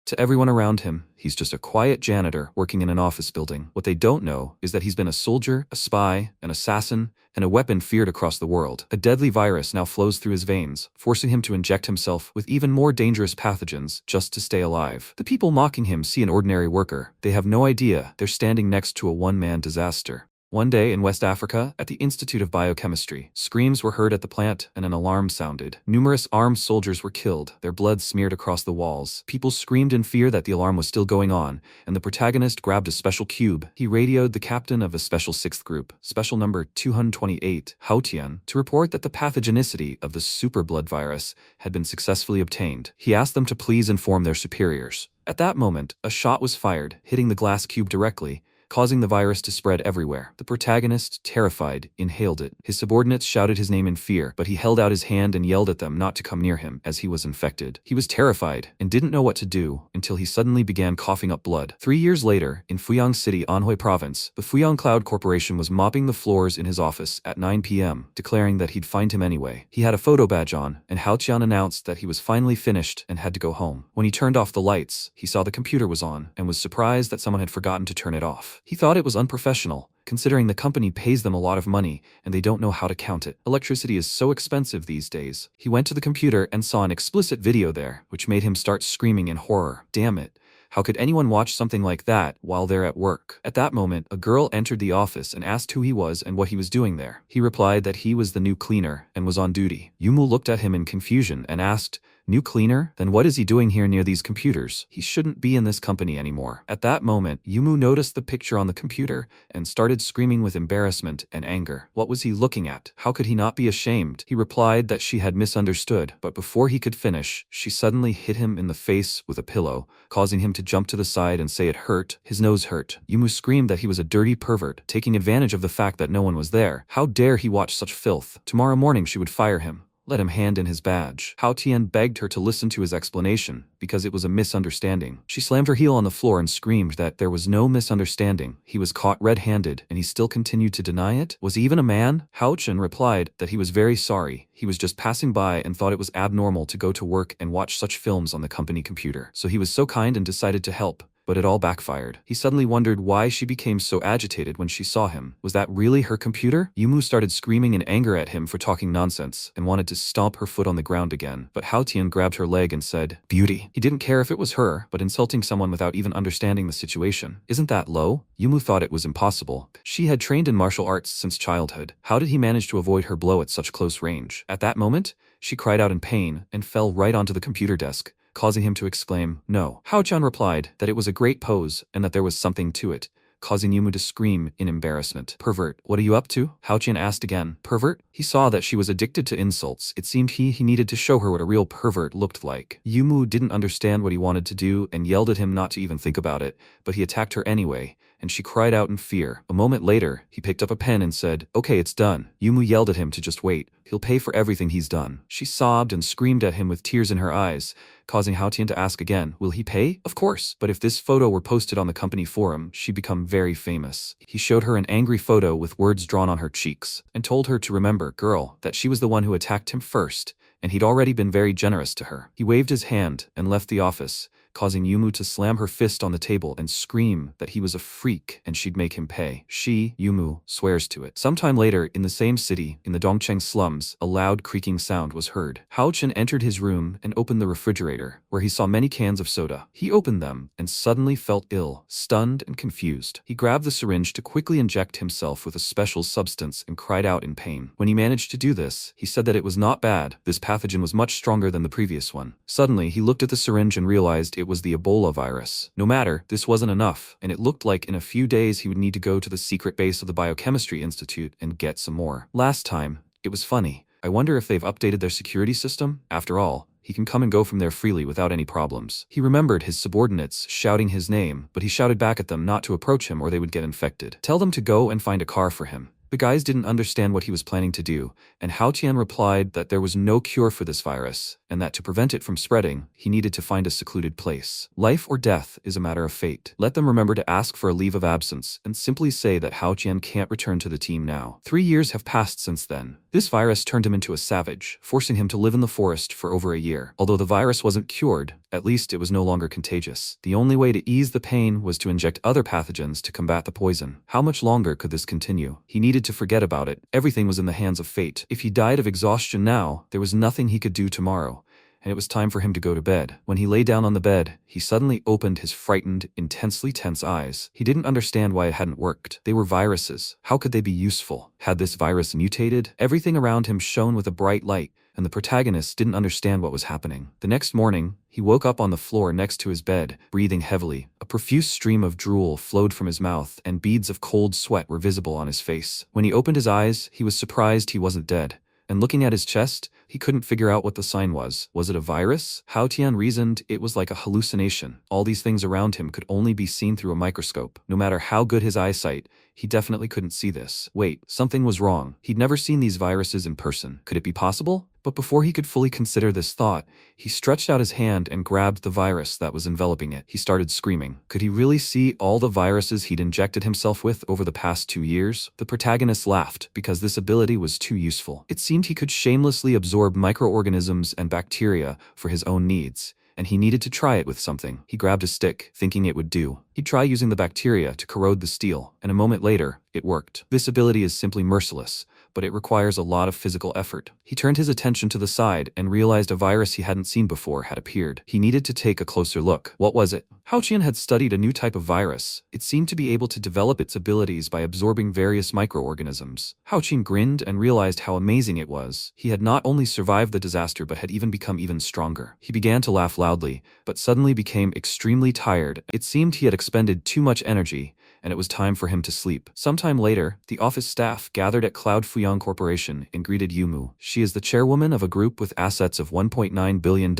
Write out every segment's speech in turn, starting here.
To everyone around him, he's just a quiet janitor working in an office building. What they don't know is that he's been a soldier, a spy, an assassin, and a weapon feared across the world. A deadly virus now flows through his veins, forcing him to inject himself with even more dangerous pathogens just to stay alive. The people mocking him see an ordinary worker. They have no idea they're standing next to a one-man disaster. One day in West Africa, at the Institute of Biochemistry, screams were heard at the plant and an alarm sounded. Numerous armed soldiers were killed, their blood smeared across the walls. People screamed in fear that the alarm was still going on, and the protagonist grabbed a special cube. He radioed the captain of a special 6th group, special number 228, Haotian, to report that the pathogenicity of the super blood virus had been successfully obtained. He asked them to please inform their superiors. At that moment, a shot was fired, hitting the glass cube directly, causing the virus to spread everywhere. The protagonist, terrified, inhaled it. His subordinates shouted his name in fear, but he held out his hand and yelled at them not to come near him, as he was infected. He was terrified, and didn't know what to do, until he suddenly began coughing up blood. 3 years later, in Fuyang City, Anhui Province, the Fuyang Cloud Corporation was mopping the floors in his office at 9 p.m., declaring that he'd find him anyway. He had a photo badge on, and Hao Qian announced that he was finally finished and had to go home. When he turned off the lights, he saw the computer was on, and was surprised that someone had forgotten to turn it off. He thought it was unprofessional, considering the company pays them a lot of money and they don't know how to count it. Electricity is so expensive these days. He went to the computer and saw an explicit video there, which made him start screaming in horror. Damn it. How could anyone watch something like that while they're at work? At that moment, a girl entered the office and asked who he was and what he was doing there. He replied that he was the new cleaner and was on duty. Yumu looked at him in confusion and asked, "New cleaner? Then what is he doing here near these computers? He shouldn't be in this company anymore." At that moment, Yumu noticed the picture on the computer and started screaming with embarrassment and anger. What was he looking at? How could he not be ashamed? He replied that she had misunderstood, but before he could finish, she suddenly hit him in the face with a pillow, causing him to jump to the side and say it hurt. His nose hurt. Yumu screamed that he was a dirty pervert, taking advantage of the fact that no one was there. How dare he watch such filth? Tomorrow morning she would fire him. Let him hand in his badge. Hao Tian begged her to listen to his explanation, because it was a misunderstanding. She slammed her heel on the floor and screamed that there was no misunderstanding. He was caught red-handed, and he still continued to deny it? Was he even a man? Hao Chen replied that he was very sorry. He was just passing by and thought it was abnormal to go to work and watch such films on the company computer. So he was so kind and decided to help. But it all backfired. He suddenly wondered why she became so agitated when she saw him. Was that really her computer? Yumu started screaming in anger at him for talking nonsense and wanted to stomp her foot on the ground again. But Hao Tian grabbed her leg and said, "Beauty." He didn't care if it was her, but insulting someone without even understanding the situation. Isn't that low? Yumu thought it was impossible. She had trained in martial arts since childhood. How did he manage to avoid her blow at such close range? At that moment, she cried out in pain and fell right onto the computer desk, causing him to exclaim, "No." Hao Chan replied that it was a great pose and that there was something to it, causing Yumu to scream in embarrassment. "Pervert, what are you up to?" Hao Chan asked again. "Pervert?" He saw that she was addicted to insults. It seemed he needed to show her what a real pervert looked like. Yumu didn't understand what he wanted to do and yelled at him not to even think about it, but he attacked her anyway, and she cried out in fear. A moment later, he picked up a pen and said, "Okay, it's done." Yumu yelled at him to just wait. He'll pay for everything he's done. She sobbed and screamed at him with tears in her eyes, causing Hao Tian to ask again, "Will he pay?" "Of course, but if this photo were posted on the company forum, she'd become very famous." He showed her an angry photo with words drawn on her cheeks, and told her to remember, girl, that she was the one who attacked him first, and he'd already been very generous to her. He waved his hand and left the office, causing Yumu to slam her fist on the table and scream that he was a freak and she'd make him pay. She, Yumu, swears to it. Sometime later, in the same city, in the Dongcheng slums, a loud creaking sound was heard. Hao Chen entered his room and opened the refrigerator, where he saw many cans of soda. He opened them and suddenly felt ill, stunned and confused. He grabbed the syringe to quickly inject himself with a special substance and cried out in pain. When he managed to do this, he said that it was not bad. This pathogen was much stronger than the previous one. Suddenly, he looked at the syringe and realized it was the Ebola virus. No matter, this wasn't enough, and it looked like in a few days he would need to go to the secret base of the Biochemistry Institute and get some more. Last time, it was funny. I wonder if they've updated their security system? After all, he can come and go from there freely without any problems. He remembered his subordinates shouting his name, but he shouted back at them not to approach him or they would get infected. Tell them to go and find a car for him. The guys didn't understand what he was planning to do, and Hao Tian replied that there was no cure for this virus, and that to prevent it from spreading, he needed to find a secluded place. Life or death is a matter of fate. Let them remember to ask for a leave of absence, and simply say that Hao Tian can't return to the team now. 3 years have passed since then. This virus turned him into a savage, forcing him to live in the forest for over a year. Although the virus wasn't cured, at least it was no longer contagious. The only way to ease the pain was to inject other pathogens to combat the poison. How much longer could this continue? He needed to forget about it. Everything was in the hands of fate. If he died of exhaustion now, there was nothing he could do tomorrow, and it was time for him to go to bed. When he lay down on the bed, he suddenly opened his frightened, intensely tense eyes. He didn't understand why it hadn't worked. They were viruses. How could they be useful? Had this virus mutated? Everything around him shone with a bright light, and the protagonist didn't understand what was happening. The next morning, he woke up on the floor next to his bed, breathing heavily. A profuse stream of drool flowed from his mouth, and beads of cold sweat were visible on his face. When he opened his eyes, he was surprised he wasn't dead. And looking at his chest, he couldn't figure out what the sign was. Was it a virus? Hao Tian reasoned it was like a hallucination. All these things around him could only be seen through a microscope. No matter how good his eyesight, he definitely couldn't see this. Wait, something was wrong. He'd never seen these viruses in person. Could it be possible? But before he could fully consider this thought, he stretched out his hand and grabbed the virus that was enveloping it. He started screaming. Could he really see all the viruses he'd injected himself with over the past 2 years? The protagonist laughed because this ability was too useful. It seemed he could shamelessly absorb microorganisms and bacteria for his own needs, and he needed to try it with something. He grabbed a stick, thinking it would do. He'd try using the bacteria to corrode the steel, and a moment later, it worked. This ability is simply merciless, but it requires a lot of physical effort. He turned his attention to the side and realized a virus he hadn't seen before had appeared. He needed to take a closer look. What was it? Hao Qian had studied a new type of virus. It seemed to be able to develop its abilities by absorbing various microorganisms. Hao Qian grinned and realized how amazing it was. He had not only survived the disaster but had even become even stronger. He began to laugh loudly, but suddenly became extremely tired. It seemed he had expended too much energy, and it was time for him to sleep. Sometime later, the office staff gathered at Cloud Fuyang Corporation and greeted Yumu. She is the chairwoman of a group with assets of $1.9 billion.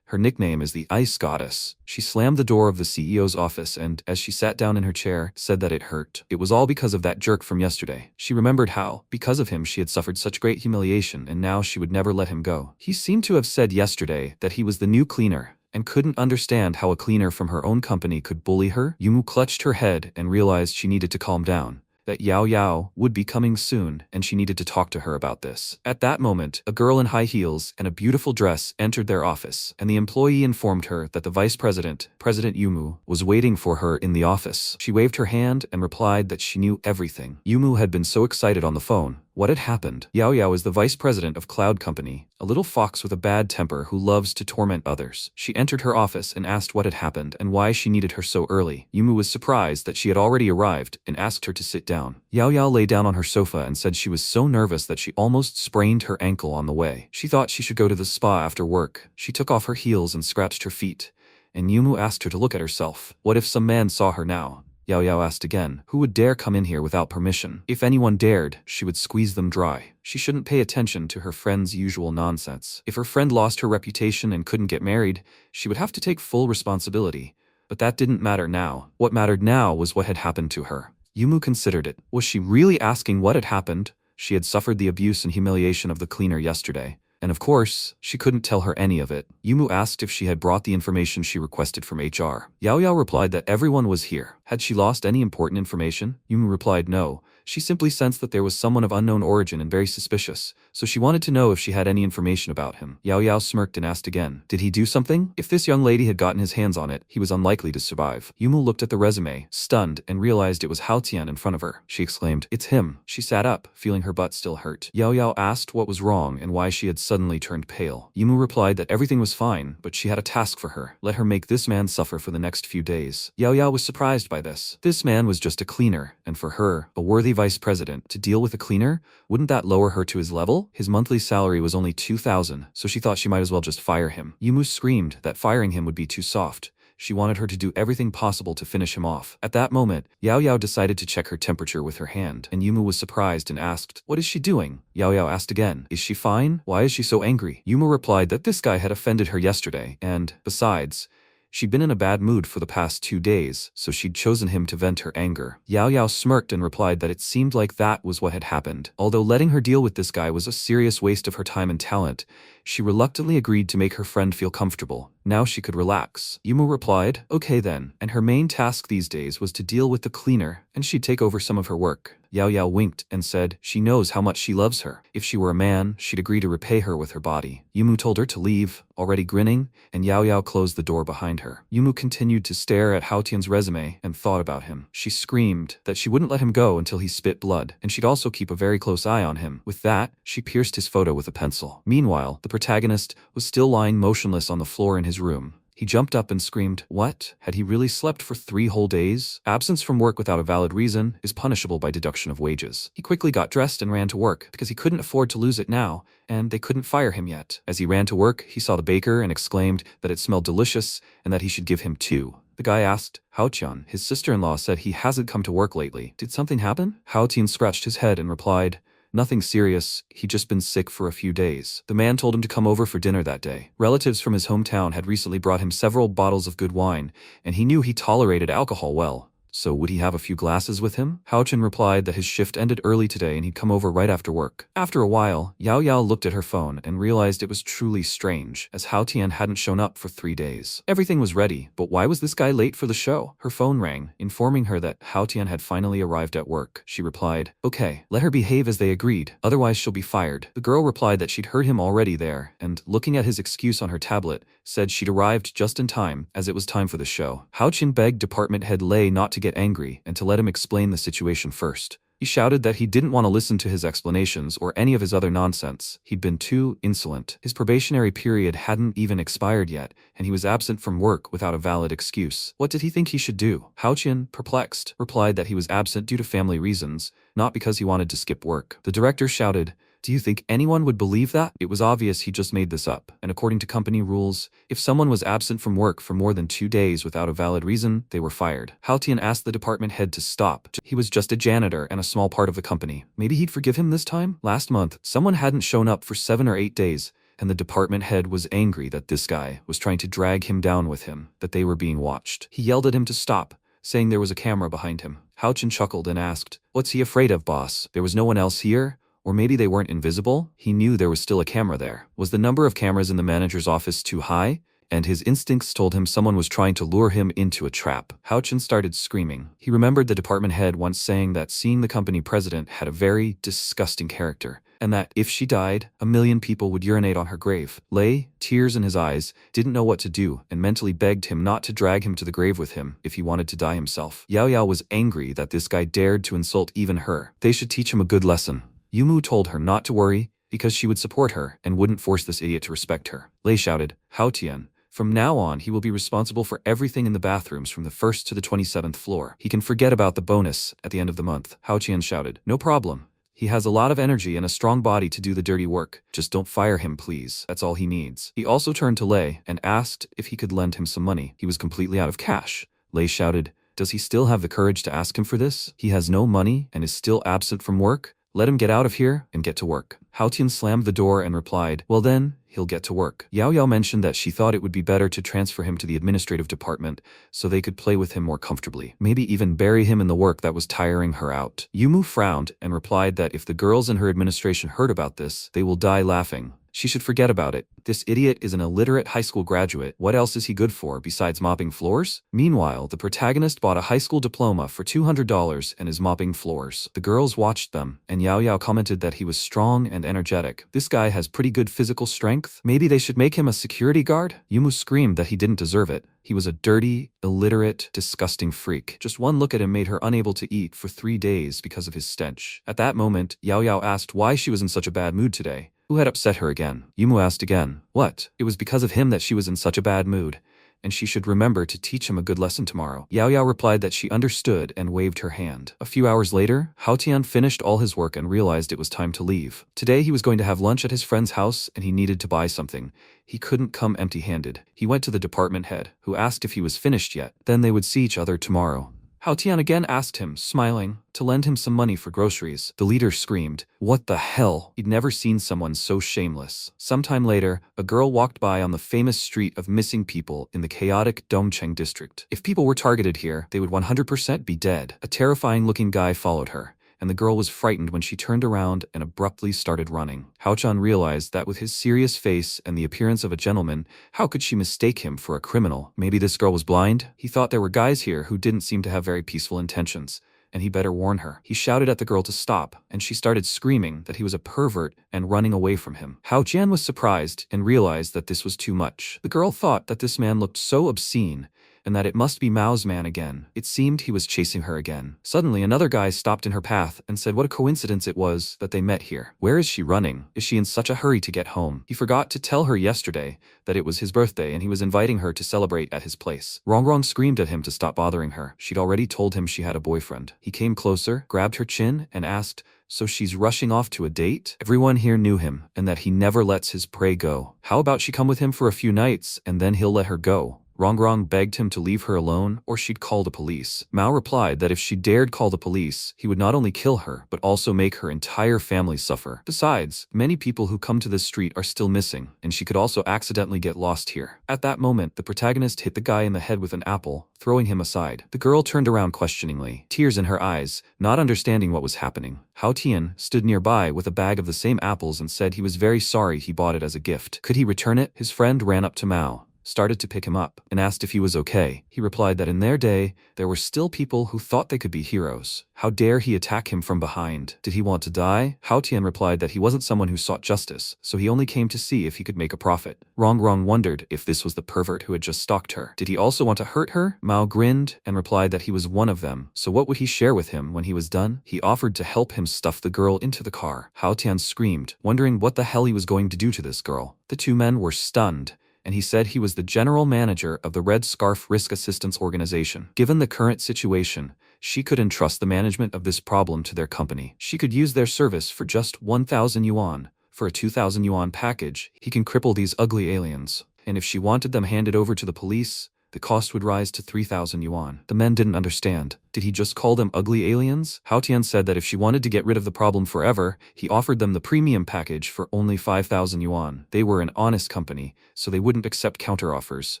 Her nickname is the Ice Goddess. She slammed the door of the CEO's office and, as she sat down in her chair, said that it hurt. It was all because of that jerk from yesterday. She remembered how, because of him, she had suffered such great humiliation, and now she would never let him go. He seemed to have said yesterday that he was the new cleaner, and couldn't understand how a cleaner from her own company could bully her. Yumu clutched her head and realized she needed to calm down, that Yao Yao would be coming soon, and she needed to talk to her about this. At that moment, a girl in high heels and a beautiful dress entered their office, and the employee informed her that the vice president, President Yumu, was waiting for her in the office. She waved her hand and replied that she knew everything. Yumu had been so excited on the phone. What had happened? Yao Yao is the vice president of Cloud Company, a little fox with a bad temper who loves to torment others. She entered her office and asked what had happened and why she needed her so early. Yumu was surprised that she had already arrived and asked her to sit down. Yao Yao lay down on her sofa and said she was so nervous that she almost sprained her ankle on the way. She thought she should go to the spa after work. She took off her heels and scratched her feet, and Yumu asked her to look at herself. What if some man saw her now? Yao Yao asked again. Who would dare come in here without permission? If anyone dared, she would squeeze them dry. She shouldn't pay attention to her friend's usual nonsense. If her friend lost her reputation and couldn't get married, she would have to take full responsibility. But that didn't matter now. What mattered now was what had happened to her. Yumu considered it. Was she really asking what had happened? She had suffered the abuse and humiliation of the cleaner yesterday, and of course, she couldn't tell her any of it. Yumu asked if she had brought the information she requested from HR. Yao Yao replied that everyone was here. Had she lost any important information? Yumu replied no. She simply sensed that there was someone of unknown origin and very suspicious, so she wanted to know if she had any information about him. Yao Yao smirked and asked again, did he do something? If this young lady had gotten his hands on it, he was unlikely to survive. Yumu looked at the resume, stunned, and realized it was Hao Tian in front of her. She exclaimed, it's him. She sat up, feeling her butt still hurt. Yao Yao asked what was wrong and why she had suddenly turned pale. Yumu replied that everything was fine, but she had a task for her. Let her make this man suffer for the next few days. Yao Yao was surprised by this. This man was just a cleaner, and for her, a worthy vice president, to deal with a cleaner? Wouldn't that lower her to his level? His monthly salary was only 2,000, so she thought she might as well just fire him. Yumu screamed that firing him would be too soft. She wanted her to do everything possible to finish him off. At that moment, Yao Yao decided to check her temperature with her hand, and Yumu was surprised and asked, what is she doing? Yao Yao asked again, is she fine? Why is she so angry? Yumu replied that this guy had offended her yesterday, and, besides, she'd been in a bad mood for the past 2 days, so she'd chosen him to vent her anger. Yao Yao smirked and replied that it seemed like that was what had happened. Although letting her deal with this guy was a serious waste of her time and talent, She reluctantly agreed to make her friend feel comfortable. Now she could relax. Yumu replied, "Okay then," and her main task these days was to deal with the cleaner, and she'd take over some of her work. Yaoyao winked and said she knows how much she loves her. If she were a man, she'd agree to repay her with her body. Yumu told her to leave, already grinning, and Yaoyao closed the door behind her. Yumu continued to stare at Haotian's resume and thought about him. She screamed that she wouldn't let him go until he spit blood, and she'd also keep a very close eye on him. With that, she pierced his photo with a pencil. Meanwhile, the protagonist was still lying motionless on the floor in his room. He jumped up and screamed, "What? Had he really slept for 3 whole days? Absence from work without a valid reason is punishable by deduction of wages." He quickly got dressed and ran to work, because he couldn't afford to lose it now, and they couldn't fire him yet. As he ran to work, he saw the baker and exclaimed that it smelled delicious and that he should give him 2. The guy asked, "Haotian, his sister-in-law said he hasn't come to work lately. Did something happen?" Haotian scratched his head and replied, "Nothing serious, he'd just been sick for a few days." The man told him to come over for dinner that day. Relatives from his hometown had recently brought him several bottles of good wine, and he knew he tolerated alcohol well. So would he have a few glasses with him? Haotian replied that his shift ended early today and he'd come over right after work. After a while, Yaoyao looked at her phone and realized it was truly strange, as Haotian hadn't shown up for 3 days. Everything was ready, but why was this guy late for the show? Her phone rang, informing her that Haotian had finally arrived at work. She replied, "Okay, let her behave as they agreed, otherwise she'll be fired." The girl replied that she'd heard him already there, and looking at his excuse on her tablet, said she'd arrived just in time, as it was time for the show. Haotian begged department head Lei not to get angry and to let him explain the situation first. He shouted that he didn't want to listen to his explanations or any of his other nonsense. He'd been too insolent. His probationary period hadn't even expired yet, and he was absent from work without a valid excuse. What did he think he should do? Haotian, perplexed, replied that he was absent due to family reasons, not because he wanted to skip work. The director shouted, "Do you think anyone would believe that?" It was obvious he just made this up, and according to company rules, if someone was absent from work for more than 2 days without a valid reason, they were fired. Haotian asked the department head to stop. He was just a janitor and a small part of the company. Maybe he'd forgive him this time? Last month, someone hadn't shown up for 7 or 8 days, and the department head was angry that this guy was trying to drag him down with him, that they were being watched. He yelled at him to stop, saying there was a camera behind him. Haotian chuckled and asked, "What's he afraid of, boss? There was no one else here? Or maybe they weren't invisible?" He knew there was still a camera there. Was the number of cameras in the manager's office too high? And his instincts told him someone was trying to lure him into a trap. Haotian started screaming. He remembered the department head once saying that seeing the company president had a very disgusting character, and that if she died, 1,000,000 people would urinate on her grave. Lei, tears in his eyes, didn't know what to do and mentally begged him not to drag him to the grave with him if he wanted to die himself. Yaoyao was angry that this guy dared to insult even her. They should teach him a good lesson. Yumu told her not to worry, because she would support her and wouldn't force this idiot to respect her. Lei shouted, "Haotian, from now on he will be responsible for everything in the bathrooms from the 1st to the 27th floor. He can forget about the bonus at the end of the month." Haotian shouted, "No problem. He has a lot of energy and a strong body to do the dirty work. Just don't fire him, please. That's all he needs." He also turned to Lei and asked if he could lend him some money. He was completely out of cash. Lei shouted, "Does he still have the courage to ask him for this? He has no money and is still absent from work? Let him get out of here and get to work." Haotian slammed the door and replied, "Well then, he'll get to work." Yaoyao mentioned that she thought it would be better to transfer him to the administrative department so they could play with him more comfortably, maybe even bury him in the work that was tiring her out. Yumu frowned and replied that if the girls in her administration heard about this, they will die laughing. She should forget about it. This idiot is an illiterate high school graduate. What else is he good for besides mopping floors? Meanwhile, the protagonist bought a high school diploma for $200 and is mopping floors. The girls watched them, and Yaoyao commented that he was strong and energetic. This guy has pretty good physical strength. Maybe they should make him a security guard? Yumu screamed that he didn't deserve it. He was a dirty, illiterate, disgusting freak. Just one look at him made her unable to eat for 3 days because of his stench. At that moment, Yaoyao asked why she was in such a bad mood today. Who had upset her again? Yumu asked again. What? It was because of him that she was in such a bad mood, and she should remember to teach him a good lesson tomorrow. Yaoyao replied that she understood and waved her hand. A few hours later, Haotian finished all his work and realized it was time to leave. Today he was going to have lunch at his friend's house and he needed to buy something. He couldn't come empty-handed. He went to the department head, who asked if he was finished yet. Then they would see each other tomorrow. Haotian again asked him, smiling, to lend him some money for groceries. The leader screamed, "What the hell?" He'd never seen someone so shameless. Sometime later, a girl walked by on the famous street of missing people in the chaotic Dongcheng district. If people were targeted here, they would 100% be dead. A terrifying-looking guy followed her, and the girl was frightened when she turned around and abruptly started running. Hao-chan realized that with his serious face and the appearance of a gentleman, how could she mistake him for a criminal? Maybe this girl was blind? He thought there were guys here who didn't seem to have very peaceful intentions, and he better warn her. He shouted at the girl to stop, and she started screaming that he was a pervert and running away from him. Hao-chan was surprised and realized that this was too much. The girl thought that this man looked so obscene, and that it must be Mao's man again. It seemed he was chasing her again. Suddenly, another guy stopped in her path and said what a coincidence it was that they met here. Where is she running? Is she in such a hurry to get home? He forgot to tell her yesterday that it was his birthday and he was inviting her to celebrate at his place. Rongrong screamed at him to stop bothering her. She'd already told him she had a boyfriend. He came closer, grabbed her chin, and asked, "So she's rushing off to a date?" Everyone here knew him, and that he never lets his prey go. How about she come with him for a few nights, and then he'll let her go? Rongrong begged him to leave her alone, or she'd call the police. Mao replied that if she dared call the police, he would not only kill her, but also make her entire family suffer. Besides, many people who come to this street are still missing, and she could also accidentally get lost here. At that moment, the protagonist hit the guy in the head with an apple, throwing him aside. The girl turned around questioningly, tears in her eyes, not understanding what was happening. Hao Tian stood nearby with a bag of the same apples and said he was very sorry he bought it as a gift. Could he return it? His friend ran up to Mao, started to pick him up, and asked if he was okay. He replied that in their day, there were still people who thought they could be heroes. How dare he attack him from behind? Did he want to die? Hao Tian replied that he wasn't someone who sought justice, so he only came to see if he could make a profit. Rongrong wondered if this was the pervert who had just stalked her. Did he also want to hurt her? Mao grinned and replied that he was one of them, so what would he share with him when he was done? He offered to help him stuff the girl into the car. Hao Tian screamed, wondering what the hell he was going to do to this girl. The two men were stunned, and he said he was the general manager of the Red Scarf Risk Assistance Organization. Given the current situation, she could entrust the management of this problem to their company. She could use their service for just 1,000 yuan. For a 2,000 yuan package, he can cripple these ugly aliens. And if she wanted them handed over to the police, the cost would rise to 3,000 yuan. The men didn't understand. Did he just call them ugly aliens? Hao Tian said that if she wanted to get rid of the problem forever, he offered them the premium package for only 5,000 yuan. They were an honest company, so they wouldn't accept counteroffers,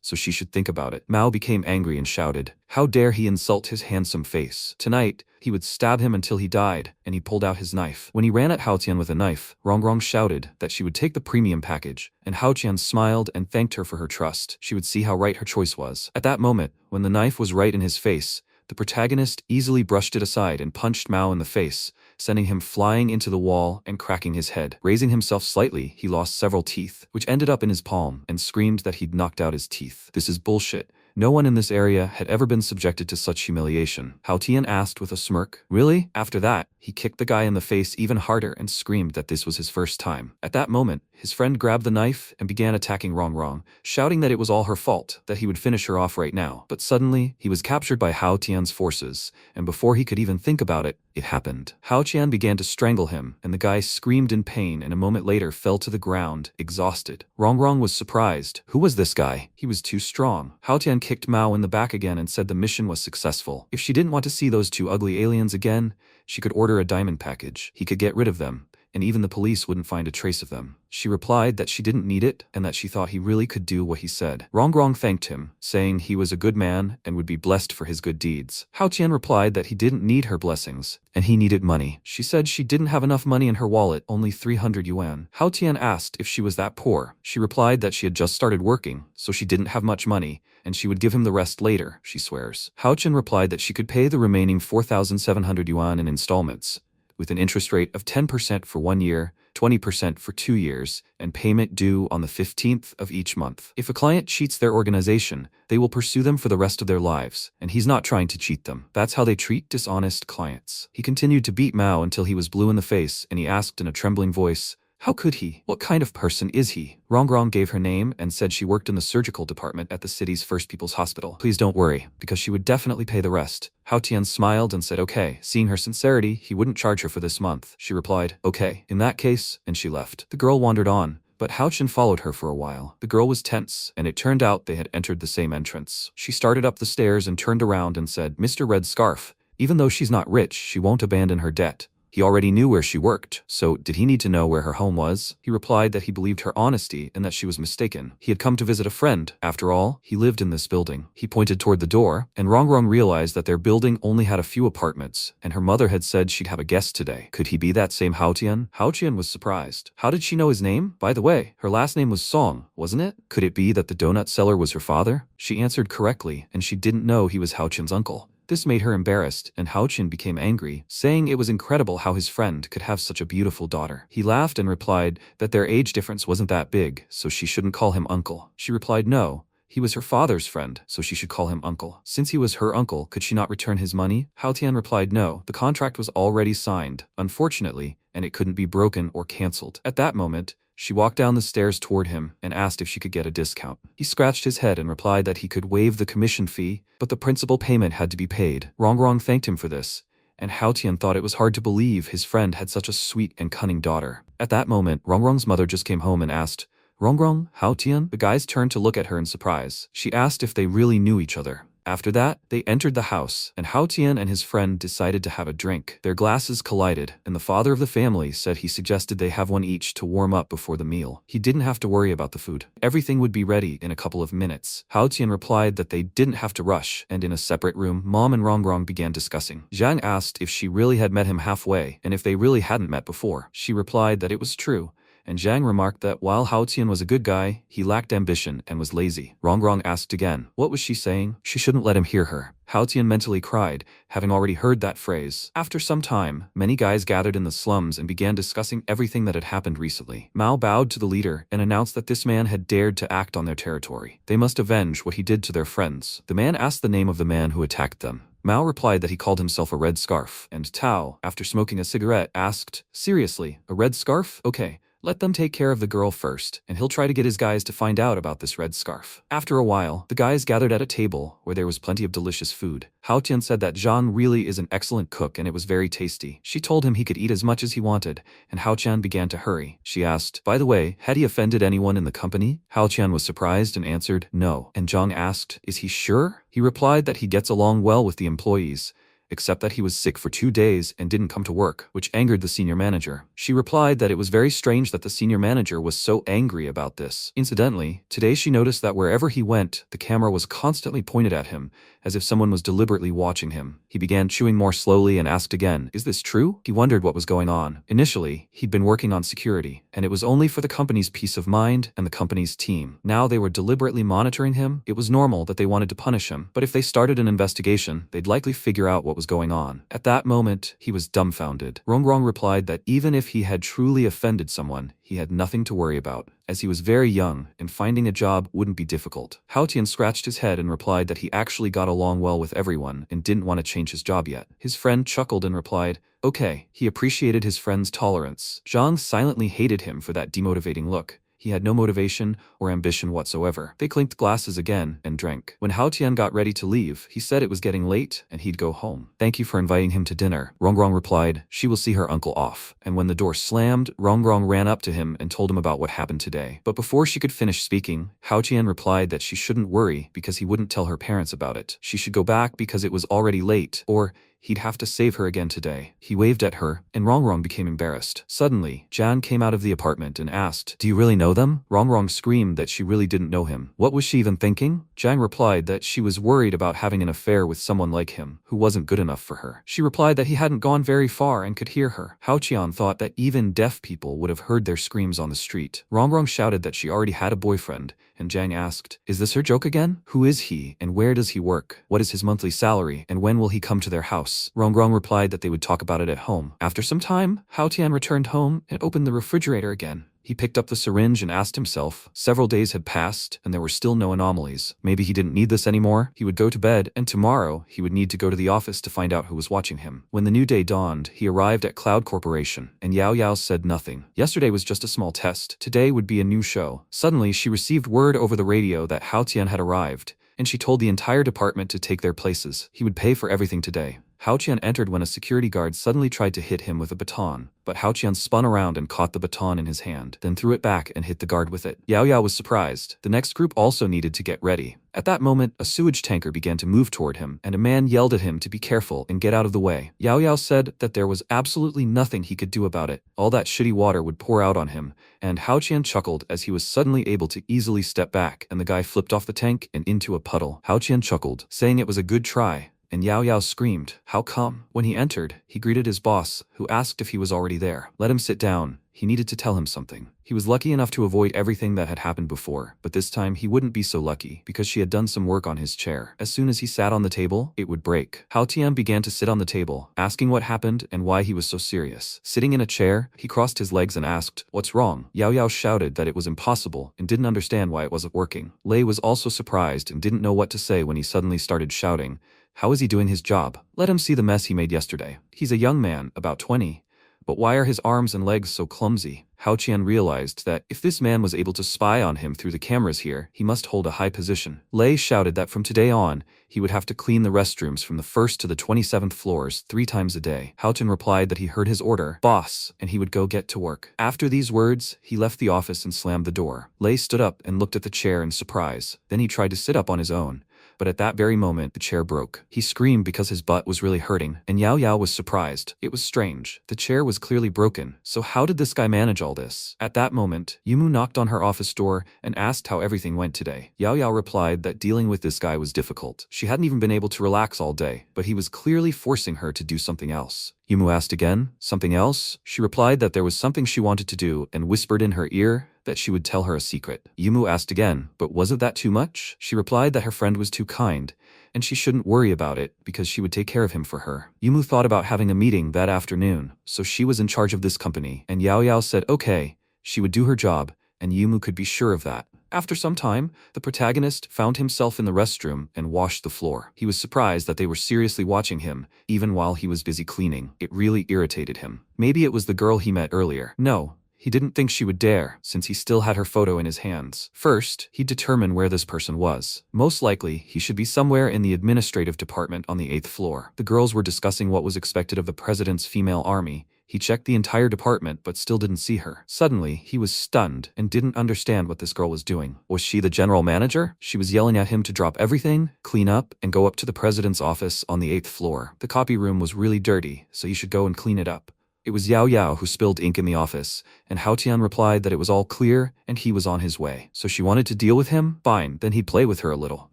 so she should think about it. Mao became angry and shouted, "How dare he insult his handsome face? Tonight, he would stab him until he died," and he pulled out his knife. When he ran at Hao Tian with a knife, Rongrong shouted that she would take the premium package, and Hao Tian smiled and thanked her for her trust. She would see how right her choice was. At that moment, when the knife was right in his face, the protagonist easily brushed it aside and punched Mao in the face, sending him flying into the wall and cracking his head. Raising himself slightly, he lost several teeth, which ended up in his palm, and screamed that he'd knocked out his teeth. This is bullshit. No one in this area had ever been subjected to such humiliation. Hao Tian asked with a smirk. Really? After that, he kicked the guy in the face even harder and screamed that this was his first time. At that moment, his friend grabbed the knife and began attacking Rongrong, shouting that it was all her fault, that he would finish her off right now. But suddenly, he was captured by Hao Tian's forces, and before he could even think about it, it happened. Hao Tian began to strangle him, and the guy screamed in pain and a moment later fell to the ground, exhausted. Rongrong was surprised. Who was this guy? He was too strong. Hao Tian kicked Mao in the back again and said the mission was successful. If she didn't want to see those two ugly aliens again, she could order a diamond package. He could get rid of them, and even the police wouldn't find a trace of them. She replied that she didn't need it and that she thought he really could do what he said. Rongrong thanked him, saying he was a good man and would be blessed for his good deeds. Hao Tian replied that he didn't need her blessings, and he needed money. She said she didn't have enough money in her wallet, only 300 yuan. Hao Tian asked if she was that poor. She replied that she had just started working, so she didn't have much money, and she would give him the rest later, she swears. Hao Tian replied that she could pay the remaining 4,700 yuan in installments, with an interest rate of 10% for 1 year, 20% for 2 years, and payment due on the 15th of each month. If a client cheats their organization, they will pursue them for the rest of their lives, and he's not trying to cheat them. That's how they treat dishonest clients. He continued to beat Mao until he was blue in the face, and he asked in a trembling voice, "How could he? What kind of person is he?" Rongrong gave her name and said she worked in the surgical department at the city's First People's Hospital. Please don't worry, because she would definitely pay the rest. Hao Tian smiled and said okay. Seeing her sincerity, he wouldn't charge her for this month. She replied, "Okay, in that case," and she left. The girl wandered on, but Hao Tian followed her for a while. The girl was tense, and it turned out they had entered the same entrance. She started up the stairs and turned around and said, "Mr. Red Scarf, even though she's not rich, she won't abandon her debt. He already knew where she worked, so did he need to know where her home was? He replied that he believed her honesty and that she was mistaken. He had come to visit a friend. After all, he lived in this building. He pointed toward the door, and Rongrong realized that their building only had a few apartments, and her mother had said she'd have a guest today. Could he be that same Haotian? Haotian was surprised. How did she know his name? By the way, her last name was Song, wasn't it? Could it be that the donut seller was her father? She answered correctly, and she didn't know he was Haotian's uncle. This made her embarrassed, and Haotian became angry, saying it was incredible how his friend could have such a beautiful daughter. He laughed and replied that their age difference wasn't that big, so she shouldn't call him uncle. She replied no. He was her father's friend, so she should call him uncle. Since he was her uncle, could she not return his money? Haotian replied no. The contract was already signed, unfortunately, and it couldn't be broken or cancelled. At that moment, she walked down the stairs toward him and asked if she could get a discount. He scratched his head and replied that he could waive the commission fee, but the principal payment had to be paid. Rongrong thanked him for this, and Haotian thought it was hard to believe his friend had such a sweet and cunning daughter. At that moment, Rongrong's mother just came home and asked, "Rongrong, Haotian?" The guys turned to look at her in surprise. She asked if they really knew each other. After that, they entered the house, and Haotian and his friend decided to have a drink. Their glasses collided, and the father of the family said he suggested they have one each to warm up before the meal. He didn't have to worry about the food. Everything would be ready in a couple of minutes. Haotian replied that they didn't have to rush, and in a separate room, Mom and Rongrong began discussing. Zhang asked if she really had met him halfway, and if they really hadn't met before. She replied that it was true, and Zhang remarked that while Haotian was a good guy, he lacked ambition and was lazy. Rongrong asked again, what was she saying? She shouldn't let him hear her. Haotian mentally cried, having already heard that phrase. After some time, many guys gathered in the slums and began discussing everything that had happened recently. Mao bowed to the leader and announced that this man had dared to act on their territory. They must avenge what he did to their friends. The man asked the name of the man who attacked them. Mao replied that he called himself a Red Scarf, and Tao, after smoking a cigarette, asked, seriously, a red scarf? Okay. Let them take care of the girl first, and he'll try to get his guys to find out about this red scarf. After a while, the guys gathered at a table where there was plenty of delicious food. Haotian said that Zhang really is an excellent cook and it was very tasty. She told him he could eat as much as he wanted, and Haotian began to hurry. She asked, by the way, had he offended anyone in the company? Haotian was surprised and answered, no. And Zhang asked, is he sure? He replied that he gets along well with the employees, except that he was sick for 2 days and didn't come to work, which angered the senior manager. She replied that it was very strange that the senior manager was so angry about this. Incidentally, today she noticed that wherever he went, the camera was constantly pointed at him, as if someone was deliberately watching him. He began chewing more slowly and asked again, is this true? He wondered what was going on. Initially, he'd been working on security, and it was only for the company's peace of mind and the company's team. Now they were deliberately monitoring him. It was normal that they wanted to punish him, but if they started an investigation, they'd likely figure out what was going on. At that moment, he was dumbfounded. Rongrong replied that even if he had truly offended someone, he had nothing to worry about, as he was very young and finding a job wouldn't be difficult. Haotian scratched his head and replied that he actually got along well with everyone and didn't want to change his job yet. His friend chuckled and replied, okay. He appreciated his friend's tolerance. Zhang silently hated him for that demotivating look. He had no motivation or ambition whatsoever. They clinked glasses again and drank. When Haotian got ready to leave, he said it was getting late and he'd go home. Thank you for inviting him to dinner. Rongrong replied, she will see her uncle off. And when the door slammed, Rongrong ran up to him and told him about what happened today. But before she could finish speaking, Haotian replied that she shouldn't worry because he wouldn't tell her parents about it. She should go back because it was already late, or he'd have to save her again today. He waved at her, and Rongrong became embarrassed. Suddenly, Jan came out of the apartment and asked, do you really know them? Rongrong screamed that she really didn't know him. What was she even thinking? Zhang replied that she was worried about having an affair with someone like him, who wasn't good enough for her. She replied that he hadn't gone very far and could hear her. Haotian thought that even deaf people would have heard their screams on the street. Rongrong shouted that she already had a boyfriend, and Zhang asked, is this her joke again? Who is he, and where does he work? What is his monthly salary, and when will he come to their house? Rongrong replied that they would talk about it at home. After some time, Haotian returned home and opened the refrigerator again. He picked up the syringe and asked himself. Several days had passed, and there were still no anomalies. Maybe he didn't need this anymore. He would go to bed, and tomorrow he would need to go to the office to find out who was watching him. When the new day dawned, he arrived at Cloud Corporation, and Yao Yao said nothing. Yesterday was just a small test. Today would be a new show. Suddenly, she received word over the radio that Haotian had arrived, and she told the entire department to take their places. He would pay for everything today. Hao Qian entered when a security guard suddenly tried to hit him with a baton, but Hao Qian spun around and caught the baton in his hand, then threw it back and hit the guard with it. Yao Yao was surprised. The next group also needed to get ready. At that moment, a sewage tanker began to move toward him, and a man yelled at him to be careful and get out of the way. Yao Yao said that there was absolutely nothing he could do about it. All that shitty water would pour out on him, and Hao Qian chuckled as he was suddenly able to easily step back, and the guy flipped off the tank and into a puddle. Hao Qian chuckled, saying it was a good try. And Yao Yao screamed, "How come?" When he entered, he greeted his boss, who asked if he was already there. Let him sit down. He needed to tell him something. He was lucky enough to avoid everything that had happened before, but this time he wouldn't be so lucky, because she had done some work on his chair. As soon as he sat on the table, it would break. Hao Tian began to sit on the table, asking what happened and why he was so serious. Sitting in a chair, he crossed his legs and asked, "What's wrong?" Yao Yao shouted that it was impossible and didn't understand why it wasn't working. Lei was also surprised and didn't know what to say when he suddenly started shouting, "How is he doing his job? Let him see the mess he made yesterday. He's a young man, about 20. But why are his arms and legs so clumsy?" Hao Qian realized that if this man was able to spy on him through the cameras here, he must hold a high position. Lei shouted that from today on, he would have to clean the restrooms from the 1st to the 27th floors 3 times a day. Hao Qian replied that he heard his order, "Boss," and he would go get to work. After these words, he left the office and slammed the door. Lei stood up and looked at the chair in surprise. Then he tried to sit up on his own. But at that very moment, the chair broke. He screamed because his butt was really hurting, and Yao Yao was surprised. It was strange. The chair was clearly broken, so how did this guy manage all this? At that moment, Yumu knocked on her office door and asked how everything went today. Yao Yao replied that dealing with this guy was difficult. She hadn't even been able to relax all day, but he was clearly forcing her to do something else. Yumu asked again, "Something else?" She replied that there was something she wanted to do and whispered in her ear that she would tell her a secret. Yumu asked again, "But wasn't that too much?" She replied that her friend was too kind, and she shouldn't worry about it because she would take care of him for her. Yumu thought about having a meeting that afternoon, so she was in charge of this company, and Yao Yao said okay, she would do her job, and Yumu could be sure of that. After some time, the protagonist found himself in the restroom and washed the floor. He was surprised that they were seriously watching him, even while he was busy cleaning. It really irritated him. Maybe it was the girl he met earlier. No. He didn't think she would dare, since he still had her photo in his hands. First, he'd determine where this person was. Most likely, he should be somewhere in the administrative department on the 8th floor. The girls were discussing what was expected of the president's female army. He checked the entire department but still didn't see her. Suddenly, he was stunned and didn't understand what this girl was doing. Was she the general manager? She was yelling at him to drop everything, clean up, and go up to the president's office on the 8th floor. The copy room was really dirty, so he should go and clean it up. It was Yao Yao who spilled ink in the office, and Hao Tian replied that it was all clear and he was on his way. So she wanted to deal with him? Fine, then he'd play with her a little.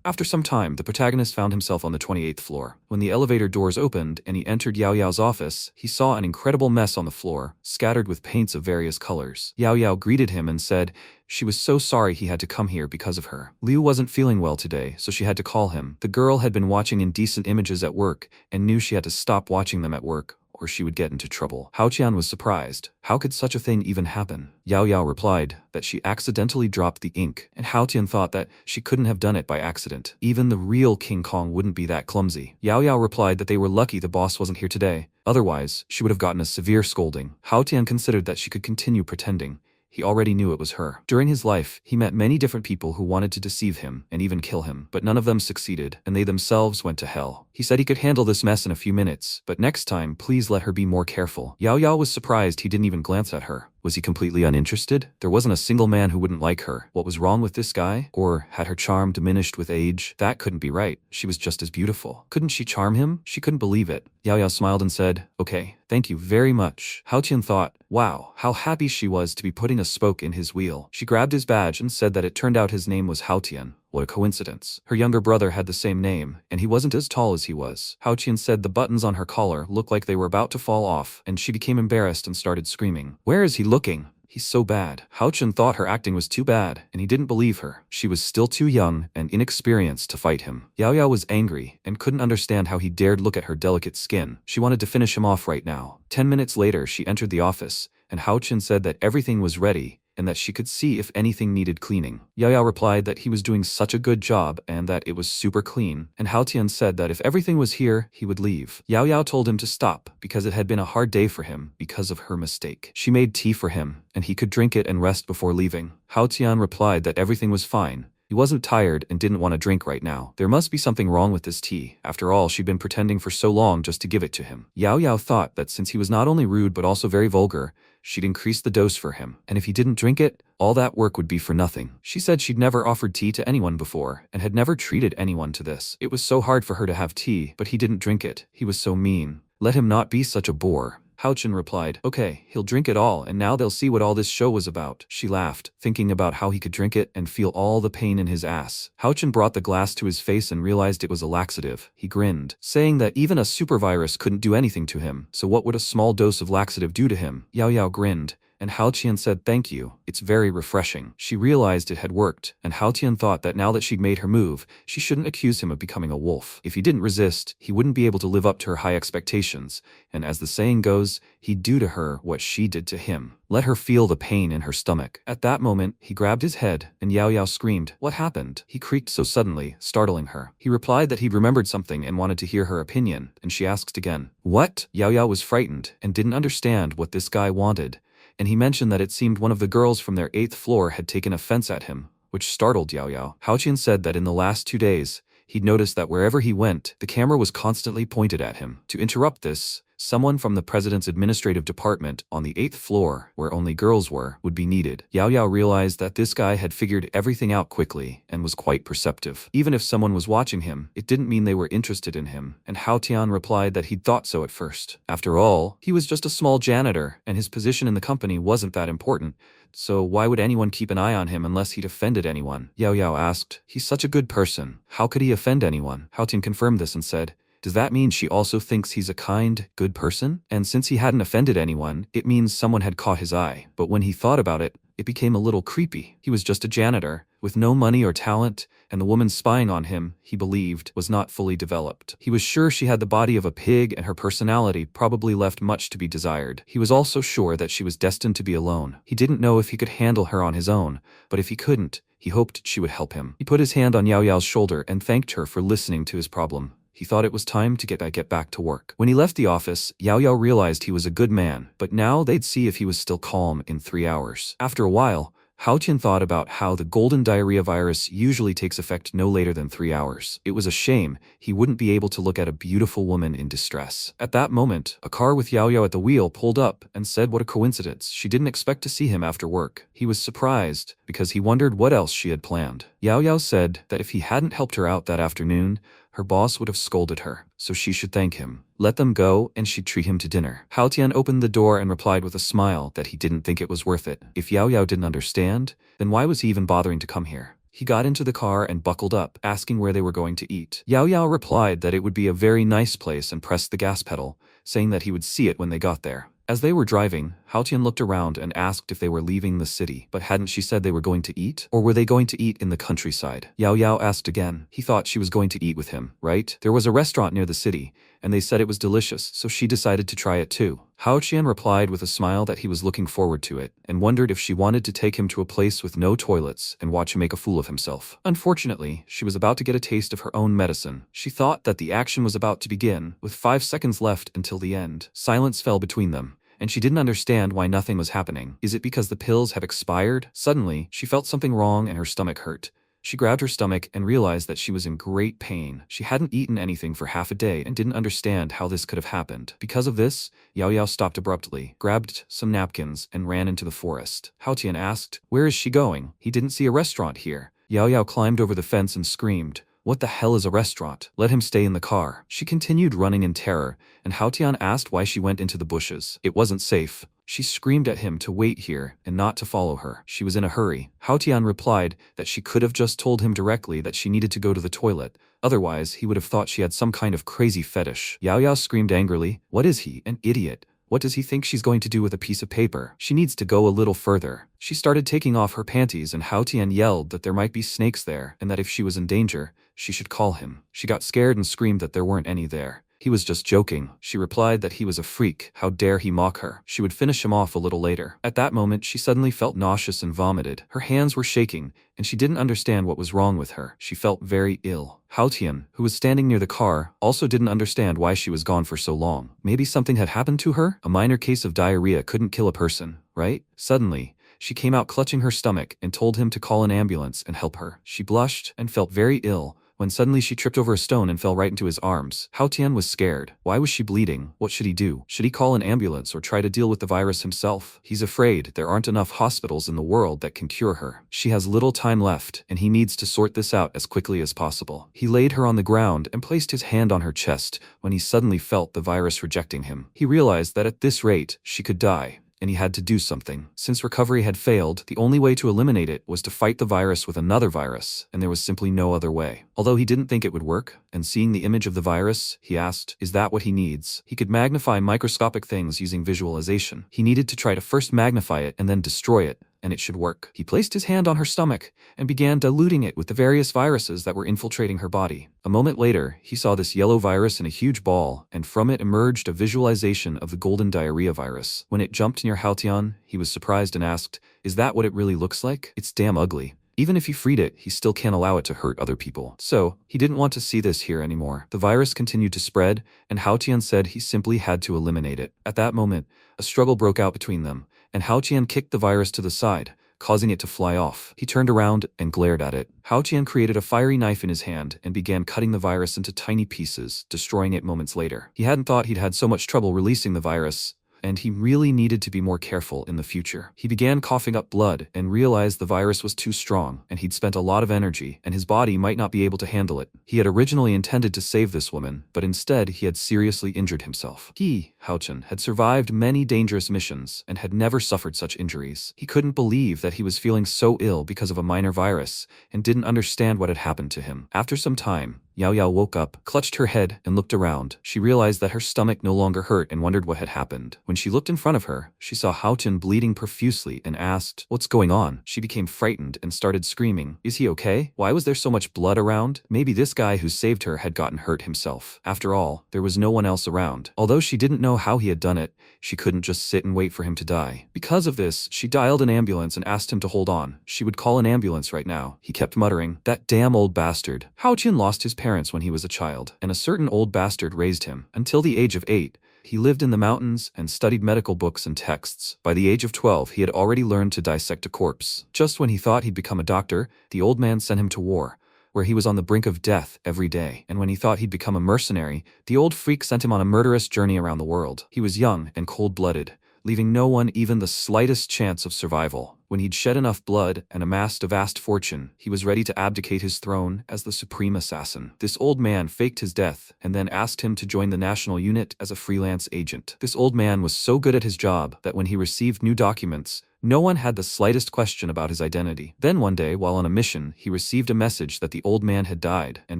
After some time, the protagonist found himself on the 28th floor. When the elevator doors opened and he entered Yao Yao's office, he saw an incredible mess on the floor, scattered with paints of various colors. Yao Yao greeted him and said she was so sorry he had to come here because of her. Liu wasn't feeling well today, so she had to call him. The girl had been watching indecent images at work and knew she had to stop watching them at work, or she would get into trouble. Hao Qian was surprised. How could such a thing even happen? Yao Yao replied that she accidentally dropped the ink, and Hao Tian thought that she couldn't have done it by accident. Even the real King Kong wouldn't be that clumsy. Yao Yao replied that they were lucky the boss wasn't here today. Otherwise, she would have gotten a severe scolding. Hao Tian considered that she could continue pretending. He already knew it was her. During his life, he met many different people who wanted to deceive him and even kill him, but none of them succeeded, and they themselves went to hell. He said he could handle this mess in a few minutes, but next time, please let her be more careful. Yao Yao was surprised he didn't even glance at her. Was he completely uninterested? There wasn't a single man who wouldn't like her. What was wrong with this guy? Or had her charm diminished with age? That couldn't be right. She was just as beautiful. Couldn't she charm him? She couldn't believe it. Yao Yao smiled and said, "Okay, thank you very much." Hao Tian thought, wow, how happy she was to be putting a spoke in his wheel. She grabbed his badge and said that it turned out his name was Hao Tian. What a coincidence. Her younger brother had the same name, and he wasn't as tall as he was. Hao Qian said the buttons on her collar looked like they were about to fall off, and she became embarrassed and started screaming. Where is he looking? He's so bad. Hao Qian thought her acting was too bad, and he didn't believe her. She was still too young and inexperienced to fight him. Yao Yao was angry and couldn't understand how he dared look at her delicate skin. She wanted to finish him off right now. 10 minutes later, she entered the office, and Hao Qian said that everything was ready and that she could see if anything needed cleaning. Yao Yao replied that he was doing such a good job and that it was super clean, and Hao Tian said that if everything was here, he would leave. Yao Yao told him to stop because it had been a hard day for him because of her mistake. She made tea for him, and he could drink it and rest before leaving. Hao Tian replied that everything was fine, He wasn't tired and didn't want to drink right now. There must be something wrong with this tea. After all, she'd been pretending for so long just to give it to him. Yaoyao thought that since he was not only rude but also very vulgar, she'd increase the dose for him, and if he didn't drink it, all that work would be for nothing. She said she'd never offered tea to anyone before, and had never treated anyone to this. It was so hard for her to have tea, but he didn't drink it. He was so mean. Let him not be such a bore. Haochin replied, okay, he'll drink it all, and now they'll see what all this show was about. She laughed, thinking about how he could drink it and feel all the pain in his ass. Haochin brought the glass to his face and realized it was a laxative. He grinned, saying that even a super virus couldn't do anything to him, so what would a small dose of laxative do to him? Yao Yao grinned, and Haotian said thank you, it's very refreshing. She realized it had worked, and Haotian thought that now that she'd made her move, she shouldn't accuse him of becoming a wolf. If he didn't resist, he wouldn't be able to live up to her high expectations, and as the saying goes, he'd do to her what she did to him. Let her feel the pain in her stomach. At that moment, he grabbed his head, and Yao Yao screamed, what happened? He creaked so suddenly, startling her. He replied that he'd remembered something and wanted to hear her opinion, and she asked again, what? Yao Yao was frightened, and didn't understand what this guy wanted, and he mentioned that it seemed one of the girls from their 8th floor had taken offense at him, which startled Yao Yao. Haotian said that in the last 2 days, he'd noticed that wherever he went, the camera was constantly pointed at him. To interrupt this, someone from the president's administrative department on the 8th floor, where only girls were, would be needed. Yao Yao realized that this guy had figured everything out quickly and was quite perceptive. Even if someone was watching him, it didn't mean they were interested in him, and Hao Tian replied that he'd thought so at first. After all, he was just a small janitor, and his position in the company wasn't that important, so why would anyone keep an eye on him unless he'd offended anyone? Yao Yao asked, he's such a good person. How could he offend anyone? Hao Tian confirmed this and said, does that mean she also thinks he's a kind, good person? And since he hadn't offended anyone, it means someone had caught his eye. But when he thought about it, it became a little creepy. He was just a janitor, with no money or talent, and the woman spying on him, he believed, was not fully developed. He was sure she had the body of a pig and her personality probably left much to be desired. He was also sure that she was destined to be alone. He didn't know if he could handle her on his own, but if he couldn't, he hoped she would help him. He put his hand on Yao Yao's shoulder and thanked her for listening to his problem. He thought it was time to get back to work. When he left the office, Yao Yao realized he was a good man, but now they'd see if he was still calm in 3 hours. After a while, Hao Tian thought about how the golden diarrhea virus usually takes effect no later than 3 hours. It was a shame he wouldn't be able to look at a beautiful woman in distress. At that moment, a car with Yao Yao at the wheel pulled up and said what a coincidence. She didn't expect to see him after work. He was surprised because he wondered what else she had planned. Yao Yao said that if he hadn't helped her out that afternoon, her boss would have scolded her, so she should thank him. Let them go, and she'd treat him to dinner. Hao Tian opened the door and replied with a smile that he didn't think it was worth it. If Yao Yao didn't understand, then why was he even bothering to come here? He got into the car and buckled up, asking where they were going to eat. Yao Yao replied that it would be a very nice place and pressed the gas pedal, saying that he would see it when they got there. As they were driving, Hao Tian looked around and asked if they were leaving the city. But hadn't she said they were going to eat? Or were they going to eat in the countryside? Yao Yao asked again. He thought she was going to eat with him, right? There was a restaurant near the city, and they said it was delicious, so she decided to try it too. Hao Tian replied with a smile that he was looking forward to it, and wondered if she wanted to take him to a place with no toilets and watch him make a fool of himself. Unfortunately, she was about to get a taste of her own medicine. She thought that the action was about to begin, with 5 seconds left until the end. Silence fell between them, and she didn't understand why nothing was happening. Is it because the pills had expired? Suddenly, she felt something wrong and her stomach hurt. She grabbed her stomach and realized that she was in great pain. She hadn't eaten anything for half a day and didn't understand how this could have happened. Because of this, Yao Yao stopped abruptly, grabbed some napkins, and ran into the forest. Hao Tian asked, where is she going? He didn't see a restaurant here. Yao Yao climbed over the fence and screamed, what the hell is a restaurant? Let him stay in the car. She continued running in terror, and Hao Tian asked why she went into the bushes. It wasn't safe. She screamed at him to wait here and not to follow her. She was in a hurry. Hao Tian replied that she could have just told him directly that she needed to go to the toilet. Otherwise, he would have thought she had some kind of crazy fetish. Yao Yao screamed angrily, what is he, an idiot? What does he think she's going to do with a piece of paper? She needs to go a little further. She started taking off her panties, and Hao Tian yelled that there might be snakes there and that if she was in danger, she should call him. She got scared and screamed that there weren't any there. He was just joking. She replied that he was a freak. How dare he mock her? She would finish him off a little later. At that moment, she suddenly felt nauseous and vomited. Her hands were shaking, and she didn't understand what was wrong with her. She felt very ill. Hao Tian, who was standing near the car, also didn't understand why she was gone for so long. Maybe something had happened to her? A minor case of diarrhea couldn't kill a person, right? Suddenly, She came out clutching her stomach and told him to call an ambulance and help her. She blushed and felt very ill, when suddenly she tripped over a stone and fell right into his arms. Hao Tian was scared. Why was she bleeding? What should he do? Should he call an ambulance or try to deal with the virus himself? He's afraid there aren't enough hospitals in the world that can cure her. She has little time left, and he needs to sort this out as quickly as possible. He laid her on the ground and placed his hand on her chest when he suddenly felt the virus rejecting him. He realized that at this rate, she could die, and he had to do something. Since recovery had failed, the only way to eliminate it was to fight the virus with another virus, and there was simply no other way. Although he didn't think it would work, and seeing the image of the virus, he asked, is that what he needs? He could magnify microscopic things using visualization. He needed to try to first magnify it and then destroy it, and it should work. He placed his hand on her stomach and began diluting it with the various viruses that were infiltrating her body. A moment later, he saw this yellow virus in a huge ball, and from it emerged a visualization of the golden diarrhea virus. When it jumped near Hao Tian, he was surprised and asked, is that what it really looks like? It's damn ugly. Even if he freed it, he still can't allow it to hurt other people. So, he didn't want to see this here anymore. The virus continued to spread, and Hao Tian said he simply had to eliminate it. At that moment, a struggle broke out between them, and Hao Tian kicked the virus to the side, causing it to fly off. He turned around and glared at it. Hao Tian created a fiery knife in his hand and began cutting the virus into tiny pieces, destroying it moments later. He hadn't thought he'd had so much trouble releasing the virus, and he really needed to be more careful in the future. He began coughing up blood and realized the virus was too strong, and he'd spent a lot of energy, and his body might not be able to handle it. He had originally intended to save this woman, but instead he had seriously injured himself. He, Hao Tian, had survived many dangerous missions and had never suffered such injuries. He couldn't believe that he was feeling so ill because of a minor virus, and didn't understand what had happened to him. After some time, Yaoyao woke up, clutched her head, and looked around. She realized that her stomach no longer hurt and wondered what had happened. When she looked in front of her, she saw Hao Tian bleeding profusely and asked, what's going on? She became frightened and started screaming, is he okay? Why was there so much blood around? Maybe this guy who saved her had gotten hurt himself. After all, there was no one else around. Although she didn't know how he had done it, she couldn't just sit and wait for him to die. Because of this, she dialed an ambulance and asked him to hold on. She would call an ambulance right now. He kept muttering, that damn old bastard. Hao Tian lost his parents when he was a child, and a certain old bastard raised him. Until the age of 8, he lived in the mountains and studied medical books and texts. By the age of 12, he had already learned to dissect a corpse. Just when he thought he'd become a doctor, the old man sent him to war, where he was on the brink of death every day. And when he thought he'd become a mercenary, the old freak sent him on a murderous journey around the world. He was young and cold-blooded, leaving no one even the slightest chance of survival. When he'd shed enough blood and amassed a vast fortune, he was ready to abdicate his throne as the supreme assassin. This old man faked his death and then asked him to join the national unit as a freelance agent. This old man was so good at his job that when he received new documents, no one had the slightest question about his identity. Then one day, while on a mission, he received a message that the old man had died, and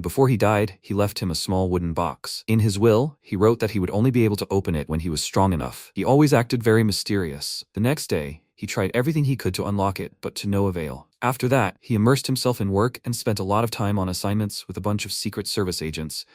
before he died, he left him a small wooden box. In his will, he wrote that he would only be able to open it when he was strong enough. He always acted very mysterious. The next day, he tried everything he could to unlock it, but to no avail. After that, he immersed himself in work and spent a lot of time on assignments with a bunch of Secret Service agents,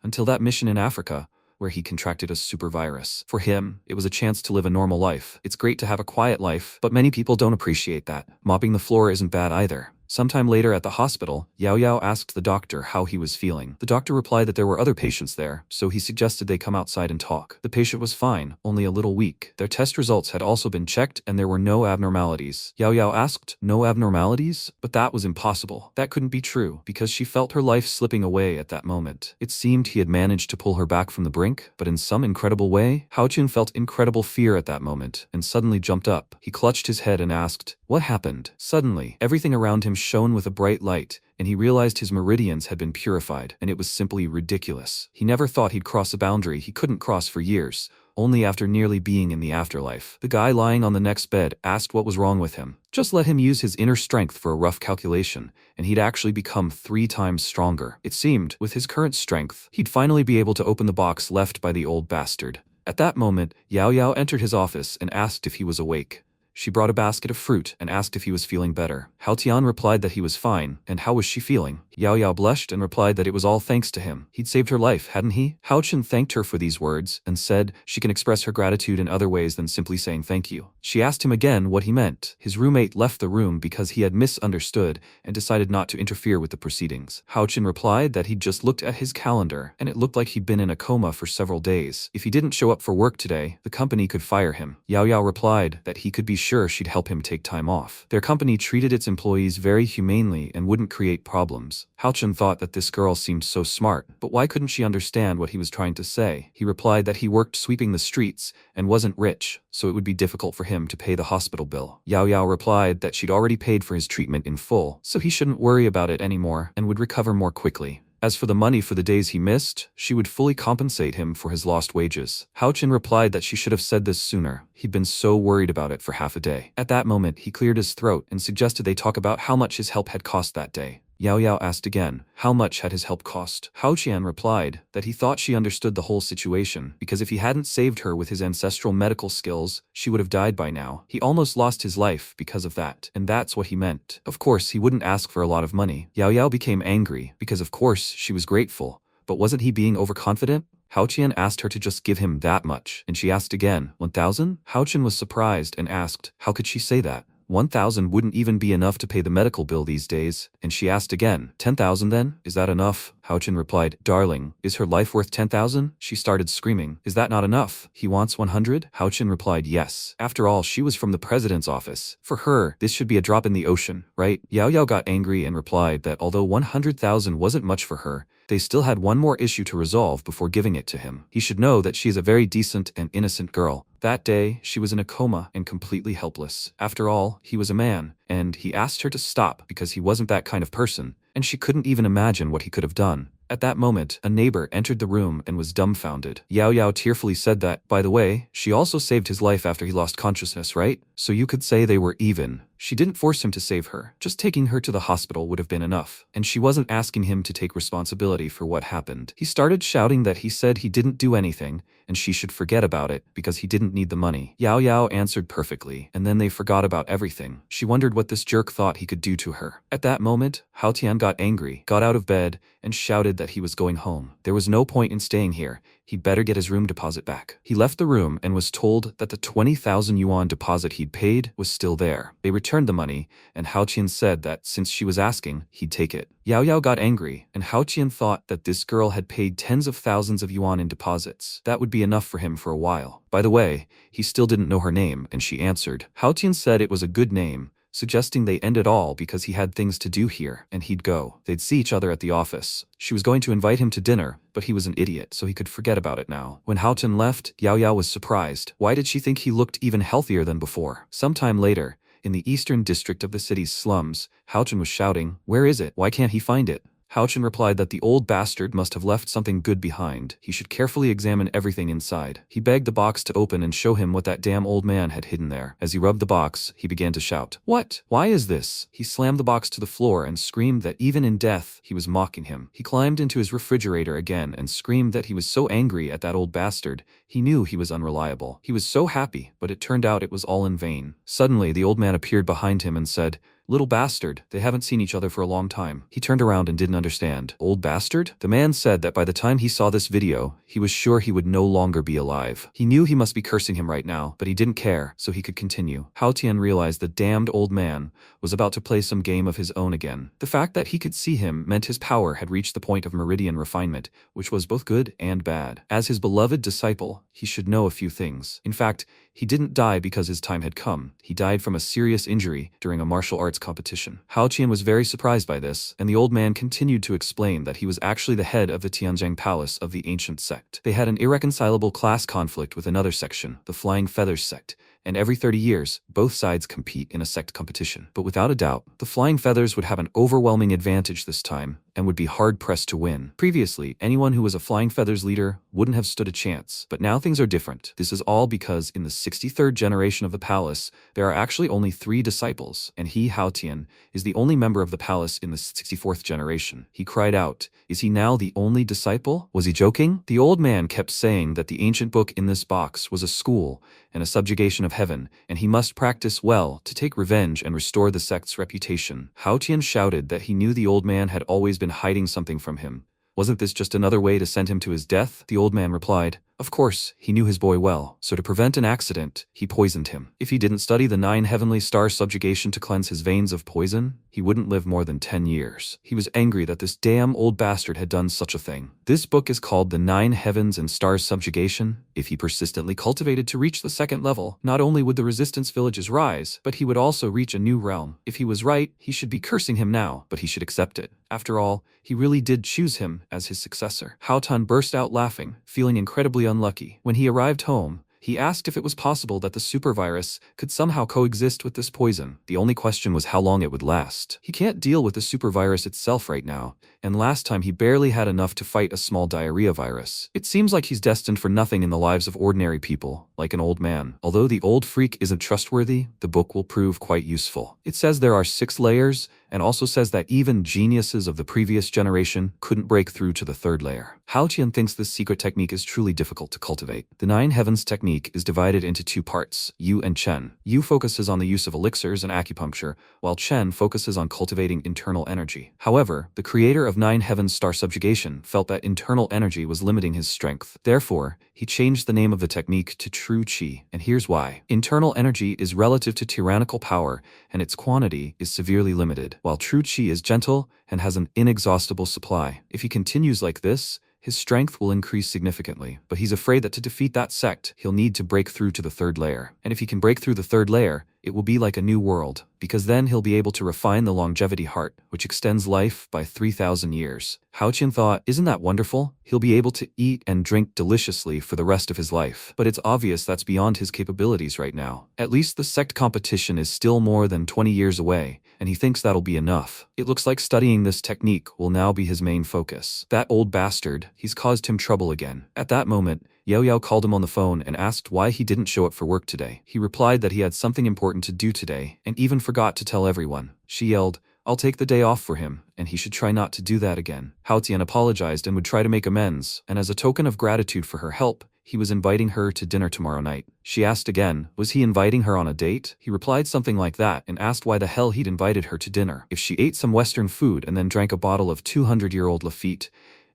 until that mission in Africa, where he contracted a super virus. For him, it was a chance to live a normal life. It's great to have a quiet life, but many people don't appreciate that. Mopping the floor isn't bad either. Sometime later at the hospital, Yaoyao asked the doctor how he was feeling. The doctor replied that there were other patients there, so he suggested they come outside and talk. The patient was fine, only a little weak. Their test results had also been checked and there were no abnormalities. Yaoyao asked, no abnormalities? But that was impossible. That couldn't be true, because she felt her life slipping away at that moment. It seemed he had managed to pull her back from the brink, but in some incredible way, Hao Tian felt incredible fear at that moment, and suddenly jumped up. He clutched his head and asked, what happened? Suddenly, everything around him shone with a bright light, and he realized his meridians had been purified, and it was simply ridiculous. He never thought he'd cross a boundary he couldn't cross for years, only after nearly being in the afterlife. The guy lying on the next bed asked what was wrong with him. Just let him use his inner strength for a rough calculation, and he'd actually become 3 times stronger. It seemed, with his current strength, he'd finally be able to open the box left by the old bastard. At that moment, Yaoyao entered his office and asked if he was awake. She brought a basket of fruit and asked if he was feeling better. Hao Tian replied that he was fine, and how was she feeling? Yaoyao blushed and replied that it was all thanks to him. He'd saved her life, hadn't he? Hao Tian thanked her for these words and said she can express her gratitude in other ways than simply saying thank you. She asked him again what he meant. His roommate left the room because he had misunderstood and decided not to interfere with the proceedings. Hao Tian replied that he'd just looked at his calendar and it looked like he'd been in a coma for several days. If he didn't show up for work today, the company could fire him. Yaoyao replied that he could be sure she'd help him take time off. Their company treated its employees very humanely and wouldn't create problems. Hao-chun thought that this girl seemed so smart, but why couldn't she understand what he was trying to say? He replied that he worked sweeping the streets and wasn't rich, so it would be difficult for him to pay the hospital bill. Yao Yao replied that she'd already paid for his treatment in full, so he shouldn't worry about it anymore and would recover more quickly. As for the money for the days he missed, she would fully compensate him for his lost wages. Hao-chun replied that she should have said this sooner. He'd been so worried about it for half a day. At that moment, he cleared his throat and suggested they talk about how much his help had cost that day. Yao Yao asked again, how much had his help cost? Hao Qian replied that he thought she understood the whole situation, because if he hadn't saved her with his ancestral medical skills, she would have died by now. He almost lost his life because of that, and that's what he meant. Of course, he wouldn't ask for a lot of money. Yao Yao became angry, because of course she was grateful, but wasn't he being overconfident? Hao Qian asked her to just give him that much, and she asked again, 1,000? Hao Qian was surprised and asked, how could she say that? 1,000 wouldn't even be enough to pay the medical bill these days, and she asked again, 10,000 then? Is that enough? Hao-chun replied, darling, is her life worth 10,000? She started screaming, is that not enough? He wants 100? Hao-chun replied, yes. After all, she was from the president's office. For her, this should be a drop in the ocean, right? Yao Yao got angry and replied that although 100,000 wasn't much for her, they still had one more issue to resolve before giving it to him. He should know that she is a very decent and innocent girl. That day, she was in a coma and completely helpless. After all, he was a man, and he asked her to stop because he wasn't that kind of person, and she couldn't even imagine what he could have done. At that moment, a neighbor entered the room and was dumbfounded. Yao Yao tearfully said that, by the way, she also saved his life after he lost consciousness, right? So you could say they were even. She didn't force him to save her. Just taking her to the hospital would have been enough. And she wasn't asking him to take responsibility for what happened. He started shouting that he said he didn't do anything, and she should forget about it because he didn't need the money. Yao Yao answered perfectly, and then they forgot about everything. She wondered what this jerk thought he could do to her. At that moment, Hao Tian got angry, got out of bed, and shouted that he was going home. There was no point in staying here. He'd better get his room deposit back. He left the room and was told that the 20,000 yuan deposit he'd paid was still there. They returned the money, and Hao Qian said that since she was asking, he'd take it. Yao Yao got angry, and Hao Qian thought that this girl had paid tens of thousands of yuan in deposits. That would be enough for him for a while. By the way, he still didn't know her name, and she answered. Hao Qian said it was a good name, suggesting they end it all because he had things to do here, and he'd go. They'd see each other at the office. She was going to invite him to dinner, but he was an idiot, so he could forget about it now. When Hao Tian left, Yao Yao was surprised. Why did she think he looked even healthier than before? Sometime later, in the eastern district of the city's slums, Hao Tian was shouting, where is it? Why can't he find it? Hao Qian replied that the old bastard must have left something good behind. He should carefully examine everything inside. He begged the box to open and show him what that damn old man had hidden there. As he rubbed the box, he began to shout, what? Why is this? He slammed the box to the floor and screamed that even in death, he was mocking him. He climbed into his refrigerator again and screamed that he was so angry at that old bastard, he knew he was unreliable. He was so happy, but it turned out it was all in vain. Suddenly, the old man appeared behind him and said, little bastard, they haven't seen each other for a long time. He turned around and didn't understand. Old bastard? The man said that by the time he saw this video, he was sure he would no longer be alive. He knew he must be cursing him right now, but he didn't care, so he could continue. Hao Tian realized the damned old man was about to play some game of his own again. The fact that he could see him meant his power had reached the point of meridian refinement, which was both good and bad. As his beloved disciple, he should know a few things. In fact, he didn't die because his time had come. He died from a serious injury during a martial arts competition. Hao Qian was very surprised by this, and the old man continued to explain that he was actually the head of the Tianjiang Palace of the ancient sect. They had an irreconcilable class conflict with another section, the Flying Feathers sect, and every 30 years, both sides compete in a sect competition. But without a doubt, the Flying Feathers would have an overwhelming advantage this time, and would be hard-pressed to win. Previously, anyone who was a Flying Feathers leader wouldn't have stood a chance, but now things are different. This is all because in the 63rd generation of the palace, there are actually only 3 disciples, and he, Hao Tian, is the only member of the palace in the 64th generation. He cried out, is he now the only disciple? Was he joking? The old man kept saying that the ancient book in this box was a school and a subjugation of heaven, and he must practice well to take revenge and restore the sect's reputation. Hao Tian shouted that he knew the old man had always been hiding something from him. Wasn't this just another way to send him to his death? The old man replied, Of course, he knew his boy well, so to prevent an accident, he poisoned him. If he didn't study the 9 heavenly star subjugation to cleanse his veins of poison, he wouldn't live more than 10 years. He was angry that this damn old bastard had done such a thing. This book is called The 9 Heavens and Stars Subjugation. If he persistently cultivated to reach the 2nd level, not only would the resistance villages rise, but he would also reach a new realm. If he was right, he should be cursing him now, but he should accept it. After all, he really did choose him as his successor. Haotan burst out laughing, feeling incredibly unlucky. When he arrived home, he asked if it was possible that the supervirus could somehow coexist with this poison. The only question was how long it would last. He can't deal with the supervirus itself right now, and last time he barely had enough to fight a small diarrhea virus. It seems like he's destined for nothing in the lives of ordinary people, like an old man. Although the old freak isn't trustworthy, the book will prove quite useful. It says there are 6 layers, and also says that even geniuses of the previous generation couldn't break through to the 3rd layer. Haotian thinks this secret technique is truly difficult to cultivate. The 9 Heavens technique is divided into 2 parts, Yu and Chen. Yu focuses on the use of elixirs and acupuncture, while Chen focuses on cultivating internal energy. However, the creator of 9 Heavens Star Subjugation felt that internal energy was limiting his strength. Therefore, he changed the name of the technique to True Qi, and here's why. Internal energy is relative to tyrannical power, and its quantity is severely limited, while True Qi is gentle and has an inexhaustible supply. If he continues like this, his strength will increase significantly, but he's afraid that to defeat that sect, he'll need to break through to the 3rd layer. And if he can break through the 3rd layer, it will be like a new world, because then he'll be able to refine the longevity heart, which extends life by 3,000 years. Haotian thought, isn't that wonderful? He'll be able to eat and drink deliciously for the rest of his life. But it's obvious that's beyond his capabilities right now. At least the sect competition is still more than 20 years away, and he thinks that'll be enough. It looks like studying this technique will now be his main focus. That old bastard, he's caused him trouble again. At that moment, Yao called him on the phone and asked why he didn't show up for work today. He replied that he had something important to do today, and even forgot to tell everyone. She yelled, I'll take the day off for him, and he should try not to do that again. Haotian apologized and would try to make amends, and as a token of gratitude for her help, he was inviting her to dinner tomorrow night. She asked again, was he inviting her on a date? He replied something like that and asked why the hell he'd invited her to dinner. If she ate some Western food and then drank a bottle of 200-year-old Lafitte,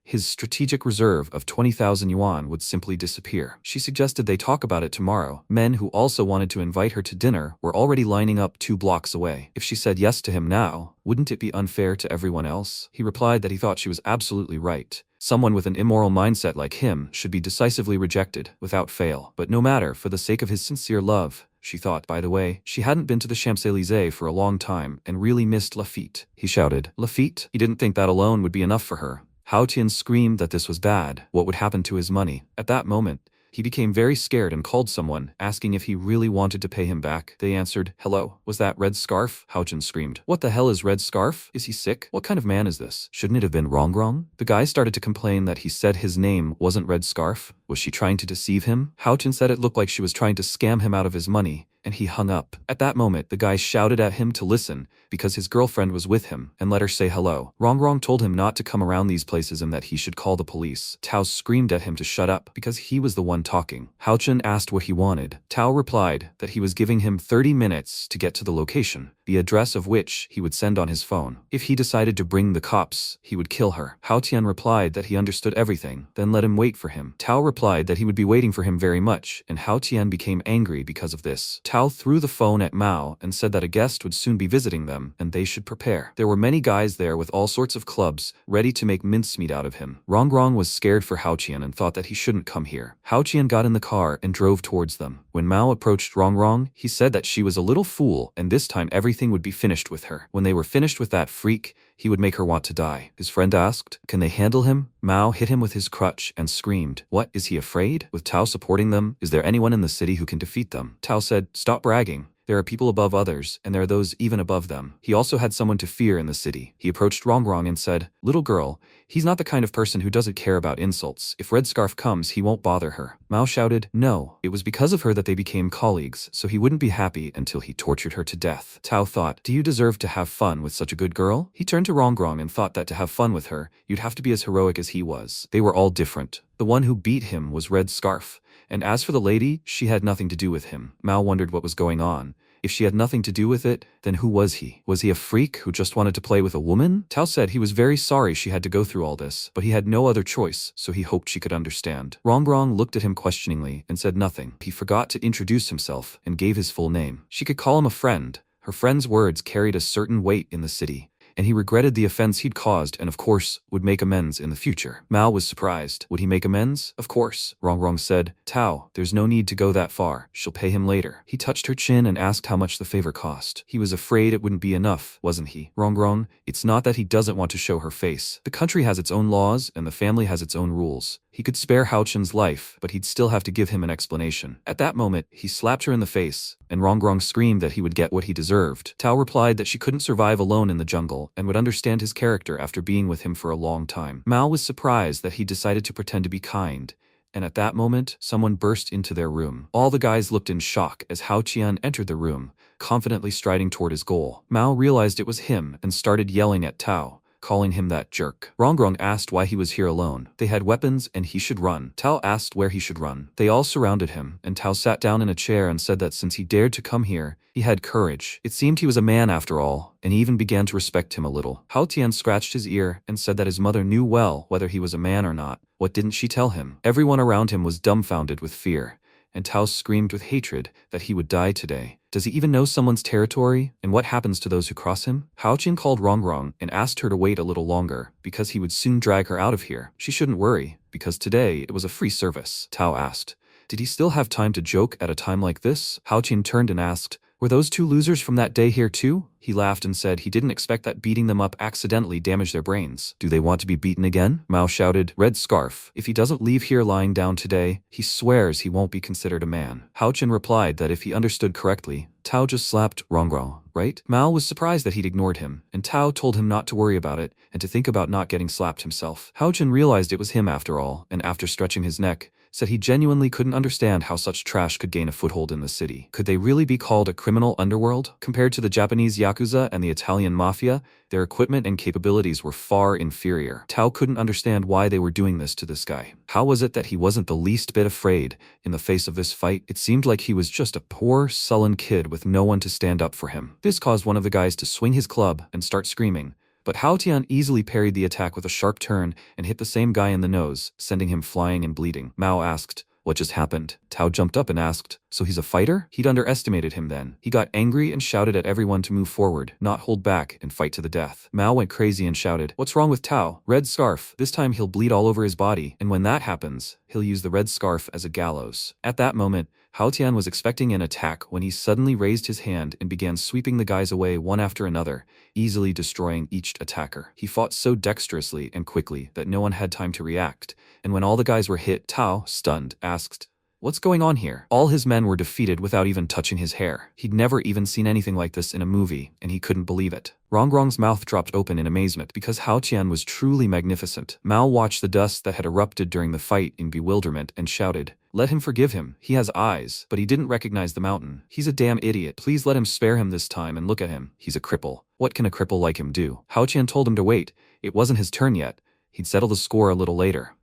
his strategic reserve of 20,000 yuan would simply disappear. She suggested they talk about it tomorrow. Men who also wanted to invite her to dinner were already lining up 2 blocks away. If she said yes to him now, wouldn't it be unfair to everyone else? He replied that he thought she was absolutely right. Someone with an immoral mindset like him should be decisively rejected, without fail. But no matter, for the sake of his sincere love, she thought. By the way, she hadn't been to the Champs-Élysées for a long time and really missed Lafitte. He shouted, Lafitte? He didn't think that alone would be enough for her. Haotian screamed that this was bad. What would happen to his money? At that moment, he became very scared and called someone, asking if he really wanted to pay him back. They answered, hello, was that Red Scarf? Haotian screamed. What the hell is Red Scarf? Is he sick? What kind of man is this? Shouldn't it have been Rongrong? The guy started to complain that he said his name wasn't Red Scarf. Was she trying to deceive him? Haotian said it looked like she was trying to scam him out of his money, and he hung up. At that moment, the guy shouted at him to listen, because his girlfriend was with him, and let her say hello. Rongrong told him not to come around these places and that he should call the police. Tao screamed at him to shut up, because he was the one talking. Haotian asked what he wanted. Tao replied that he was giving him 30 minutes to get to the location, the address of which he would send on his phone. If he decided to bring the cops, he would kill her. Haotian replied that he understood everything, then let him wait for him. Tao replied that he would be waiting for him very much, and Haotian became angry because of this. Tao threw the phone at Mao and said that a guest would soon be visiting them, and they should prepare. There were many guys there with all sorts of clubs, ready to make mincemeat out of him. Rongrong was scared for Haotian and thought that he shouldn't come here. Haotian got in the car and drove towards them. When Mao approached Rongrong, he said that she was a little fool, and this time everything would be finished with her. When they were finished with that freak, he would make her want to die. His friend asked, can they handle him? Mao hit him with his crutch and screamed, what, is he afraid? With Tao supporting them, is there anyone in the city who can defeat them? Tao said, stop bragging. There are people above others, and there are those even above them. He also had someone to fear in the city. He approached Rongrong and said, little girl, he's not the kind of person who doesn't care about insults. If Red Scarf comes, he won't bother her. Mao shouted, no, it was because of her that they became colleagues, so he wouldn't be happy until he tortured her to death. Tao thought, do you deserve to have fun with such a good girl? He turned to Rongrong and thought that to have fun with her, you'd have to be as heroic as he was. They were all different. The one who beat him was Red Scarf, and as for the lady, she had nothing to do with him. Mao wondered what was going on, If she had nothing to do with it, then who was he? Was he a freak who just wanted to play with a woman? Tao said he was very sorry she had to go through all this, but he had no other choice, so he hoped she could understand. Rongrong looked at him questioningly and said nothing. He forgot to introduce himself and gave his full name. She could call him a friend. Her friend's words carried a certain weight in the city, and he regretted the offense he'd caused and of course would make amends in the future. Mao was surprised. Would he make amends? Of course. Rongrong said, Tao, there's no need to go that far. She'll pay him later. He touched her chin and asked how much the favor cost. He was afraid it wouldn't be enough, wasn't he? Rongrong, it's not that he doesn't want to show her face. The country has its own laws and the family has its own rules. He could spare Hao Chen's life, but he'd still have to give him an explanation. At that moment, he slapped her in the face, and Rongrong screamed that he would get what he deserved. Tao replied that she couldn't survive alone in the jungle and would understand his character after being with him for a long time. Mao was surprised that he decided to pretend to be kind, and at that moment, someone burst into their room. All the guys looked in shock as Hao Qian entered the room, confidently striding toward his goal. Mao realized it was him and started yelling at Tao, calling him that jerk. Rongrong asked why he was here alone. They had weapons and he should run. Tao asked where he should run. They all surrounded him, and Tao sat down in a chair and said that since he dared to come here, he had courage. It seemed he was a man after all, and he even began to respect him a little. Hao Tian scratched his ear and said that his mother knew well whether he was a man or not. What didn't she tell him? Everyone around him was dumbfounded with fear, and Tao screamed with hatred that he would die today. Does he even know someone's territory, and what happens to those who cross him? Hao Qian called Rongrong and asked her to wait a little longer, because he would soon drag her out of here. She shouldn't worry, because today it was a free service. Tao asked, did he still have time to joke at a time like this? Hao Qian turned and asked, were those two losers from that day here too? He laughed and said he didn't expect that beating them up accidentally damaged their brains. Do they want to be beaten again? Mao shouted, Red Scarf, if he doesn't leave here lying down today, he swears he won't be considered a man. Hao Qian replied that if he understood correctly, Tao just slapped Rongrong, right? Mao was surprised that he'd ignored him, and Tao told him not to worry about it and to think about not getting slapped himself. Hao Qian realized it was him after all, and after stretching his neck, said he genuinely couldn't understand how such trash could gain a foothold in the city. Could they really be called a criminal underworld? Compared to the Japanese Yakuza and the Italian Mafia, their equipment and capabilities were far inferior. Tao couldn't understand why they were doing this to this guy. How was it that he wasn't the least bit afraid in the face of this fight? It seemed like he was just a poor, sullen kid with no one to stand up for him. This caused one of the guys to swing his club and start screaming, but Hao Tian easily parried the attack with a sharp turn and hit the same guy in the nose, sending him flying and bleeding. Mao asked, what just happened? Tao jumped up and asked, so he's a fighter? He'd underestimated him then. He got angry and shouted at everyone to move forward, not hold back, and fight to the death. Mao went crazy and shouted, what's wrong with Tao? Red Scarf. This time he'll bleed all over his body, and when that happens, he'll use the red scarf as a gallows. At that moment, Hao Tian was expecting an attack when he suddenly raised his hand and began sweeping the guys away one after another, easily destroying each attacker. He fought so dexterously and quickly that no one had time to react, and when all the guys were hit, Tao, stunned, asked, what's going on here? All his men were defeated without even touching his hair. He'd never even seen anything like this in a movie, and he couldn't believe it. Rongrong's mouth dropped open in amazement because Hao Tian was truly magnificent. Mao watched the dust that had erupted during the fight in bewilderment and shouted, let him forgive him. He has eyes, but he didn't recognize the mountain. He's a damn idiot. Please let him spare him this time and look at him. He's a cripple. What can a cripple like him do? Hao Tian told him to wait. It wasn't his turn yet. He'd settle the score a little later.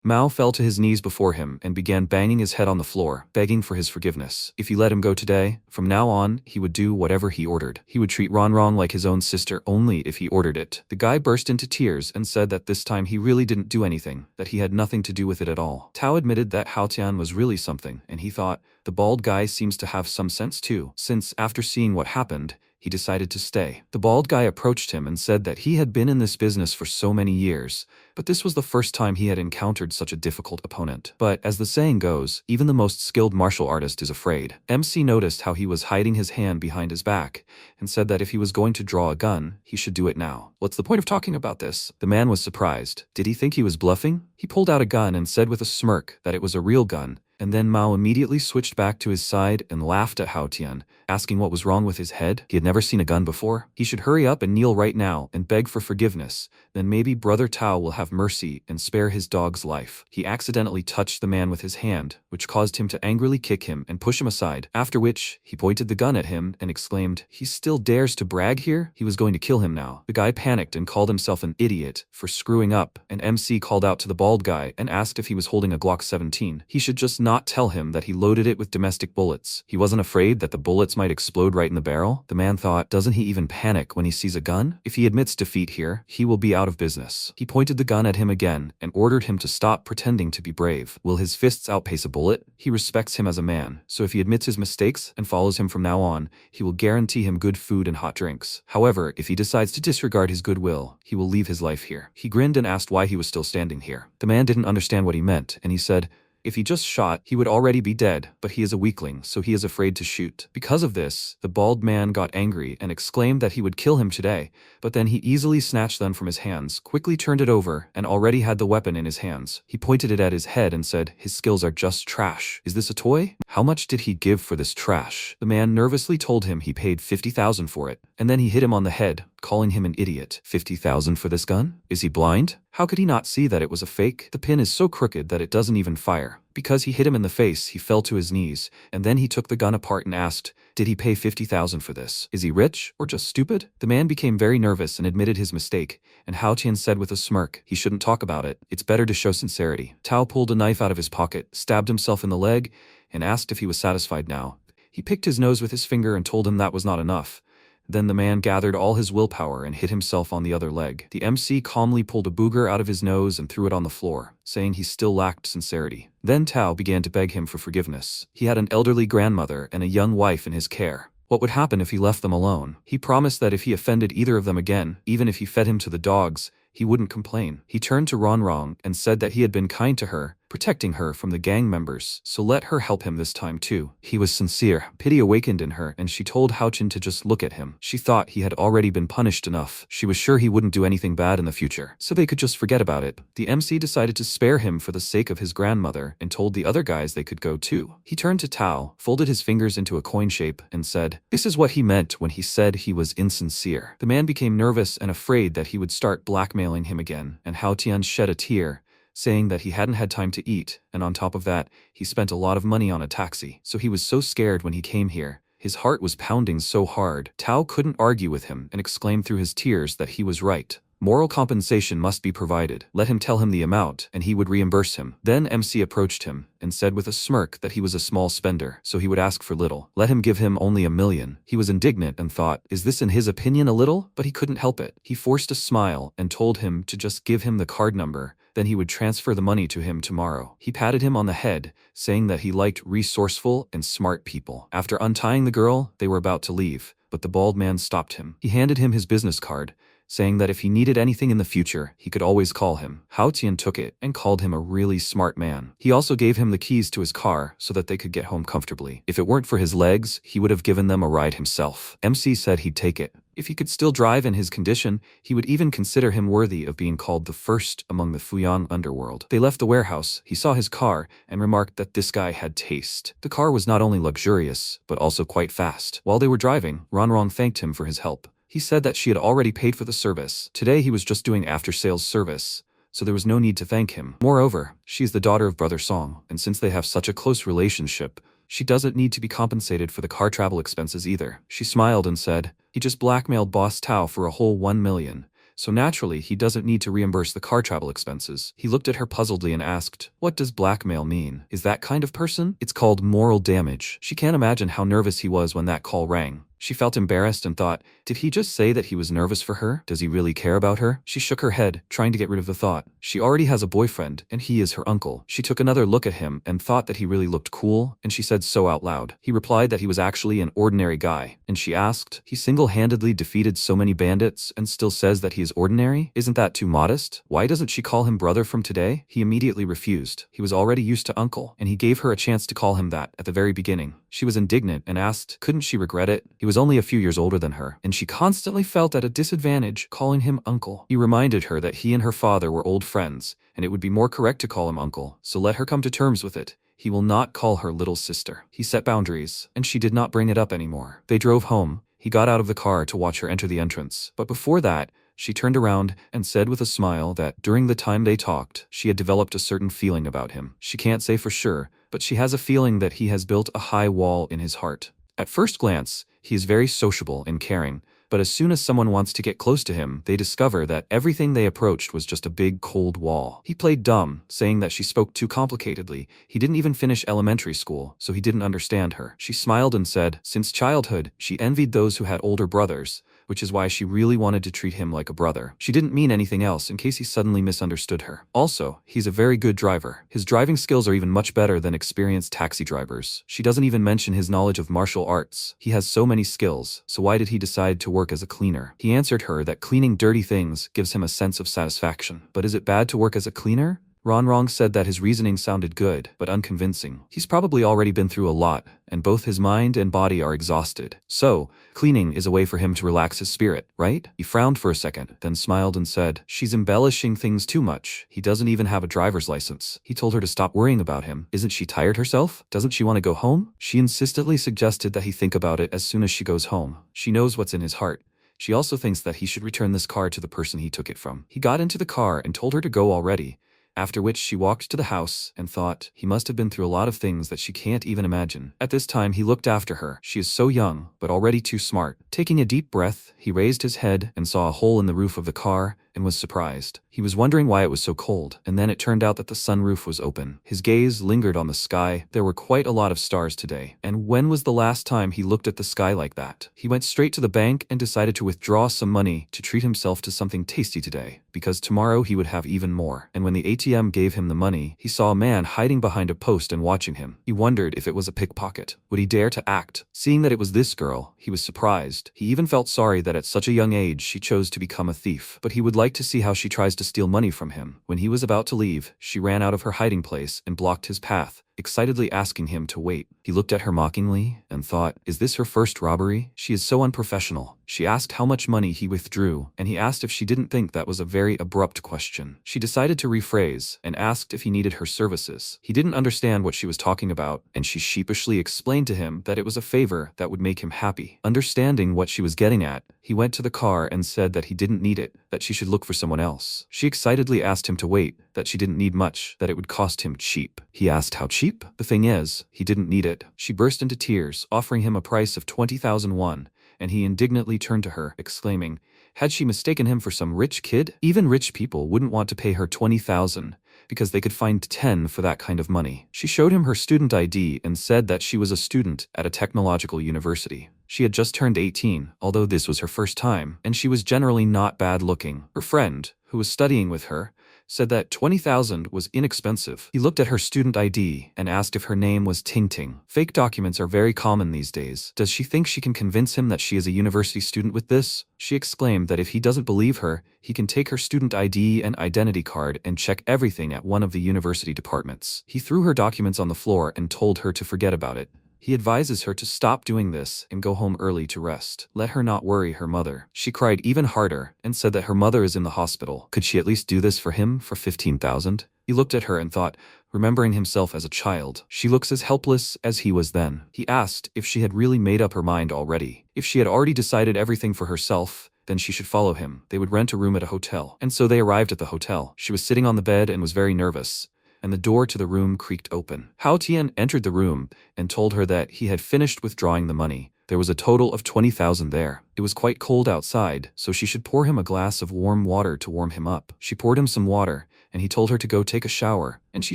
Mao fell to his knees before him and began banging his head on the floor, begging for his forgiveness. If he let him go today, from now on, he would do whatever he ordered. He would treat Rongrong like his own sister only if he ordered it. The guy burst into tears and said that this time he really didn't do anything, that he had nothing to do with it at all. Tao admitted that Hao Tian was really something, and he thought, the bald guy seems to have some sense too, since after seeing what happened, he decided to stay. The bald guy approached him and said that he had been in this business for so many years, but this was the first time he had encountered such a difficult opponent. But as the saying goes, even the most skilled martial artist is afraid. MC noticed how he was hiding his hand behind his back and said that if he was going to draw a gun, he should do it now. What's the point of talking about this? The man was surprised. Did he think he was bluffing? He pulled out a gun and said with a smirk that it was a real gun, and then Mao immediately switched back to his side and laughed at Hao Tian, asking what was wrong with his head. He had never seen a gun before. He should hurry up and kneel right now and beg for forgiveness. Then maybe Brother Tao will have mercy and spare his dog's life. He accidentally touched the man with his hand, which caused him to angrily kick him and push him aside, after which he pointed the gun at him and exclaimed, he still dares to brag here? He was going to kill him now. The guy panicked and called himself an idiot for screwing up, and MC called out to the bald guy and asked if he was holding a Glock 17. He should just not not tell him that he loaded it with domestic bullets. He wasn't afraid that the bullets might explode right in the barrel. The man thought, doesn't he even panic when he sees a gun? If he admits defeat here, he will be out of business. He pointed the gun at him again and ordered him to stop pretending to be brave. Will his fists outpace a bullet? He respects him as a man, so if he admits his mistakes and follows him from now on, he will guarantee him good food and hot drinks. However, if he decides to disregard his goodwill, he will leave his life here. He grinned and asked why he was still standing here. The man didn't understand what he meant, and he said, if he just shot, he would already be dead, but he is a weakling, so he is afraid to shoot. Because of this, the bald man got angry and exclaimed that he would kill him today, but then he easily snatched the gun from his hands, quickly turned it over, and already had the weapon in his hands. He pointed it at his head and said, his skills are just trash. Is this a toy? How much did he give for this trash? The man nervously told him he paid 50,000 for it, and then he hit him on the head, calling him an idiot. 50,000 for this gun? Is he blind? How could he not see that it was a fake? The pin is so crooked that it doesn't even fire. Because he hit him in the face, he fell to his knees, and then he took the gun apart and asked, did he pay 50,000 for this? Is he rich or just stupid? The man became very nervous and admitted his mistake, and Hao Tian said with a smirk, he shouldn't talk about it. It's better to show sincerity. Tao pulled a knife out of his pocket, stabbed himself in the leg, and asked if he was satisfied now. He picked his nose with his finger and told him that was not enough. Then the man gathered all his willpower and hit himself on the other leg. The MC calmly pulled a booger out of his nose and threw it on the floor, saying he still lacked sincerity. Then Tao began to beg him for forgiveness. He had an elderly grandmother and a young wife in his care. What would happen if he left them alone? He promised that if he offended either of them again, even if he fed him to the dogs, he wouldn't complain. He turned to Ronrong and said that he had been kind to her, protecting her from the gang members, so let her help him this time too. He was sincere. Pity awakened in her, and she told Haochin to just look at him. She thought he had already been punished enough. She was sure he wouldn't do anything bad in the future, so they could just forget about it. The MC decided to spare him for the sake of his grandmother and told the other guys they could go too. He turned to Tao, folded his fingers into a coin shape, and said, this is what he meant when he said he was insincere. The man became nervous and afraid that he would start blackmailing him again, and Hao Tian shed a tear, saying that he hadn't had time to eat, and on top of that, he spent a lot of money on a taxi, so he was so scared when he came here. His heart was pounding so hard. Tao couldn't argue with him and exclaimed through his tears that he was right. Moral compensation must be provided. Let him tell him the amount, and he would reimburse him. Then MC approached him and said with a smirk that he was a small spender, so he would ask for little. Let him give him only 1 million. He was indignant and thought, is this in his opinion a little? But he couldn't help it. He forced a smile and told him to just give him the card number, then he would transfer the money to him tomorrow. He patted him on the head, saying that he liked resourceful and smart people. After untying the girl, they were about to leave, but the bald man stopped him. He handed him his business card, saying that if he needed anything in the future, he could always call him. Hao Tian took it and called him a really smart man. He also gave him the keys to his car so that they could get home comfortably. If it weren't for his legs, he would have given them a ride himself. MC said he'd take it. If he could still drive in his condition, he would even consider him worthy of being called the first among the Fuyang underworld. They left the warehouse. He saw his car and remarked that this guy had taste. The car was not only luxurious, but also quite fast. While they were driving, Ronrong thanked him for his help. He said that she had already paid for the service. Today he was just doing after-sales service, so there was no need to thank him. Moreover, she is the daughter of Brother Song, and since they have such a close relationship, she doesn't need to be compensated for the car travel expenses either. She smiled and said, he just blackmailed Boss Tao for a whole 1 million. So naturally he doesn't need to reimburse the car travel expenses. He looked at her puzzledly and asked, what does blackmail mean? Is that kind of person? It's called moral damage. She can't imagine how nervous he was when that call rang. She felt embarrassed and thought, did he just say that he was nervous for her? Does he really care about her? She shook her head, trying to get rid of the thought. She already has a boyfriend, and he is her uncle. She took another look at him and thought that he really looked cool, and she said so out loud. He replied that he was actually an ordinary guy, and she asked, he single-handedly defeated so many bandits and still says that he is ordinary? Isn't that too modest? Why doesn't she call him brother from today? He immediately refused. He was already used to uncle, and he gave her a chance to call him that at the very beginning. She was indignant and asked, couldn't she regret it? He was only a few years older than her, and she constantly felt at a disadvantage calling him uncle. He reminded her that he and her father were old friends, and it would be more correct to call him uncle, so let her come to terms with it. He will not call her little sister. He set boundaries, and she did not bring it up anymore. They drove home. He got out of the car to watch her enter the entrance, but before that, she turned around and said with a smile that during the time they talked, she had developed a certain feeling about him. She can't say for sure, but she has a feeling that he has built a high wall in his heart. At first glance, he is very sociable and caring, But as soon as someone wants to get close to him, they discover that everything they approached was just a big cold wall. He played dumb, saying that she spoke too complicatedly. He didn't even finish elementary school, so he didn't understand her. She smiled and said, since childhood, she envied those who had older brothers, which is why she really wanted to treat him like a brother. She didn't mean anything else in case he suddenly misunderstood her. Also, he's a very good driver. His driving skills are even much better than experienced taxi drivers. She doesn't even mention his knowledge of martial arts. He has so many skills, so why did he decide to work as a cleaner? He answered her that cleaning dirty things gives him a sense of satisfaction. But is it bad to work as a cleaner? Ronrong said that his reasoning sounded good, but unconvincing. He's probably already been through a lot, and both his mind and body are exhausted. So, cleaning is a way for him to relax his spirit, right? He frowned for a second, then smiled and said, she's embellishing things too much. He doesn't even have a driver's license. He told her to stop worrying about him. Isn't she tired herself? Doesn't she want to go home? She insistently suggested that he think about it as soon as she goes home. She knows what's in his heart. She also thinks that he should return this car to the person he took it from. He got into the car and told her to go already. After which she walked to the house and thought, he must have been through a lot of things that she can't even imagine. At this time he looked after her. She is so young, but already too smart. Taking a deep breath, he raised his head and saw a hole in the roof of the car and was surprised. He was wondering why it was so cold, and then it turned out that the sunroof was open. His gaze lingered on the sky. There were quite a lot of stars today. And when was the last time he looked at the sky like that? He went straight to the bank and decided to withdraw some money to treat himself to something tasty today, because tomorrow he would have even more. And when the ATM gave him the money, he saw a man hiding behind a post and watching him. He wondered if it was a pickpocket. Would he dare to act? Seeing that it was this girl, he was surprised. He even felt sorry that at such a young age she chose to become a thief. But he would like to see how she tries to steal money from him. When he was about to leave, she ran out of her hiding place and blocked his path, excitedly asking him to wait. He looked at her mockingly and thought, is this her first robbery? She is so unprofessional. She asked how much money he withdrew, and he asked if she didn't think that was a very abrupt question. She decided to rephrase and asked if he needed her services. He didn't understand what she was talking about, and she sheepishly explained to him that it was a favor that would make him happy. Understanding what she was getting at, he went to the car and said that he didn't need it, that she should look for someone else. She excitedly asked him to wait, that she didn't need much, that it would cost him cheap. He asked how cheap? The thing is, he didn't need it. She burst into tears, offering him a price of 20,000 won, and he indignantly turned to her, exclaiming, had she mistaken him for some rich kid? Even rich people wouldn't want to pay her 20,000, because they could find 10 for that kind of money. She showed him her student ID and said that she was a student at a technological university. She had just turned 18, although this was her first time, and she was generally not bad looking. Her friend, who was studying with her, said that 20,000 was inexpensive. He looked at her student ID and asked if her name was Ting Ting. Fake documents are very common these days. Does she think she can convince him that she is a university student with this? She exclaimed that if he doesn't believe her, he can take her student ID and identity card and check everything at one of the university departments. He threw her documents on the floor and told her to forget about it. He advises her to stop doing this and go home early to rest. Let her not worry her mother. She cried even harder and said that her mother is in the hospital. Could she at least do this for him for 15,000? He looked at her and thought, remembering himself as a child, she looks as helpless as he was then. He asked if she had really made up her mind already. If she had already decided everything for herself, then she should follow him. They would rent a room at a hotel. And so they arrived at the hotel. She was sitting on the bed and was very nervous, and the door to the room creaked open. Hao Tian entered the room and told her that he had finished withdrawing the money. There was a total of 20,000 there. It was quite cold outside, so she should pour him a glass of warm water to warm him up. She poured him some water, and he told her to go take a shower, and she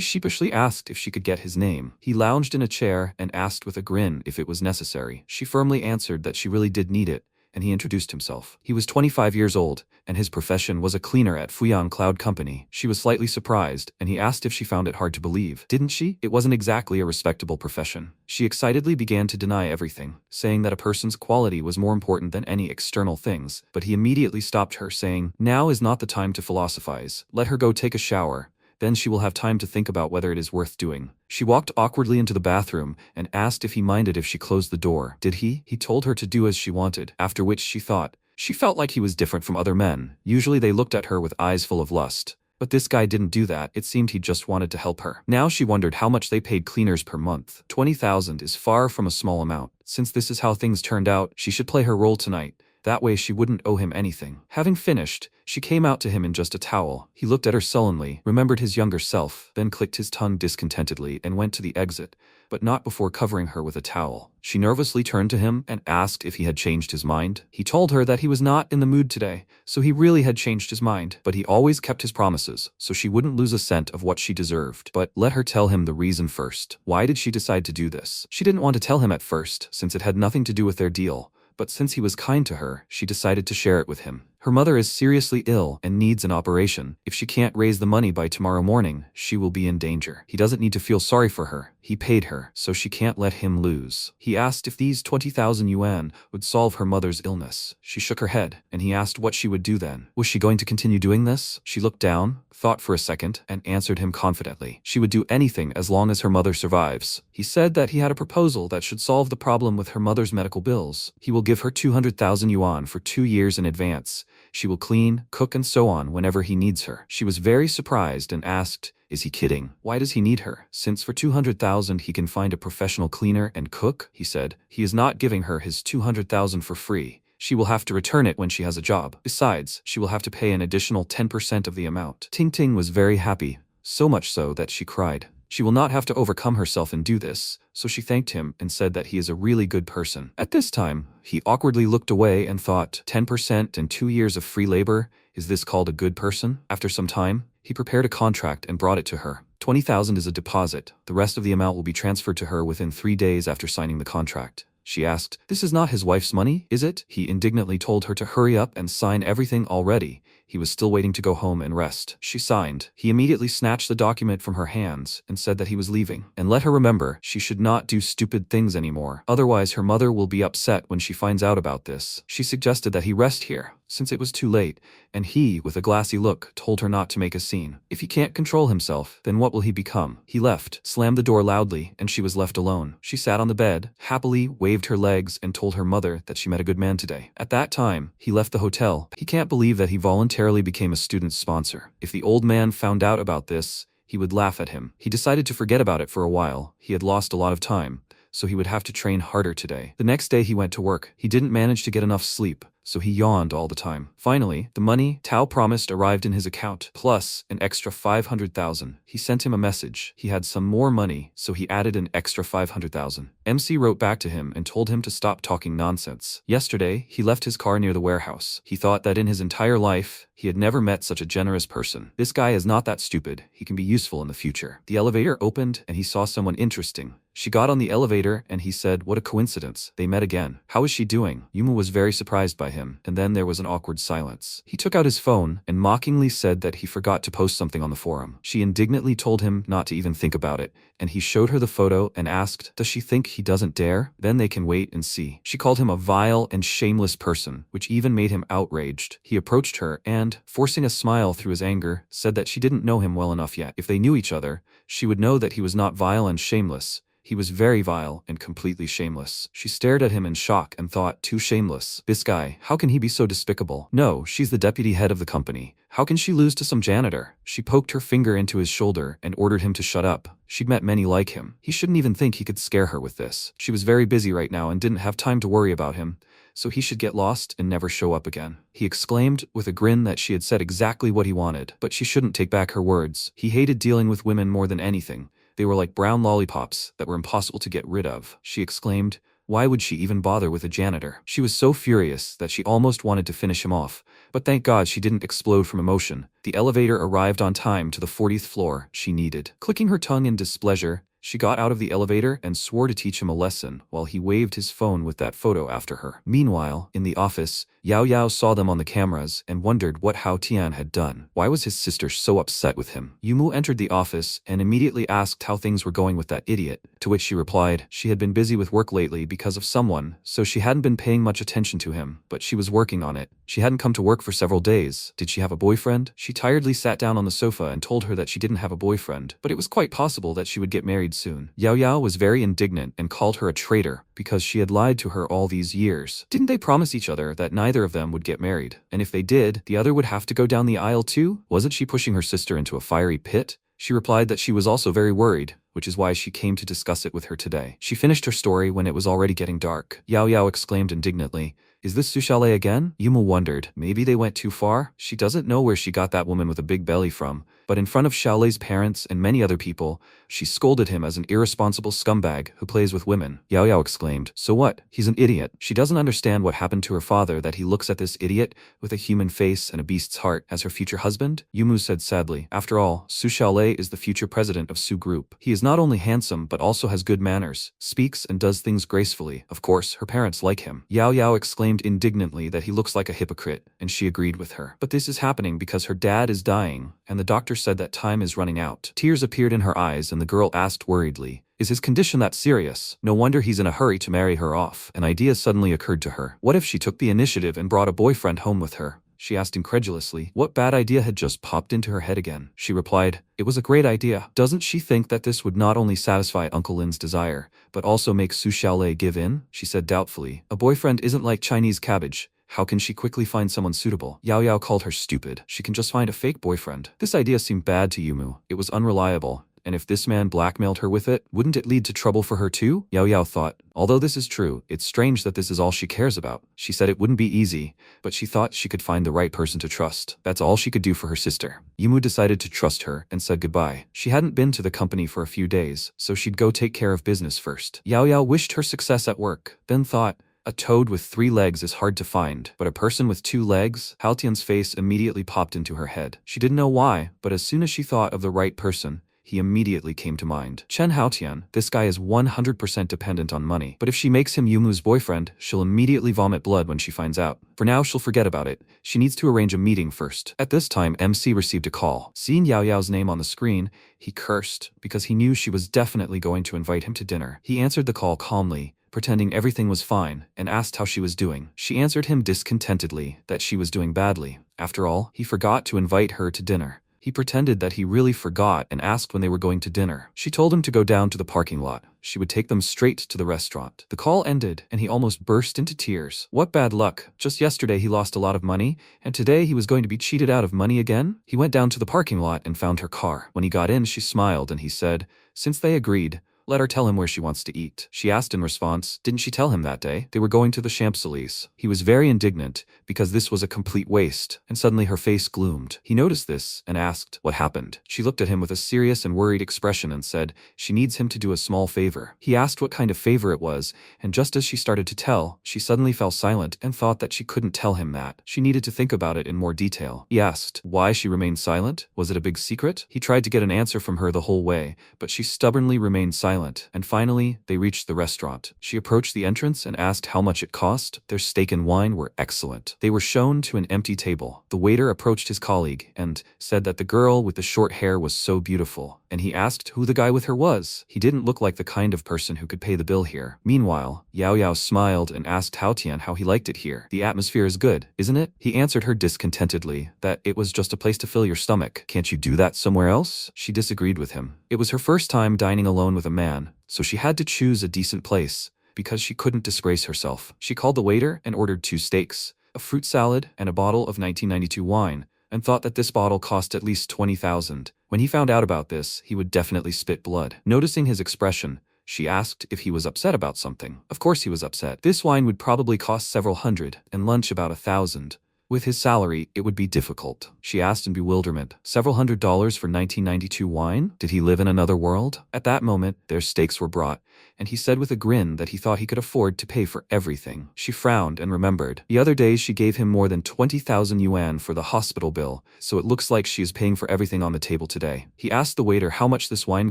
sheepishly asked if she could get his name. He lounged in a chair and asked with a grin if it was necessary. She firmly answered that she really did need it, and he introduced himself. He was 25 years old, and his profession was a cleaner at Fuyang Cloud Company. She was slightly surprised, and he asked if she found it hard to believe. Didn't she? It wasn't exactly a respectable profession. She excitedly began to deny everything, saying that a person's quality was more important than any external things, but he immediately stopped her, saying, now is not the time to philosophize. Let her go take a shower. Then she will have time to think about whether it is worth doing. She walked awkwardly into the bathroom and asked if he minded if she closed the door. Did he? He told her to do as she wanted, after which she thought. She felt like he was different from other men. Usually they looked at her with eyes full of lust. But this guy didn't do that. It seemed he just wanted to help her. Now she wondered how much they paid cleaners per month. 20,000 is far from a small amount. Since this is how things turned out, she should play her role tonight That way she wouldn't owe him anything. Having finished, she came out to him in just a towel. He looked at her sullenly, remembered his younger self, then clicked his tongue discontentedly and went to the exit, but not before covering her with a towel. She nervously turned to him and asked if he had changed his mind. He told her that he was not in the mood today, so he really had changed his mind, but he always kept his promises, so she wouldn't lose a cent of what she deserved. But let her tell him the reason first. Why did she decide to do this? She didn't want to tell him at first, since it had nothing to do with their deal, but since he was kind to her, she decided to share it with him. Her mother is seriously ill and needs an operation. If she can't raise the money by tomorrow morning, she will be in danger. He doesn't need to feel sorry for her. He paid her, so she can't let him lose. He asked if these 20,000 yuan would solve her mother's illness. She shook her head, and he asked what she would do then. Was she going to continue doing this? She looked down, thought for a second, and answered him confidently. She would do anything as long as her mother survives. He said that he had a proposal that should solve the problem with her mother's medical bills. He will give her 200,000 yuan for 2 years in advance. She will clean, cook, and so on whenever he needs her. She was very surprised and asked, is he kidding? Why does he need her? Since for 200,000 he can find a professional cleaner and cook, he said. He is not giving her his 200,000 for free. She will have to return it when she has a job. Besides, she will have to pay an additional 10% of the amount. Ting Ting was very happy, so much so that she cried. She will not have to overcome herself and do this, so she thanked him and said that he is a really good person. At this time, he awkwardly looked away and thought, 10% and 2 years of free labor, is this called a good person? After some time, he prepared a contract and brought it to her. 20,000 is a deposit. The rest of the amount will be transferred to her within 3 days after signing the contract. She asked, this is not his wife's money, is it? He indignantly told her to hurry up and sign everything already. He was still waiting to go home and rest. She signed. He immediately snatched the document from her hands and said that he was leaving. And let her remember, she should not do stupid things anymore. Otherwise, her mother will be upset when she finds out about this. She suggested that he rest here, since it was too late, and he, with a glassy look, told her not to make a scene. If he can't control himself, then what will he become? He left, slammed the door loudly, and she was left alone. She sat on the bed, happily waved her legs, and told her mother that she met a good man today. At that time, he left the hotel. He can't believe that he voluntarily became a student's sponsor. If the old man found out about this, he would laugh at him. He decided to forget about it for a while. He had lost a lot of time, so he would have to train harder today. The next day he went to work. He didn't manage to get enough sleep, so he yawned all the time. Finally, the money Tao promised arrived in his account, plus an extra 500,000. He sent him a message. He had some more money, so he added an extra 500,000. MC wrote back to him and told him to stop talking nonsense. Yesterday, he left his car near the warehouse. He thought that in his entire life, he had never met such a generous person. This guy is not that stupid. He can be useful in the future. The elevator opened and he saw someone interesting. She got on the elevator and he said, what a coincidence. They met again. How is she doing? Yuma was very surprised by him, and then there was an awkward silence. He took out his phone and mockingly said that he forgot to post something on the forum. She indignantly told him not to even think about it, and he showed her the photo and asked, does she think he doesn't dare? Then they can wait and see. She called him a vile and shameless person, which even made him outraged. He approached her and, forcing a smile through his anger, said that she didn't know him well enough yet. If they knew each other, she would know that he was not vile and shameless. He was very vile and completely shameless. She stared at him in shock and thought, too shameless. This guy, how can he be so despicable? No, she's the deputy head of the company. How can she lose to some janitor? She poked her finger into his shoulder and ordered him to shut up. She'd met many like him. He shouldn't even think he could scare her with this. She was very busy right now and didn't have time to worry about him, so he should get lost and never show up again. He exclaimed with a grin that she had said exactly what he wanted, but she shouldn't take back her words. He hated dealing with women more than anything. They were like brown lollipops that were impossible to get rid of. She exclaimed, why would she even bother with a janitor? She was so furious that she almost wanted to finish him off, but thank God she didn't explode from emotion. The elevator arrived on time to the 40th floor she needed. Clicking her tongue in displeasure, she got out of the elevator and swore to teach him a lesson while he waved his phone with that photo after her. Meanwhile, in the office, Yao Yao saw them on the cameras and wondered what Hao Tian had done. Why was his sister so upset with him? Yumu entered the office and immediately asked how things were going with that idiot, to which she replied she had been busy with work lately because of someone, so she hadn't been paying much attention to him, but she was working on it. She hadn't come to work for several days. Did she have a boyfriend? She tiredly sat down on the sofa and told her that she didn't have a boyfriend, but it was quite possible that she would get married soon. Yao Yao was very indignant and called her a traitor because she had lied to her all these years. Didn't they promise each other that neither of them would get married? And if they did, the other would have to go down the aisle too? Wasn't she pushing her sister into a fiery pit? She replied that she was also very worried, which is why she came to discuss it with her today. She finished her story when it was already getting dark. Yao Yao exclaimed indignantly, Is this Sushale again? Yumu wondered. Maybe they went too far? She doesn't know where she got that woman with a big belly from, but in front of Xiaolei's parents and many other people, she scolded him as an irresponsible scumbag who plays with women. Yao Yao exclaimed, so what? He's an idiot. She doesn't understand what happened to her father that he looks at this idiot with a human face and a beast's heart as her future husband? Yumu said sadly. After all, Su Xiaolei is the future president of Su Group. He is not only handsome but also has good manners, speaks and does things gracefully. Of course, her parents like him. Yao Yao exclaimed indignantly that he looks like a hypocrite, and she agreed with her. But this is happening because her dad is dying, and the doctor said that time is running out. Tears appeared in her eyes and the girl asked worriedly, is his condition that serious? No wonder he's in a hurry to marry her off. An idea suddenly occurred to her. What if she took the initiative and brought a boyfriend home with her? She asked incredulously. What bad idea had just popped into her head again? She replied, it was a great idea. Doesn't she think that this would not only satisfy Uncle Lin's desire, but also make Su Xiaolei give in? She said doubtfully. A boyfriend isn't like Chinese cabbage. How can she quickly find someone suitable? Yao Yao called her stupid. She can just find a fake boyfriend. This idea seemed bad to Yumu. It was unreliable. And if this man blackmailed her with it, wouldn't it lead to trouble for her too? Yao Yao thought, although this is true, it's strange that this is all she cares about. She said it wouldn't be easy, but she thought she could find the right person to trust. That's all she could do for her sister. Yumu decided to trust her and said goodbye. She hadn't been to the company for a few days, so she'd go take care of business first. Yao Yao wished her success at work, then thought, a toad with 3 legs is hard to find, but a person with 2 legs? Haotian's face immediately popped into her head. She didn't know why, but as soon as she thought of the right person, he immediately came to mind. Chen Haotian, this guy is 100% dependent on money, but if she makes him Yumu's boyfriend, she'll immediately vomit blood when she finds out. For now, she'll forget about it. She needs to arrange a meeting first. At this time, MC received a call. Seeing Yao Yao's name on the screen, he cursed because he knew she was definitely going to invite him to dinner. He answered the call calmly, pretending everything was fine, and asked how she was doing. She answered him discontentedly that she was doing badly. After all, he forgot to invite her to dinner. He pretended that he really forgot and asked when they were going to dinner. She told him to go down to the parking lot. She would take them straight to the restaurant. The call ended, and he almost burst into tears. What bad luck. Just yesterday he lost a lot of money, and today he was going to be cheated out of money again? He went down to the parking lot and found her car. When he got in, she smiled and he said, since they agreed, let her tell him where she wants to eat. She asked in response, didn't she tell him that day? They were going to the Champs-Élysées. He was very indignant because this was a complete waste, and suddenly her face gloomed. He noticed this and asked, what happened? She looked at him with a serious and worried expression and said, she needs him to do a small favor. He asked what kind of favor it was, and just as she started to tell, she suddenly fell silent and thought that she couldn't tell him that. She needed to think about it in more detail. He asked, why she remained silent? Was it a big secret? He tried to get an answer from her the whole way, but she stubbornly remained silent. And finally, they reached the restaurant. She approached the entrance and asked how much it cost. Their steak and wine were excellent. They were shown to an empty table. The waiter approached his colleague and said that the girl with the short hair was so beautiful, and he asked who the guy with her was. He didn't look like the kind of person who could pay the bill here. Meanwhile, Yao Yao smiled and asked Haotian how he liked it here. The atmosphere is good, isn't it? He answered her discontentedly that it was just a place to fill your stomach. Can't you do that somewhere else? She disagreed with him. It was her first time dining alone with a man, so she had to choose a decent place because she couldn't disgrace herself. She called the waiter and ordered 2 steaks, a fruit salad, and a bottle of 1992 wine, and thought that this bottle cost at least 20,000. When he found out about this, he would definitely spit blood. Noticing his expression, she asked if he was upset about something. Of course he was upset. This wine would probably cost several hundred, and lunch about 1,000. With his salary, it would be difficult. She asked in bewilderment, several $100s for 1992 wine? Did he live in another world? At that moment, their steaks were brought, and he said with a grin that he thought he could afford to pay for everything. She frowned and remembered. The other day she gave him more than 20,000 yuan for the hospital bill, so it looks like she is paying for everything on the table today. He asked the waiter how much this wine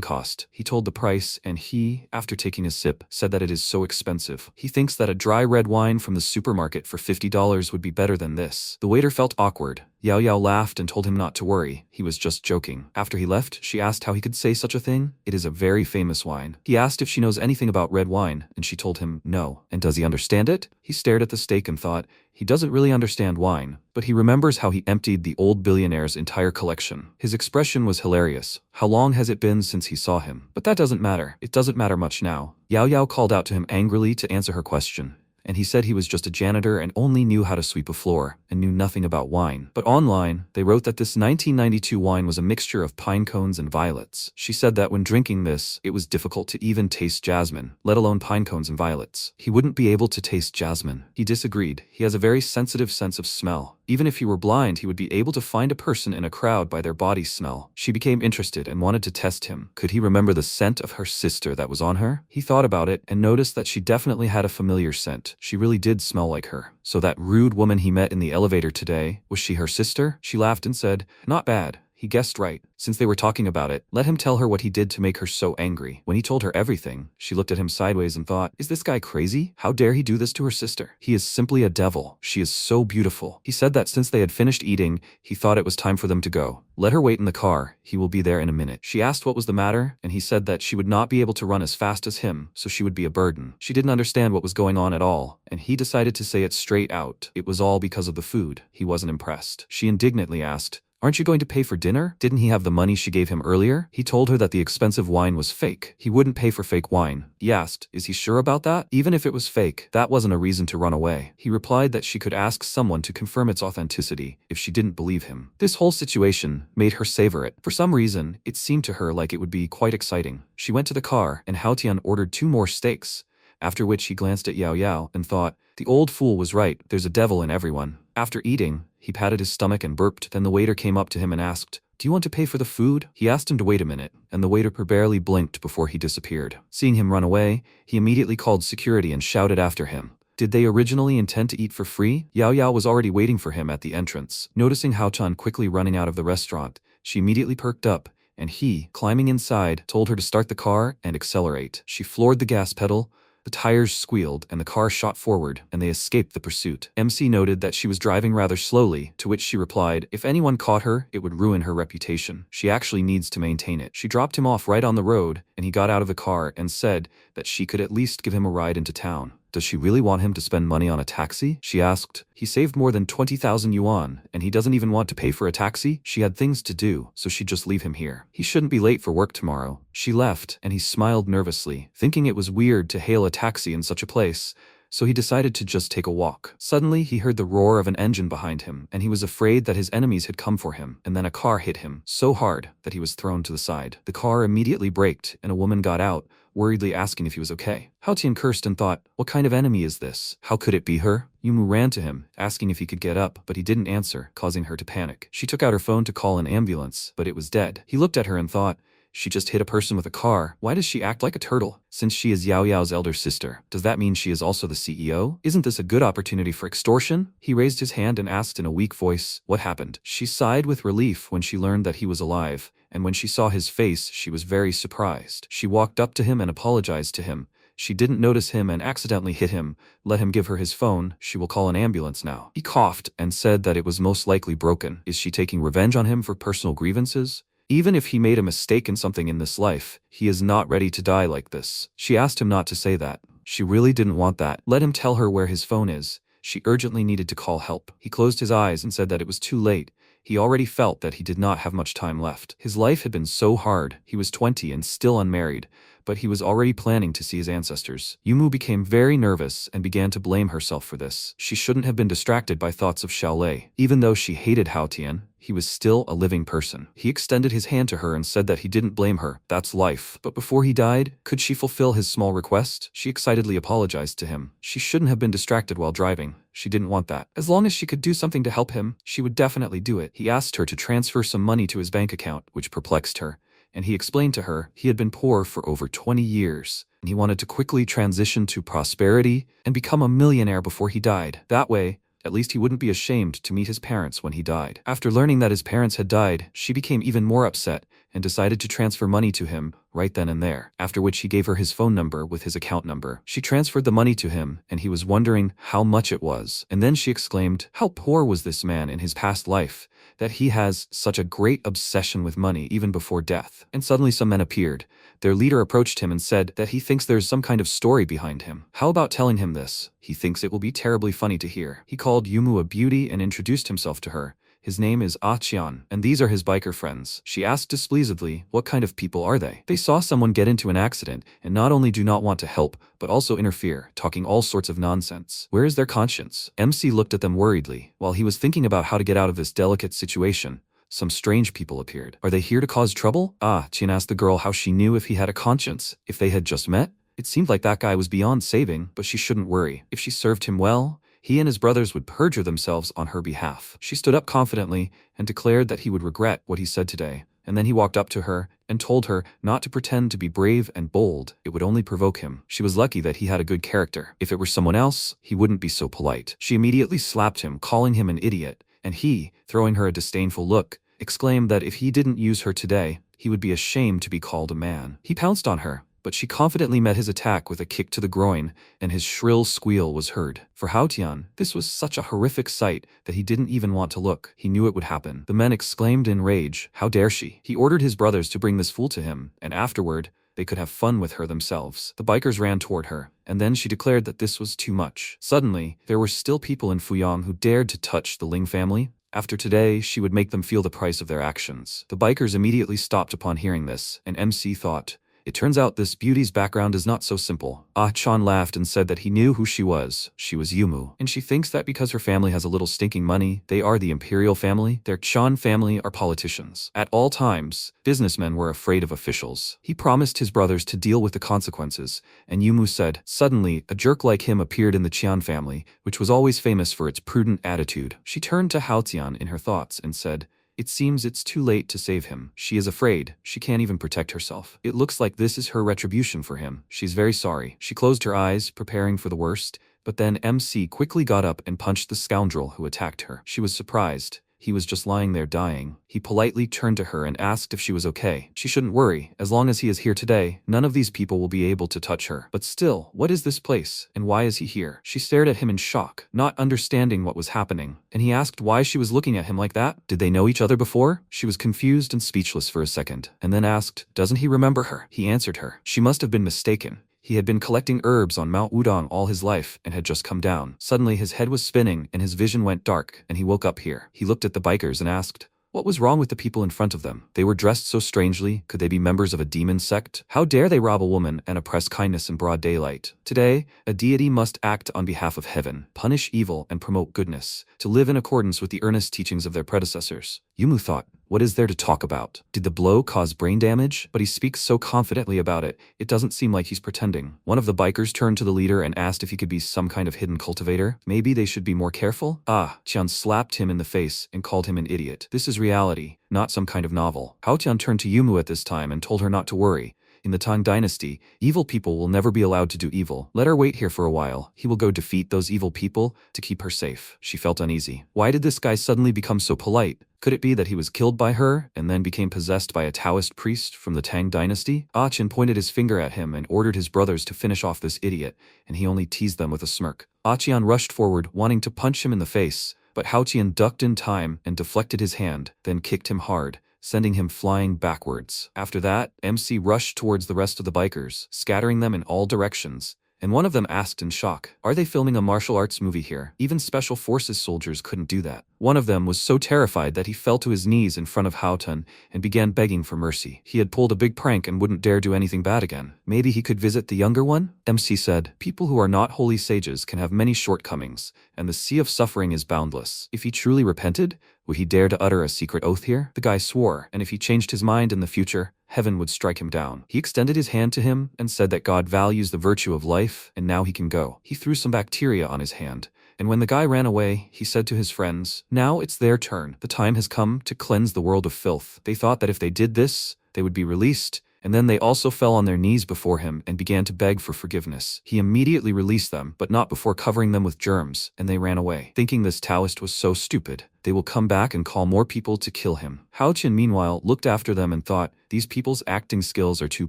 cost. He told the price, and he, after taking a sip, said that it is so expensive. He thinks that a dry red wine from the supermarket for $50 would be better than this. The waiter felt awkward. Yao Yao laughed and told him not to worry. He was just joking. After he left, she asked how he could say such a thing. It is a very famous wine. He asked if she knows anything about red wine, and she told him no. And does he understand it? He stared at the steak and thought, he doesn't really understand wine, but he remembers how he emptied the old billionaire's entire collection. His expression was hilarious. How long has it been since he saw him? But that doesn't matter. It doesn't matter much now. Yao Yao called out to him angrily to answer her question, and he said he was just a janitor and only knew how to sweep a floor and knew nothing about wine. But online, they wrote that this 1992 wine was a mixture of pine cones and violets. She said that when drinking this, it was difficult to even taste jasmine, let alone pine cones and violets. He wouldn't be able to taste jasmine. He disagreed. He has a very sensitive sense of smell. Even if he were blind, he would be able to find a person in a crowd by their body smell. She became interested and wanted to test him. Could he remember the scent of her sister that was on her? He thought about it and noticed that she definitely had a familiar scent. She really did smell like her. So that rude woman he met in the elevator today, was she her sister? She laughed and said, "Not bad." He guessed right. Since they were talking about it, let him tell her what he did to make her so angry. When he told her everything, she looked at him sideways and thought, is this guy crazy? How dare he do this to her sister? He is simply a devil. She is so beautiful. He said that since they had finished eating, he thought it was time for them to go. Let her wait in the car. He will be there in a minute. She asked what was the matter, and he said that she would not be able to run as fast as him, so she would be a burden. She didn't understand what was going on at all, and he decided to say it straight out. It was all because of the food. He wasn't impressed. She indignantly asked, "Aren't you going to pay for dinner? Didn't he have the money she gave him earlier?" He told her that the expensive wine was fake. He wouldn't pay for fake wine. He asked, is he sure about that? Even if it was fake, that wasn't a reason to run away. He replied that she could ask someone to confirm its authenticity if she didn't believe him. This whole situation made her savor it. For some reason, it seemed to her like it would be quite exciting. She went to the car, and Haotian ordered 2 more steaks, after which he glanced at Yahello and thought, the old fool was right, there's a devil in everyone. After eating, he patted his stomach and burped. Then the waiter came up to him and asked, "Do you want to pay for the food?" He asked him to wait a minute, and the waiter barely blinked before he disappeared. Seeing him run away, he immediately called security and shouted after him. Did they originally intend to eat for free? Yahello was already waiting for him at the entrance. Noticing Haotian quickly running out of the restaurant, she immediately perked up, and he, climbing inside, told her to start the car and accelerate. She floored the gas pedal. The tires squealed and the car shot forward, and they escaped the pursuit. MC noted that she was driving rather slowly, to which she replied, if anyone caught her, it would ruin her reputation. She actually needs to maintain it. She dropped him off right on the road, and he got out of the car and said that she could at least give him a ride into town. Does she really want him to spend money on a taxi? She asked. He saved more than 20,000 yuan, and he doesn't even want to pay for a taxi? She had things to do, so she'd just leave him here. He shouldn't be late for work tomorrow. She left, and he smiled nervously, thinking it was weird to hail a taxi in such a place, so he decided to just take a walk. Suddenly, he heard the roar of an engine behind him, and he was afraid that his enemies had come for him, and then a car hit him so hard that he was thrown to the side. The car immediately braked, and a woman got out, worriedly asking if he was okay. Haotian cursed and thought, what kind of enemy is this? How could it be her? Yumu ran to him, asking if he could get up, but he didn't answer, causing her to panic. She took out her phone to call an ambulance, but it was dead. He looked at her and thought, she just hit a person with a car. Why does she act like a turtle? Since she is Yaoyao's elder sister, does that mean she is also the CEO? Isn't this a good opportunity for extortion? He raised his hand and asked in a weak voice, what happened? She sighed with relief when she learned that he was alive, and when she saw his face, she was very surprised. She walked up to him and apologized to him. She didn't notice him and accidentally hit him. Let him give her his phone. She will call an ambulance now. He coughed and said that it was most likely broken. Is she taking revenge on him for personal grievances? Even if he made a mistake in something in this life, he is not ready to die like this. She asked him not to say that. She really didn't want that. Let him tell her where his phone is. She urgently needed to call help. He closed his eyes and said that it was too late. He already felt that he did not have much time left. His life had been so hard. He was 20 and still unmarried, but he was already planning to see his ancestors. Yumu became very nervous and began to blame herself for this. She shouldn't have been distracted by thoughts of Xiaolei. Even though she hated Haotian, he was still a living person. He extended his hand to her and said that he didn't blame her. That's life. But before he died, could she fulfill his small request? She excitedly apologized to him. She shouldn't have been distracted while driving. She didn't want that. As long as she could do something to help him, she would definitely do it. He asked her to transfer some money to his bank account, which perplexed her, and he explained to her he had been poor for over 20 years, and he wanted to quickly transition to prosperity and become a millionaire before he died. That way, at least he wouldn't be ashamed to meet his parents when he died. After learning that his parents had died, she became even more upset and decided to transfer money to him right then and there, after which he gave her his phone number with his account number. She transferred the money to him, and he was wondering how much it was. And then she exclaimed, how poor was this man in his past life, that he has such a great obsession with money even before death. And suddenly some men appeared. Their leader approached him and said that he thinks there's some kind of story behind him. How about telling him this? He thinks it will be terribly funny to hear. He called Yumu a beauty and introduced himself to her. His name is Achian, and these are his biker friends. She asked displeasedly, what kind of people are they? They saw someone get into an accident and not only do not want to help, but also interfere, talking all sorts of nonsense. Where is their conscience? MC looked at them worriedly. While he was thinking about how to get out of this delicate situation, some strange people appeared. Are they here to cause trouble? Chin asked the girl how she knew if he had a conscience, if they had just met. It seemed like that guy was beyond saving, but she shouldn't worry. If she served him well, he and his brothers would perjure themselves on her behalf. She stood up confidently and declared that he would regret what he said today. And then he walked up to her and told her not to pretend to be brave and bold. It would only provoke him. She was lucky that he had a good character. If it were someone else, he wouldn't be so polite. She immediately slapped him, calling him an idiot, and he, throwing her a disdainful look, exclaimed that if he didn't use her today, he would be ashamed to be called a man. He pounced on her, but she confidently met his attack with a kick to the groin, and his shrill squeal was heard. For Haotian, this was such a horrific sight that he didn't even want to look. He knew it would happen. The men exclaimed in rage, "How dare she?" He ordered his brothers to bring this fool to him, and afterward, they could have fun with her themselves. The bikers ran toward her, and then she declared that this was too much. Suddenly, there were still people in Fuyang who dared to touch the Ling family. After today, she would make them feel the price of their actions. The bikers immediately stopped upon hearing this, and MC thought, it turns out this beauty's background is not so simple. Ah-chan laughed and said that he knew who she was. She was Yumu. And she thinks that because her family has a little stinking money, they are the imperial family. Their Chan family are politicians. At all times, businessmen were afraid of officials. He promised his brothers to deal with the consequences, and Yumu said, suddenly, a jerk like him appeared in the Qian family, which was always famous for its prudent attitude. She turned to Haotian in her thoughts and said, it seems it's too late to save him. She is afraid. She can't even protect herself. It looks like this is her retribution for him. She's very sorry. She closed her eyes, preparing for the worst, but then MC quickly got up and punched the scoundrel who attacked her. She was surprised. He was just lying there dying. He politely turned to her and asked if she was okay. She shouldn't worry. As long as he is here today, none of these people will be able to touch her. But still, what is this place? And why is he here? She stared at him in shock, not understanding what was happening. And he asked why she was looking at him like that. Did they know each other before? She was confused and speechless for a second, and then asked, doesn't he remember her? He answered her. She must have been mistaken. He had been collecting herbs on Mount Wudong all his life and had just come down. Suddenly his head was spinning and his vision went dark, and he woke up here. He looked at the bikers and asked, what was wrong with the people in front of them? They were dressed so strangely. Could they be members of a demon sect? How dare they rob a woman and oppress kindness in broad daylight? Today, a deity must act on behalf of heaven, punish evil and promote goodness, to live in accordance with the earnest teachings of their predecessors. Yumu thought, what is there to talk about? Did the blow cause brain damage? But he speaks so confidently about it, it doesn't seem like he's pretending. One of the bikers turned to the leader and asked if he could be some kind of hidden cultivator. Maybe they should be more careful? Qian slapped him in the face and called him an idiot. This is reality, not some kind of novel. Haotian turned to Yumu at this time and told her not to worry. In the Tang Dynasty, evil people will never be allowed to do evil. Let her wait here for a while. He will go defeat those evil people to keep her safe. She felt uneasy. Why did this guy suddenly become so polite? Could it be that he was killed by her and then became possessed by a Taoist priest from the Tang Dynasty? Chen pointed his finger at him and ordered his brothers to finish off this idiot, and he only teased them with a smirk. Qian rushed forward, wanting to punch him in the face, but Haotian ducked in time and deflected his hand, then kicked him hard, sending him flying backwards. After that, MC rushed towards the rest of the bikers, scattering them in all directions, and one of them asked in shock, are they filming a martial arts movie here? Even special forces soldiers couldn't do that. One of them was so terrified that he fell to his knees in front of Haotian and began begging for mercy. He had pulled a big prank and wouldn't dare do anything bad again. Maybe he could visit the younger one? MC said, people who are not holy sages can have many shortcomings, and the sea of suffering is boundless. If he truly repented, would he dare to utter a secret oath here? The guy swore, and if he changed his mind in the future, heaven would strike him down. He extended his hand to him and said that God values the virtue of life, and now he can go. He threw some bacteria on his hand, and when the guy ran away, he said to his friends, now it's their turn. The time has come to cleanse the world of filth. They thought that if they did this, they would be released, and then they also fell on their knees before him and began to beg for forgiveness. He immediately released them, but not before covering them with germs, and they ran away. Thinking this Taoist was so stupid, they will come back and call more people to kill him. Haotian meanwhile looked after them and thought, these people's acting skills are too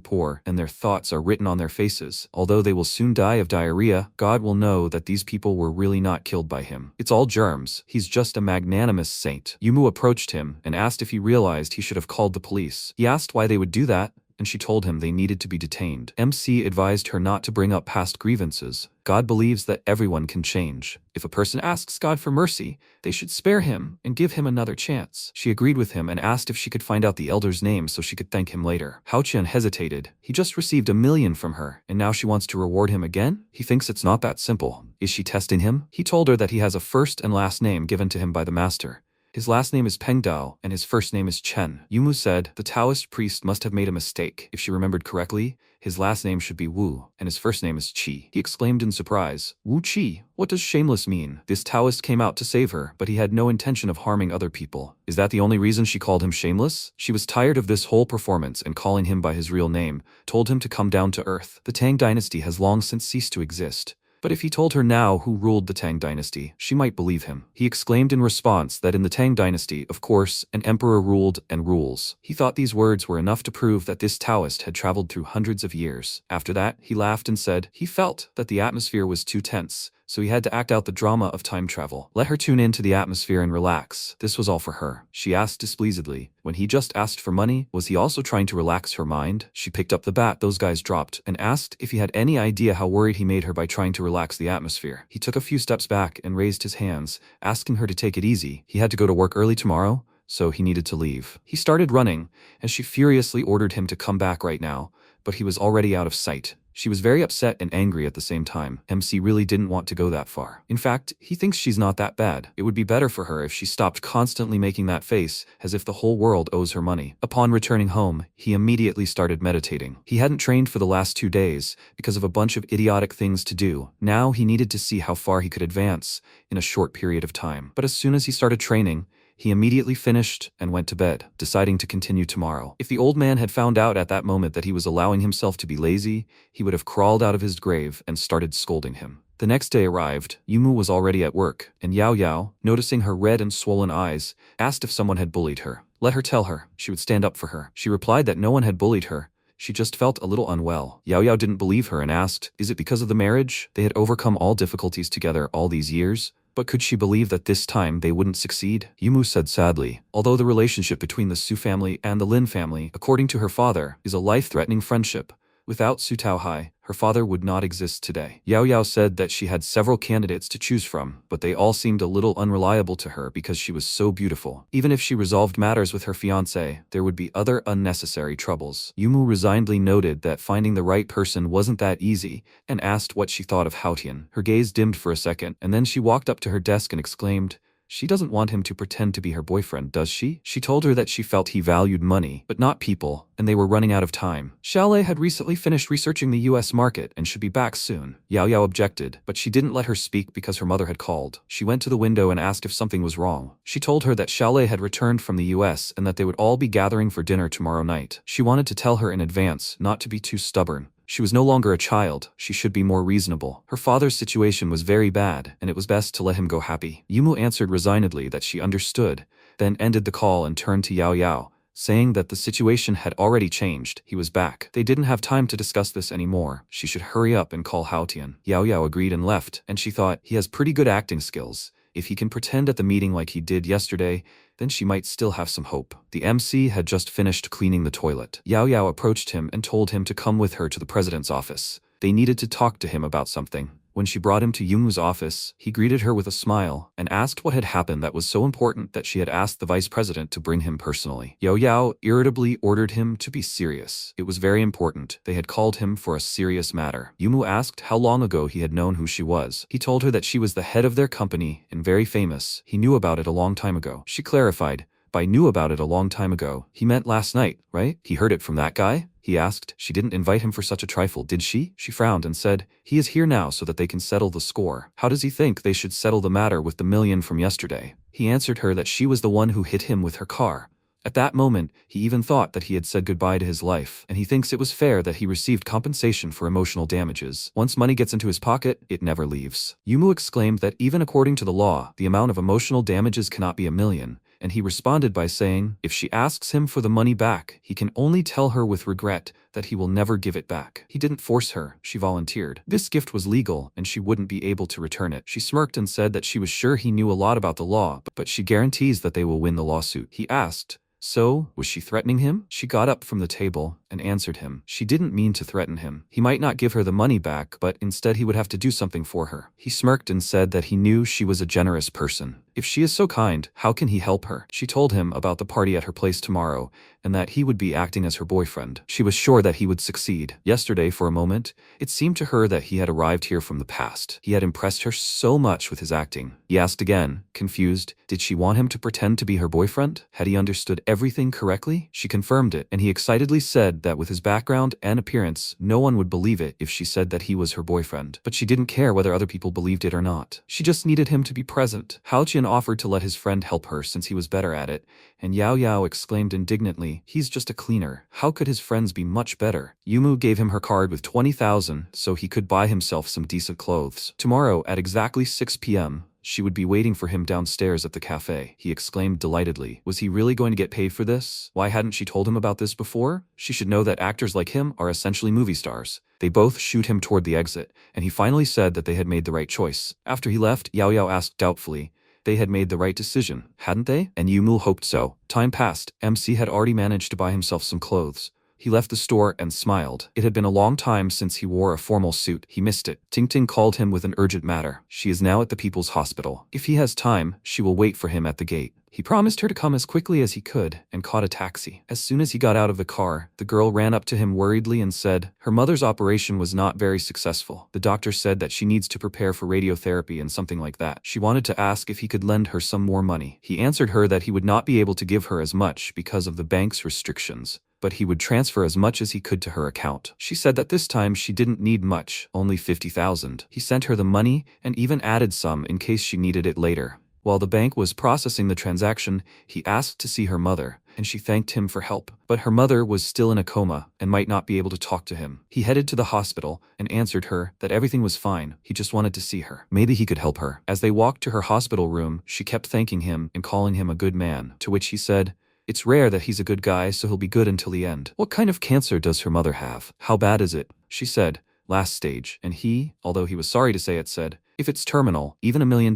poor, and their thoughts are written on their faces. Although they will soon die of diarrhea, God will know that these people were really not killed by him. It's all germs. He's just a magnanimous saint. Yumu approached him and asked if he realized he should have called the police. He asked why they would do that, and she told him they needed to be detained. MC advised her not to bring up past grievances. God believes that everyone can change. If a person asks God for mercy, they should spare him and give him another chance. She agreed with him and asked if she could find out the elder's name so she could thank him later. Haoqian hesitated. He just received $1 million from her, and now she wants to reward him again? He thinks it's not that simple. Is she testing him? He told her that he has a first and last name given to him by the master. His last name is Peng Dao, and his first name is Chen. Yumu said the Taoist priest must have made a mistake. If she remembered correctly, his last name should be Wu, and his first name is Qi. He exclaimed in surprise, Wu Qi? What does shameless mean? This Taoist came out to save her, but he had no intention of harming other people. Is that the only reason she called him shameless? She was tired of this whole performance and calling him by his real name, told him to come down to earth. The Tang dynasty has long since ceased to exist. But if he told her now who ruled the Tang dynasty, she might believe him. He exclaimed in response that in the Tang dynasty, of course, an emperor ruled and rules. He thought these words were enough to prove that this Taoist had traveled through hundreds of years. After that, he laughed and said he felt that the atmosphere was too tense, so he had to act out the drama of time travel. Let her tune into the atmosphere and relax. This was all for her. She asked displeasedly, when he just asked for money, was he also trying to relax her mind? She picked up the bat those guys dropped and asked if he had any idea how worried he made her by trying to relax the atmosphere. He took a few steps back and raised his hands, asking her to take it easy. He had to go to work early tomorrow, so he needed to leave. He started running, and she furiously ordered him to come back right now, but he was already out of sight. She was very upset and angry at the same time. MC really didn't want to go that far. In fact, he thinks she's not that bad. It would be better for her if she stopped constantly making that face, as if the whole world owes her money. Upon returning home, he immediately started meditating. He hadn't trained for the last 2 days, because of a bunch of idiotic things to do. Now he needed to see how far he could advance in a short period of time. But as soon as he started training, he immediately finished and went to bed, deciding to continue tomorrow. If the old man had found out at that moment that he was allowing himself to be lazy, he would have crawled out of his grave and started scolding him. The next day arrived. Yumu was already at work, and Yao Yao, noticing her red and swollen eyes, asked if someone had bullied her. Let her tell her. She would stand up for her. She replied that no one had bullied her. She just felt a little unwell. Yao Yao didn't believe her and asked, is it because of the marriage? They had overcome all difficulties together all these years. But could she believe that this time they wouldn't succeed? Yumu said sadly, although the relationship between the Su family and the Lin family, according to her father, is a life-threatening friendship. Without Su Taohai, her father would not exist today. Yao Yao said that she had several candidates to choose from, but they all seemed a little unreliable to her because she was so beautiful. Even if she resolved matters with her fiancé, there would be other unnecessary troubles. Yumu resignedly noted that finding the right person wasn't that easy, and asked what she thought of Haotian. Her gaze dimmed for a second, and then she walked up to her desk and exclaimed, she doesn't want him to pretend to be her boyfriend, does she? She told her that she felt he valued money, but not people, and they were running out of time. Xiaolei had recently finished researching the US market and should be back soon. Yao Yao objected, but she didn't let her speak because her mother had called. She went to the window and asked if something was wrong. She told her that Xiaolei had returned from the US and that they would all be gathering for dinner tomorrow night. She wanted to tell her in advance, not to be too stubborn. She was no longer a child, she should be more reasonable. Her father's situation was very bad, and it was best to let him go happy. Yumu answered resignedly that she understood, then ended the call and turned to Yao Yao, saying that the situation had already changed. He was back. They didn't have time to discuss this anymore. She should hurry up and call Haotian. Yao Yao agreed and left, and she thought, he has pretty good acting skills. If he can pretend at the meeting like he did yesterday, then she might still have some hope. The MC had just finished cleaning the toilet. Yao Yao approached him and told him to come with her to the president's office. They needed to talk to him about something. When she brought him to Yumu's office, he greeted her with a smile and asked what had happened that was so important that she had asked the vice president to bring him personally. Yao Yao irritably ordered him to be serious. It was very important. They had called him for a serious matter. Yumu asked how long ago he had known who she was. He told her that she was the head of their company and very famous. He knew about it a long time ago. She clarified, by knew about it a long time ago, he meant last night, right? He heard it from that guy? He asked. She didn't invite him for such a trifle, did she? She frowned and said, he is here now so that they can settle the score. How does he think they should settle the matter with the $1 million from yesterday? He answered her that she was the one who hit him with her car. At that moment, he even thought that he had said goodbye to his life, and he thinks it was fair that he received compensation for emotional damages. Once money gets into his pocket, it never leaves. Yumu exclaimed that even according to the law, the amount of emotional damages cannot be $1 million. And he responded by saying, if she asks him for the money back, he can only tell her with regret that he will never give it back. He didn't force her, she volunteered. This gift was legal, and she wouldn't be able to return it. She smirked and said that she was sure he knew a lot about the law, but she guarantees that they will win the lawsuit. He asked, so, was she threatening him? She got up from the table, and answered him. She didn't mean to threaten him. He might not give her the money back, but instead he would have to do something for her. He smirked and said that he knew she was a generous person. If she is so kind, how can he help her? She told him about the party at her place tomorrow, and that he would be acting as her boyfriend. She was sure that he would succeed. Yesterday, for a moment, it seemed to her that he had arrived here from the past. He had impressed her so much with his acting. He asked again, confused, did she want him to pretend to be her boyfriend? Had he understood everything correctly? She confirmed it, and he excitedly said that with his background and appearance, no one would believe it if she said that he was her boyfriend. But she didn't care whether other people believed it or not. She just needed him to be present. Haoqian offered to let his friend help her since he was better at it, and Yao Yao exclaimed indignantly, he's just a cleaner. How could his friends be much better? Yumu gave him her card with 20,000 so he could buy himself some decent clothes. Tomorrow at exactly 6 p.m., she would be waiting for him downstairs at the cafe. He exclaimed delightedly. Was he really going to get paid for this? Why hadn't she told him about this before? She should know that actors like him are essentially movie stars. They both shoot him toward the exit, and he finally said that they had made the right choice. After he left, Yao Yao asked doubtfully, they had made the right decision, hadn't they? And Yumu hoped so. Time passed. MC had already managed to buy himself some clothes. He left the store and smiled. It had been a long time since he wore a formal suit. He missed it. Ting Ting called him with an urgent matter. She is now at the People's Hospital. If he has time, she will wait for him at the gate. He promised her to come as quickly as he could and caught a taxi. As soon as he got out of the car, the girl ran up to him worriedly and said, her mother's operation was not very successful. The doctor said that she needs to prepare for radiotherapy and something like that. She wanted to ask if he could lend her some more money. He answered her that he would not be able to give her as much because of the bank's restrictions, but he would transfer as much as he could to her account. She said that this time she didn't need much, only 50,000. He sent her the money and even added some in case she needed it later. While the bank was processing the transaction, he asked to see her mother, and she thanked him for help. But her mother was still in a coma and might not be able to talk to him. He headed to the hospital and answered her that everything was fine. He just wanted to see her. Maybe he could help her. As they walked to her hospital room, she kept thanking him and calling him a good man, to which he said, it's rare that he's a good guy, so he'll be good until the end. What kind of cancer does her mother have? How bad is it? She said, last stage. And he, although he was sorry to say it, said, if it's terminal, even $1 million,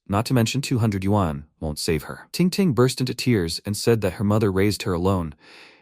not to mention 200 yuan, won't save her. Ting Ting burst into tears and said that her mother raised her alone,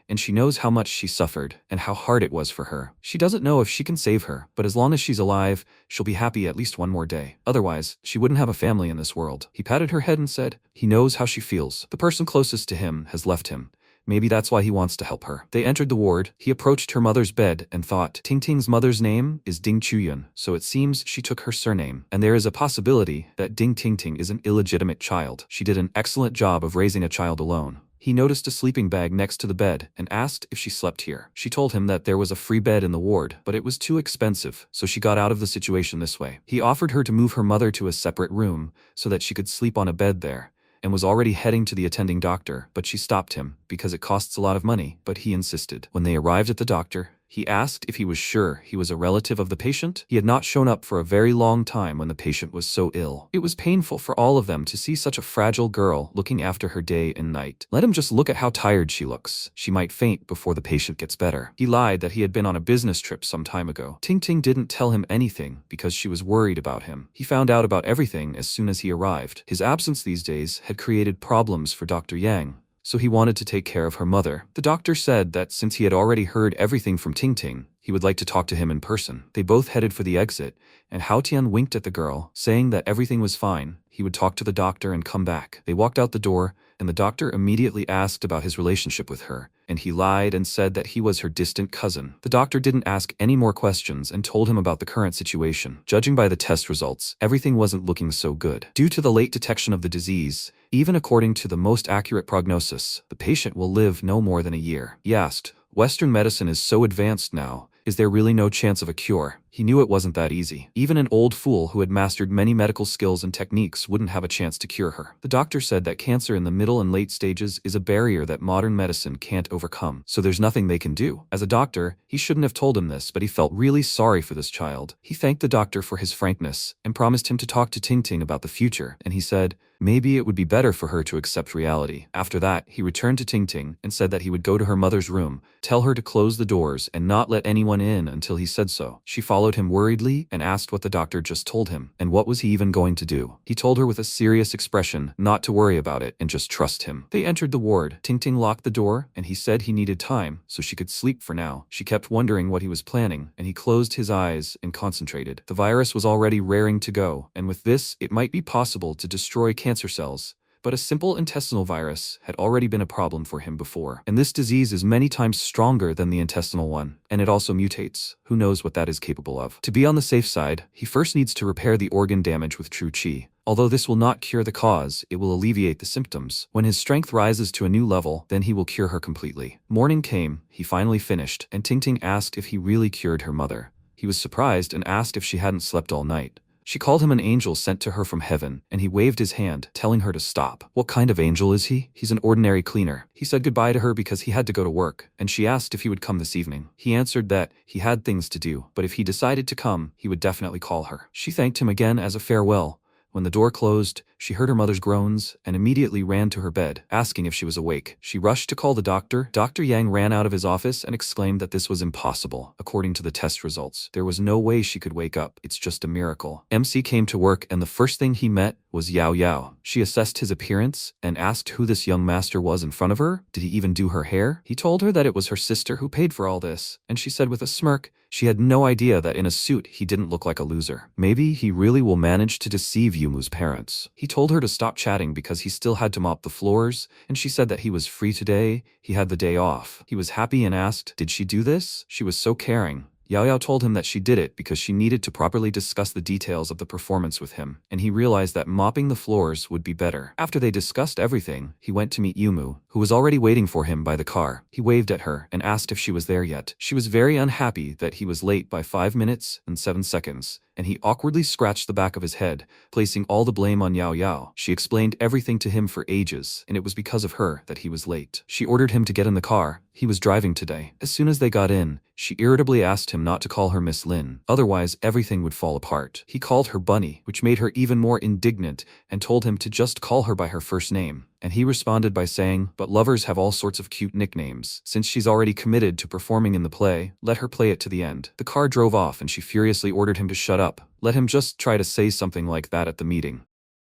and she knows how much she suffered and how hard it was for her. She doesn't know if she can save her, but as long as she's alive, she'll be happy at least one more day. Otherwise, she wouldn't have a family in this world. He patted her head and said, he knows how she feels. The person closest to him has left him. Maybe that's why he wants to help her. They entered the ward. He approached her mother's bed and thought, Ting Ting's mother's name is Ding Chuyun, so it seems she took her surname. And there is a possibility that Ding Ting Ting is an illegitimate child. She did an excellent job of raising a child alone. He noticed a sleeping bag next to the bed and asked if she slept here. She told him that there was a free bed in the ward, but it was too expensive, so she got out of the situation this way. He offered her to move her mother to a separate room so that she could sleep on a bed there, and was already heading to the attending doctor, but she stopped him because it costs a lot of money, but he insisted. When they arrived at the doctor, he asked if he was sure he was a relative of the patient. He had not shown up for a very long time when the patient was so ill. It was painful for all of them to see such a fragile girl looking after her day and night. Let him just look at how tired she looks. She might faint before the patient gets better. He lied that he had been on a business trip some time ago. Ting Ting didn't tell him anything because she was worried about him. He found out about everything as soon as he arrived. His absence these days had created problems for Dr. Yang, so he wanted to take care of her mother. The doctor said that since he had already heard everything from Ting Ting, he would like to talk to him in person. They both headed for the exit, and Hao Tian winked at the girl, saying that everything was fine. He would talk to the doctor and come back. They walked out the door, and the doctor immediately asked about his relationship with her, and he lied and said that he was her distant cousin. The doctor didn't ask any more questions and told him about the current situation. Judging by the test results, everything wasn't looking so good. Due to the late detection of the disease, even according to the most accurate prognosis, the patient will live no more than a year. He asked, Western medicine is so advanced now, is there really no chance of a cure? He knew it wasn't that easy. Even an old fool who had mastered many medical skills and techniques wouldn't have a chance to cure her. The doctor said that cancer in the middle and late stages is a barrier that modern medicine can't overcome, so there's nothing they can do. As a doctor, he shouldn't have told him this, but he felt really sorry for this child. He thanked the doctor for his frankness and promised him to talk to Ting Ting about the future, and he said, maybe it would be better for her to accept reality. After that, he returned to Ting Ting and said that he would go to her mother's room, tell her to close the doors and not let anyone in until he said so. She followed followed him worriedly and asked what the doctor just told him, and what was he even going to do. He told her with a serious expression not to worry about it and just trust him. They entered the ward. Ting locked the door, and he said he needed time so she could sleep for now. She kept wondering what he was planning, and he closed his eyes and concentrated. The virus was already raring to go, and with this, it might be possible to destroy cancer cells. But a simple intestinal virus had already been a problem for him before. And this disease is many times stronger than the intestinal one, and it also mutates. Who knows what that is capable of? To be on the safe side, he first needs to repair the organ damage with true qi. Although this will not cure the cause, it will alleviate the symptoms. When his strength rises to a new level, then he will cure her completely. Morning came, he finally finished, and Ting asked if he really cured her mother. He was surprised and asked if she hadn't slept all night. She called him an angel sent to her from heaven, and he waved his hand, telling her to stop. What kind of angel is he? He's an ordinary cleaner. He said goodbye to her because he had to go to work, and she asked if he would come this evening. He answered that he had things to do, but if he decided to come, he would definitely call her. She thanked him again as a farewell. When the door closed, she heard her mother's groans and immediately ran to her bed, asking if she was awake. She rushed to call the doctor. Dr. Yang ran out of his office and exclaimed that this was impossible. According to the test results, there was no way she could wake up. It's just a miracle. MC came to work, and the first thing he met was Yao. She assessed his appearance and asked who this young master was in front of her. Did he even do her hair? He told her that it was her sister who paid for all this, and she said with a smirk, she had no idea that in a suit he didn't look like a loser. Maybe he really will manage to deceive Yumu's parents. He told her to stop chatting because he still had to mop the floors, and she said that he was free today, he had the day off. He was happy and asked, did she do this? She was so caring. Yao told him that she did it because she needed to properly discuss the details of the performance with him, and he realized that mopping the floors would be better. After they discussed everything, he went to meet Yumu, who was already waiting for him by the car. He waved at her and asked if she was there yet. She was very unhappy that he was late by 5 minutes and 7 seconds, and he awkwardly scratched the back of his head, placing all the blame on Yao. She explained everything to him for ages, and it was because of her that he was late. She ordered him to get in the car. He was driving today. As soon as they got in, she irritably asked him not to call her Miss Lin, otherwise everything would fall apart. He called her Bunny, which made her even more indignant, and told him to just call her by her first name. And he responded by saying, but lovers have all sorts of cute nicknames. Since she's already committed to performing in the play, let her play it to the end. The car drove off and she furiously ordered him to shut up. Let him just try to say something like that at the meeting.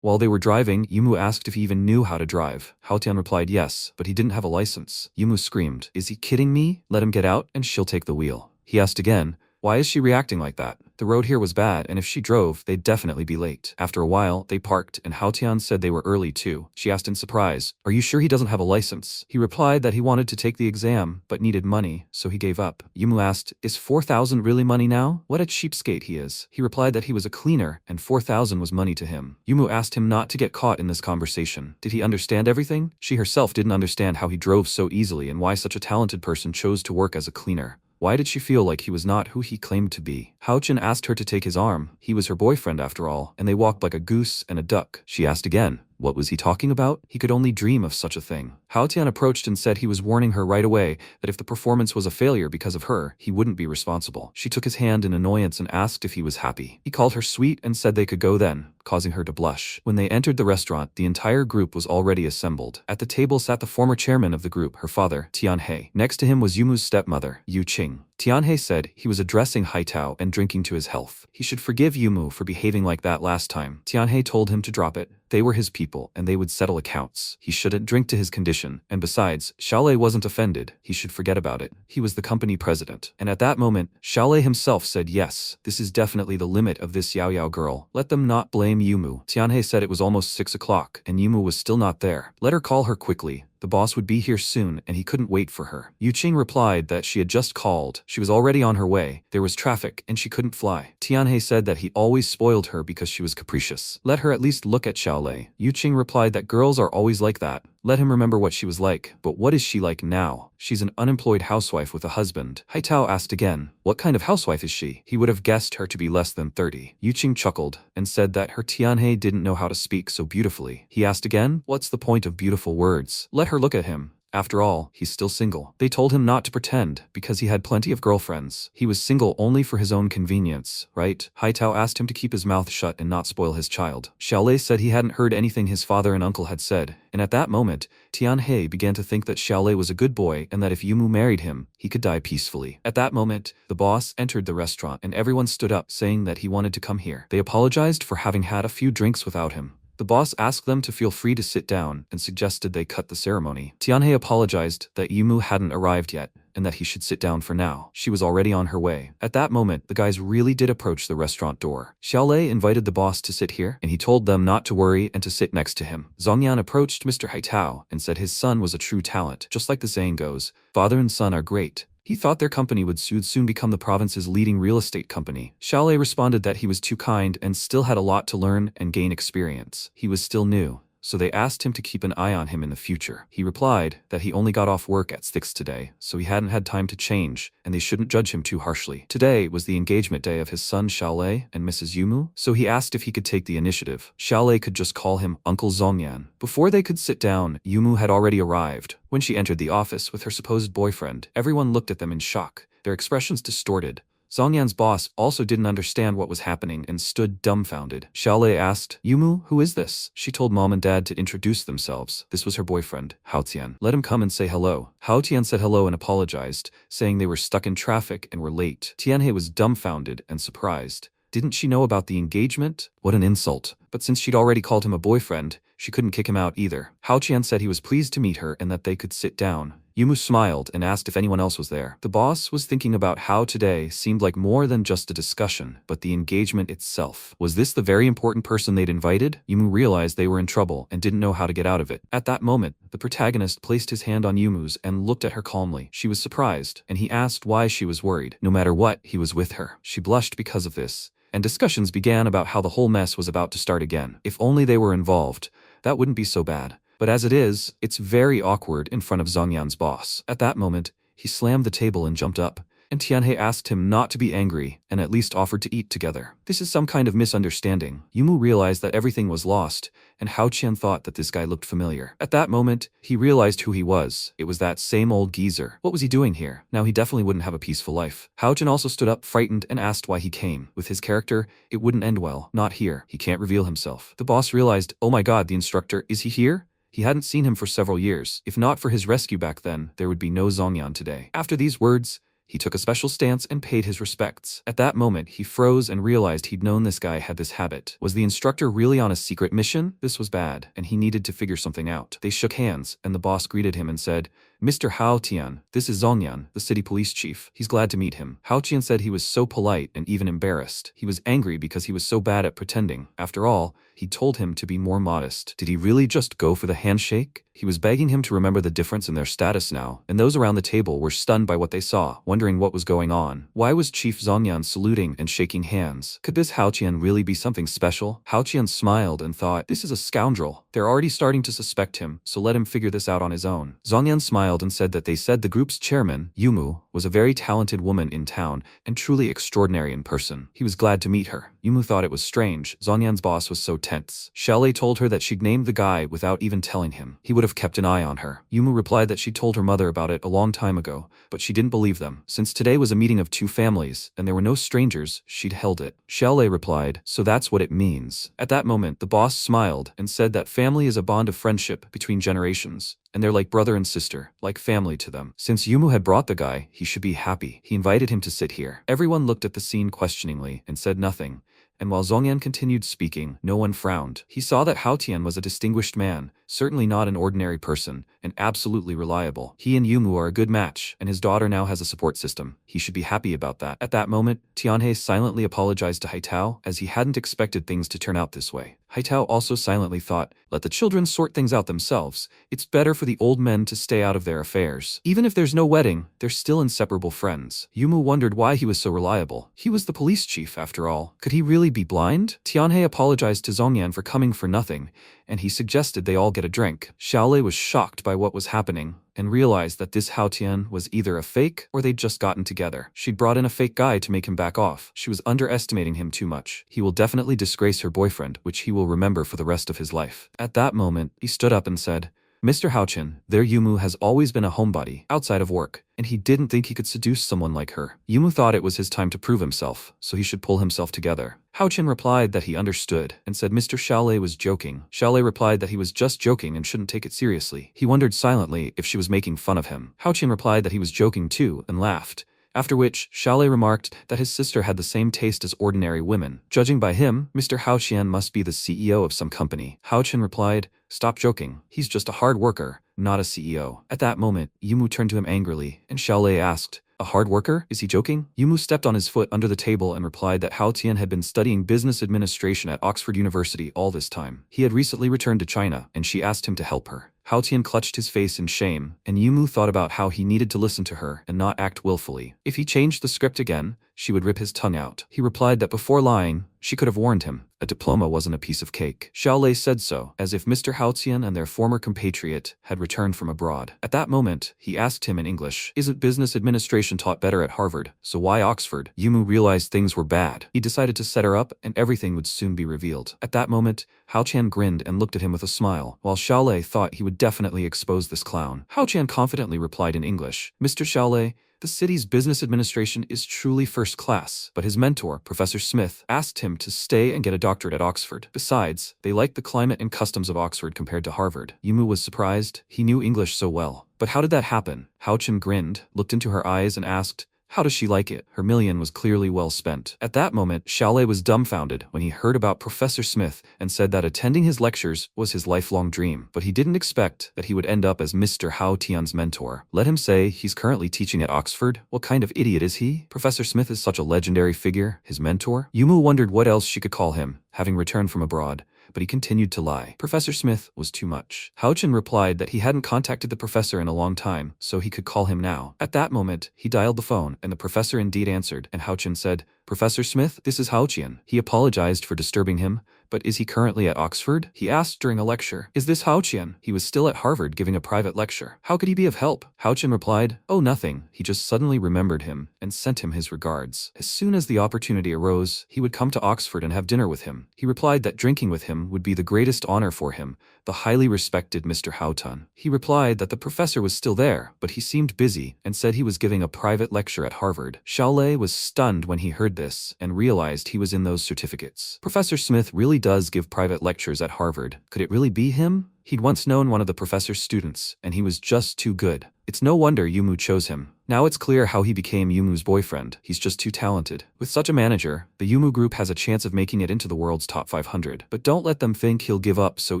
While they were driving, Yumu asked if he even knew how to drive. Haotian replied yes, but he didn't have a license. Yumu screamed, is he kidding me? Let him get out and she'll take the wheel. He asked again, why is she reacting like that? The road here was bad, and if she drove, they'd definitely be late. After a while, they parked, and Haotian said they were early too. She asked in surprise, are you sure he doesn't have a license? He replied that he wanted to take the exam, but needed money, so he gave up. Yumu asked, is 4,000 really money now? What a cheapskate he is. He replied that he was a cleaner, and 4,000 was money to him. Yumu asked him not to get caught in this conversation. Did he understand everything? She herself didn't understand how he drove so easily and why such a talented person chose to work as a cleaner. Why did she feel like he was not who he claimed to be? Haotian asked her to take his arm. He was her boyfriend after all, and they walked like a goose and a duck. She asked again, what was he talking about? He could only dream of such a thing. Haotian approached and said he was warning her right away that if the performance was a failure because of her, he wouldn't be responsible. She took his hand in annoyance and asked if he was happy. He called her sweet and said they could go then, causing her to blush. When they entered the restaurant, the entire group was already assembled. At the table sat the former chairman of the group, her father, Tianhe. Next to him was Yumu's stepmother, Yu Qing. Tianhe said he was addressing Haitao and drinking to his health. He should forgive Yumu for behaving like that last time. Tianhe told him to drop it. They were his people, and they would settle accounts. He shouldn't drink to his condition, and besides, Xiaolei wasn't offended. He should forget about it. He was the company president. And at that moment, Xiaolei himself said yes, this is definitely the limit of this Yao girl. Let them not blame Yumu. Tianhe said it was almost 6 o'clock, and Yumu was still not there. Let her call her quickly. The boss would be here soon, and he couldn't wait for her. Yu Qing replied that she had just called. She was already on her way. There was traffic, and she couldn't fly. Tianhe said that he always spoiled her because she was capricious. Let her at least look at Xiaolei. Yu Qing replied that girls are always like that. Let him remember what she was like. But what is she like now? She's an unemployed housewife with a husband. Haitao asked again, what kind of housewife is she? He would have guessed her to be less than 30. Yu Qing chuckled and said that her Tianhe didn't know how to speak so beautifully. He asked again, what's the point of beautiful words? Let her look at him. After all, he's still single. They told him not to pretend, because he had plenty of girlfriends. He was single only for his own convenience, right? Haitao asked him to keep his mouth shut and not spoil his child. Xiaolei said he hadn't heard anything his father and uncle had said, and at that moment, Tianhe began to think that Xiaolei was a good boy and that if Yumu married him, he could die peacefully. At that moment, the boss entered the restaurant and everyone stood up, saying that he wanted to come here. They apologized for having had a few drinks without him. The boss asked them to feel free to sit down and suggested they cut the ceremony. Tianhe apologized that Yumu hadn't arrived yet and that he should sit down for now. She was already on her way. At that moment, the guys really did approach the restaurant door. Xiaolei invited the boss to sit here, and he told them not to worry and to sit next to him. Zongyan approached Mr. Haitao and said his son was a true talent. Just like the saying goes, father and son are great. He thought their company would soon become the province's leading real estate company. Xiaolei responded that he was too kind and still had a lot to learn and gain experience. He was still new, so they asked him to keep an eye on him in the future. He replied that he only got off work at 6 today, so he hadn't had time to change, and they shouldn't judge him too harshly. Today was the engagement day of his son Xiaolei and Mrs. Yumu, so he asked if he could take the initiative. Xiaolei could just call him Uncle Zongyan. Before they could sit down, Yumu had already arrived. When she entered the office with her supposed boyfriend, everyone looked at them in shock, their expressions distorted. Zongyan's boss also didn't understand what was happening and stood dumbfounded. Xiaolei asked, Yumu, who is this? She told mom and dad to introduce themselves. This was her boyfriend, Haotian. Let him come and say hello. Haotian said hello and apologized, saying they were stuck in traffic and were late. Tianhe was dumbfounded and surprised. Didn't she know about the engagement? What an insult. But since she'd already called him a boyfriend, she couldn't kick him out either. Haotian said he was pleased to meet her and that they could sit down. Yumu smiled and asked if anyone else was there. The boss was thinking about how today seemed like more than just a discussion, but the engagement itself. Was this the very important person they'd invited? Yumu realized they were in trouble and didn't know how to get out of it. At that moment, the protagonist placed his hand on Yumu's and looked at her calmly. She was surprised, and he asked why she was worried. No matter what, he was with her. She blushed because of this, and discussions began about how the whole mess was about to start again. If only they were involved, that wouldn't be so bad. But as it is, it's very awkward in front of Zongyan's boss. At that moment, he slammed the table and jumped up, and Tianhe asked him not to be angry and at least offered to eat together. This is some kind of misunderstanding. Yumu realized that everything was lost, and Haotian thought that this guy looked familiar. At that moment, he realized who he was. It was that same old geezer. What was he doing here? Now he definitely wouldn't have a peaceful life. Haotian also stood up, frightened, and asked why he came. With his character, it wouldn't end well. Not here. He can't reveal himself. The boss realized, oh my god, the instructor, is he here? He hadn't seen him for several years. If not for his rescue back then, there would be no Zongyan today. After these words, he took a special stance and paid his respects. At that moment, he froze and realized he'd known this guy had this habit. Was the instructor really on a secret mission? This was bad, and he needed to figure something out. They shook hands, and the boss greeted him and said, Mr. Haotian, this is Zongyan, the city police chief. He's glad to meet him. Haotian said he was so polite and even embarrassed. He was angry because he was so bad at pretending. After all, he told him to be more modest. Did he really just go for the handshake? He was begging him to remember the difference in their status now, and those around the table were stunned by what they saw, wondering what was going on. Why was Chief Zongyan saluting and shaking hands? Could this Haotian really be something special? Haotian smiled and thought, this is a scoundrel. They're already starting to suspect him, so let him figure this out on his own. Zongyan smiled and said that they said the group's chairman, Yumu, was a very talented woman in town and truly extraordinary in person. He was glad to meet her. Yumu thought it was strange. Zongyan's boss was so tense. Xiaolei told her that she'd named the guy without even telling him. He would have kept an eye on her. Yumu replied that she'd told her mother about it a long time ago, but she didn't believe them. Since today was a meeting of two families, and there were no strangers, she'd held it. Xiaolei replied, so that's what it means. At that moment, the boss smiled and said that family is a bond of friendship between generations, and they're like brother and sister, like family to them. Since Yumu had brought the guy, he should be happy. He invited him to sit here. Everyone looked at the scene questioningly and said nothing. And while Zongyan continued speaking, no one frowned. He saw that Haotian was a distinguished man, certainly not an ordinary person, and absolutely reliable. He and Yumu are a good match, and his daughter now has a support system. He should be happy about that. At that moment, Tianhe silently apologized to Haitao, as he hadn't expected things to turn out this way. Haitao also silently thought, let the children sort things out themselves. It's better for the old men to stay out of their affairs. Even if there's no wedding, they're still inseparable friends. Yumu wondered why he was so reliable. He was the police chief, after all. Could he really be blind? Tianhe apologized to Zongyan for coming for nothing, and he suggested they all get a drink. Xiaolei was shocked by what was happening, and realized that this Haotian was either a fake or they'd just gotten together. She'd brought in a fake guy to make him back off. She was underestimating him too much. He will definitely disgrace her boyfriend, which he will remember for the rest of his life. At that moment, he stood up and said, Mr. Haochan, their Yumu has always been a homebody, outside of work, and he didn't think he could seduce someone like her. Yumu thought it was his time to prove himself, so he should pull himself together. Haochan replied that he understood, and said Mr. Xiaolei was joking. Xiaolei replied that he was just joking and shouldn't take it seriously. He wondered silently if she was making fun of him. Haochan replied that he was joking too, and laughed. After which, Xiaolei remarked that his sister had the same taste as ordinary women. Judging by him, Mr. Haoqian must be the CEO of some company. Haochan replied, "Stop joking. He's just a hard worker, not a CEO." At that moment, Yumu turned to him angrily, and Xiaolei asked, "A hard worker? Is he joking?" Yumu stepped on his foot under the table and replied that Hao Tian had been studying business administration at Oxford University all this time. He had recently returned to China, and she asked him to help her. Hao Tian clutched his face in shame, and Yumu thought about how he needed to listen to her and not act willfully. If he changed the script again, she would rip his tongue out. He replied that before lying, she could have warned him. A diploma wasn't a piece of cake. Xiaolei said so, as if Mr. Haotian and their former compatriot had returned from abroad. At that moment, he asked him in English, "Isn't business administration taught better at Harvard, so why Oxford?" Yumu realized things were bad. He decided to set her up, and everything would soon be revealed. At that moment, Haochan grinned and looked at him with a smile, while Xiaolei thought he would definitely expose this clown. Haochan confidently replied in English, "Mr. Xiaolei, the city's business administration is truly first class, but his mentor, Professor Smith, asked him to stay and get a doctorate at Oxford. Besides, they like the climate and customs of Oxford compared to Harvard." Yumu was surprised. He knew English so well. But how did that happen? Haochan grinned, looked into her eyes and asked, "How does she like it?" Her million was clearly well spent. At that moment, Xiaolei was dumbfounded when he heard about Professor Smith and said that attending his lectures was his lifelong dream. But he didn't expect that he would end up as Mr. Hao Tian's mentor. Let him say he's currently teaching at Oxford. What kind of idiot is he? Professor Smith is such a legendary figure, his mentor. Yumu wondered what else she could call him, having returned from abroad. But he continued to lie. Professor Smith was too much. Haochan replied that he hadn't contacted the professor in a long time, so he could call him now. At that moment, he dialed the phone, and the professor indeed answered, and Haochan said, "Professor Smith, this is Haoqian." He apologized for disturbing him, but is he currently at Oxford? He asked during a lecture. Is this Haoqian? He was still at Harvard giving a private lecture. How could he be of help? Haochan replied, "Oh, nothing." He just suddenly remembered him and sent him his regards. As soon as the opportunity arose, he would come to Oxford and have dinner with him. He replied that drinking with him would be the greatest honor for him, the highly respected Mr. Haotan. He replied that the professor was still there, but he seemed busy and said he was giving a private lecture at Harvard. Xiaolei was stunned when he heard this and realized he was in those certificates. Professor Smith really does give private lectures at Harvard. Could it really be him? He'd once known one of the professor's students, and he was just too good. It's no wonder Yumu chose him. Now it's clear how he became Yumu's boyfriend. He's just too talented. With such a manager, the Yumu group has a chance of making it into the world's top 500. But don't let them think he'll give up so